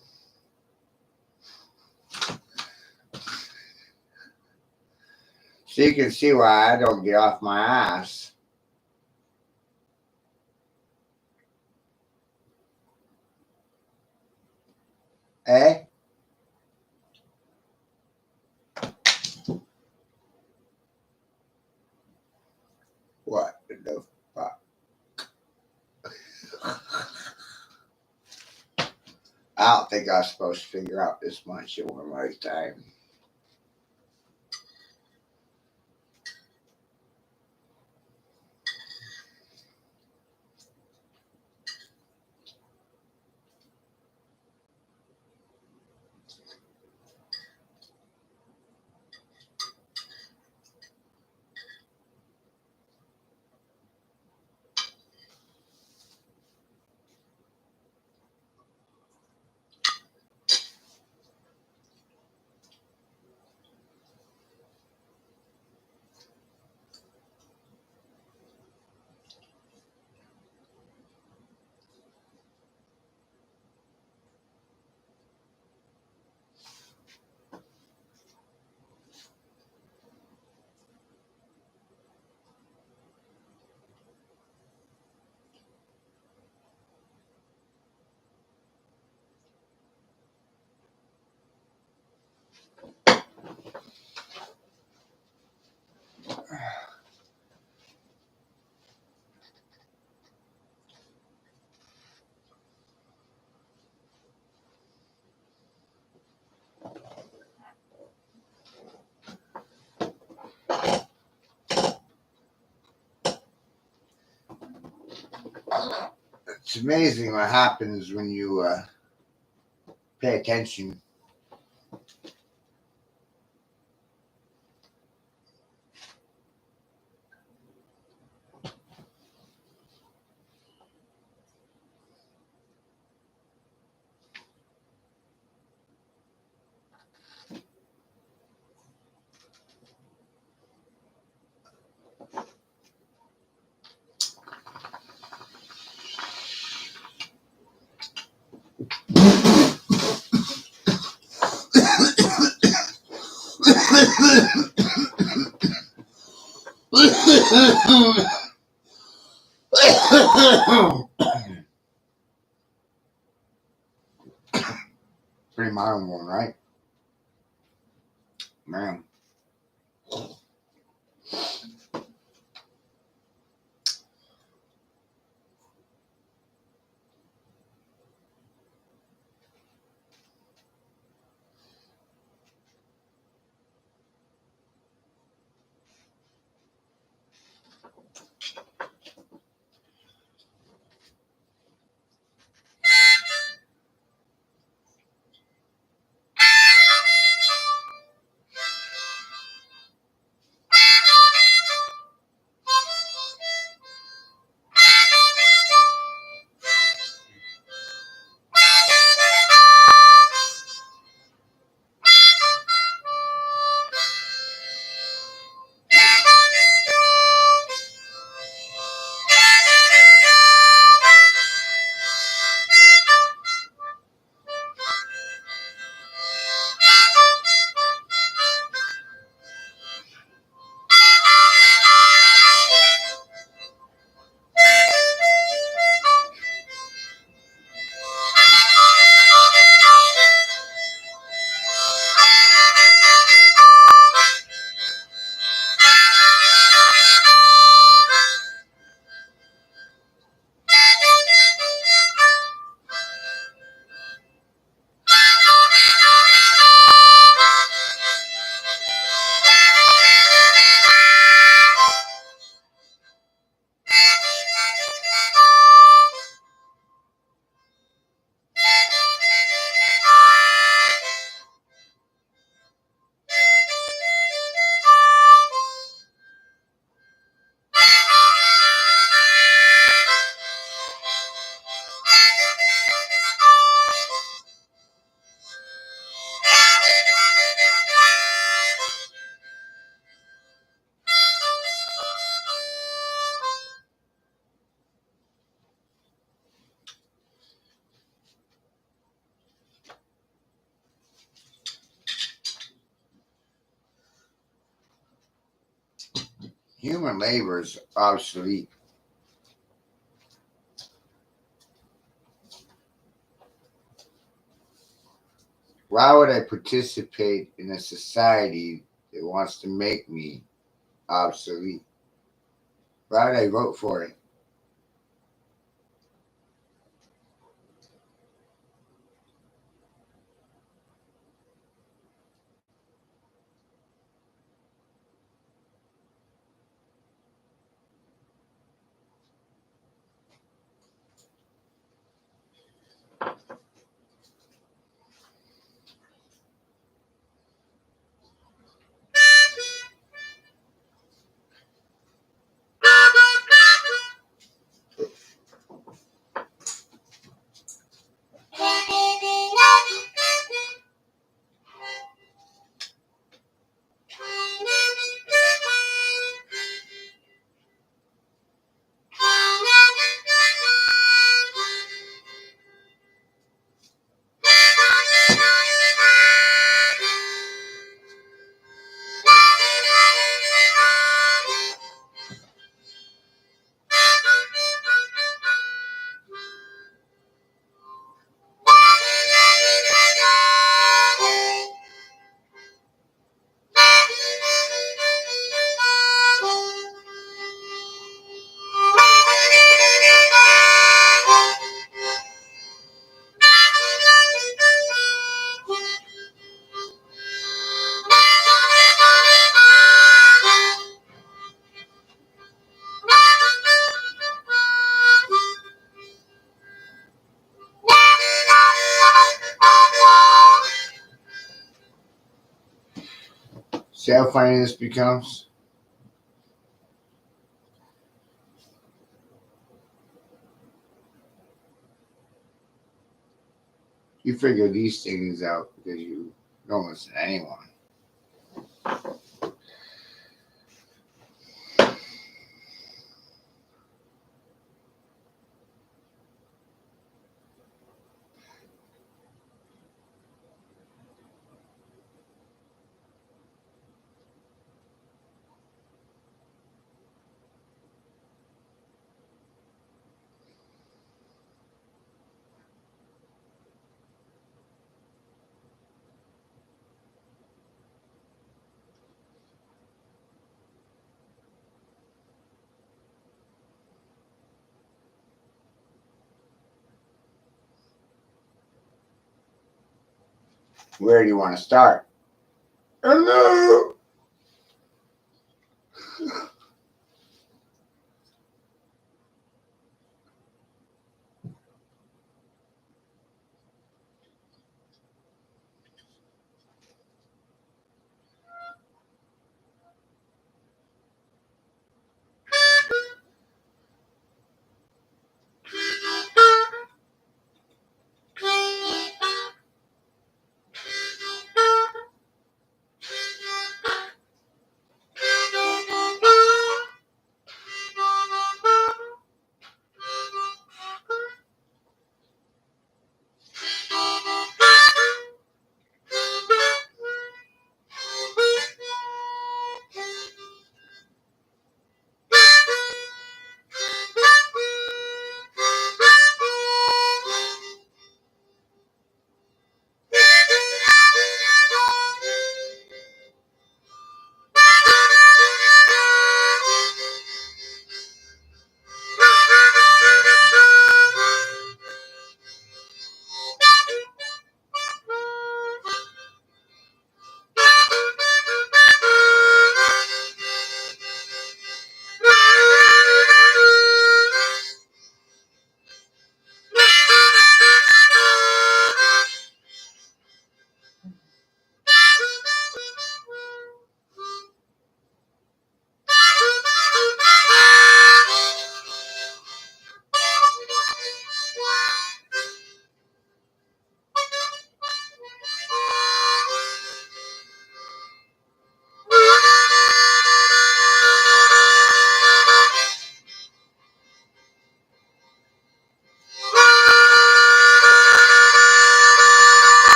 So you can see why I don't get off my ass. Eh? What the fuck? I don't think I was supposed to figure out this much in one lifetime. It's amazing what happens when you pay attention. Pretty mild one, right? Man. Human labor is obsolete. Why would I participate in a society that wants to make me obsolete? Why would I vote for it? See how funny this becomes? You figure these things out because you don't listen to anyone. Where do you want to start? Hello.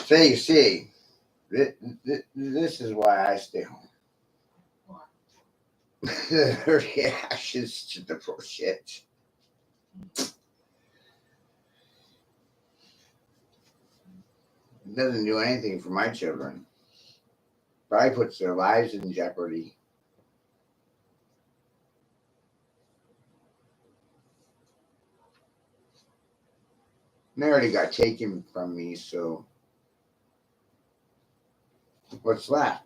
So you see, this is why I stay home. The reactions to the bullshit. It doesn't do anything for my children. Probably puts their lives in jeopardy. And they already got taken from me, so what's left?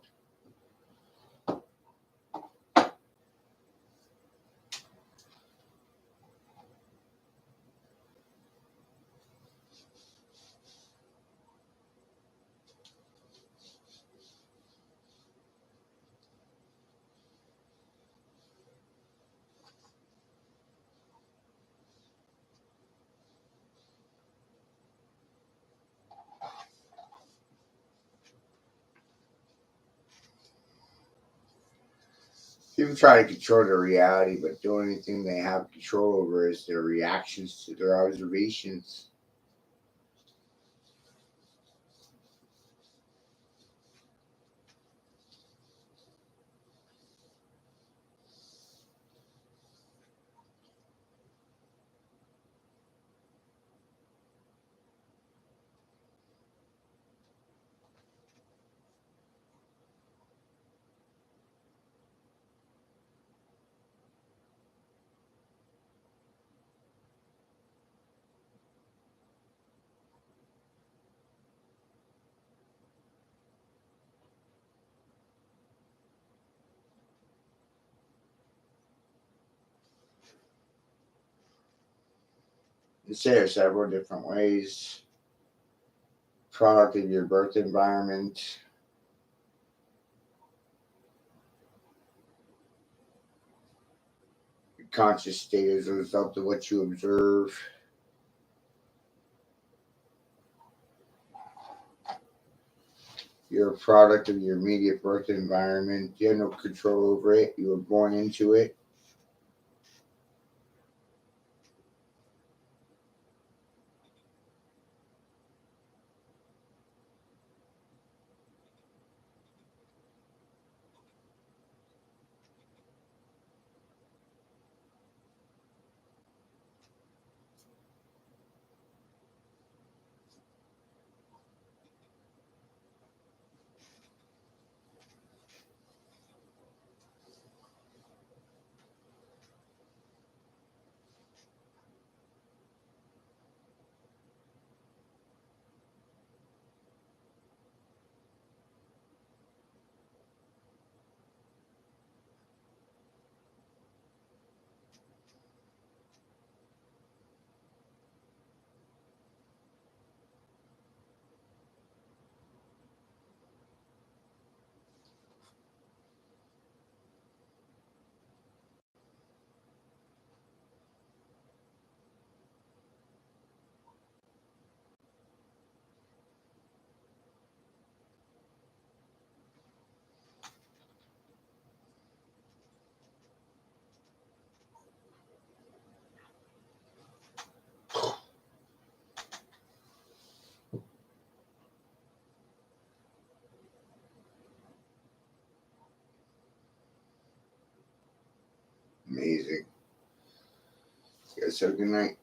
People try to control their reality, but the only thing they have control over is their reactions to their observations. There are several different ways. Product of your birth environment. Your conscious state is a result of what you observe. You're a product of your immediate birth environment. You have no control over it. You were born into it. Amazing. You guys have a good night.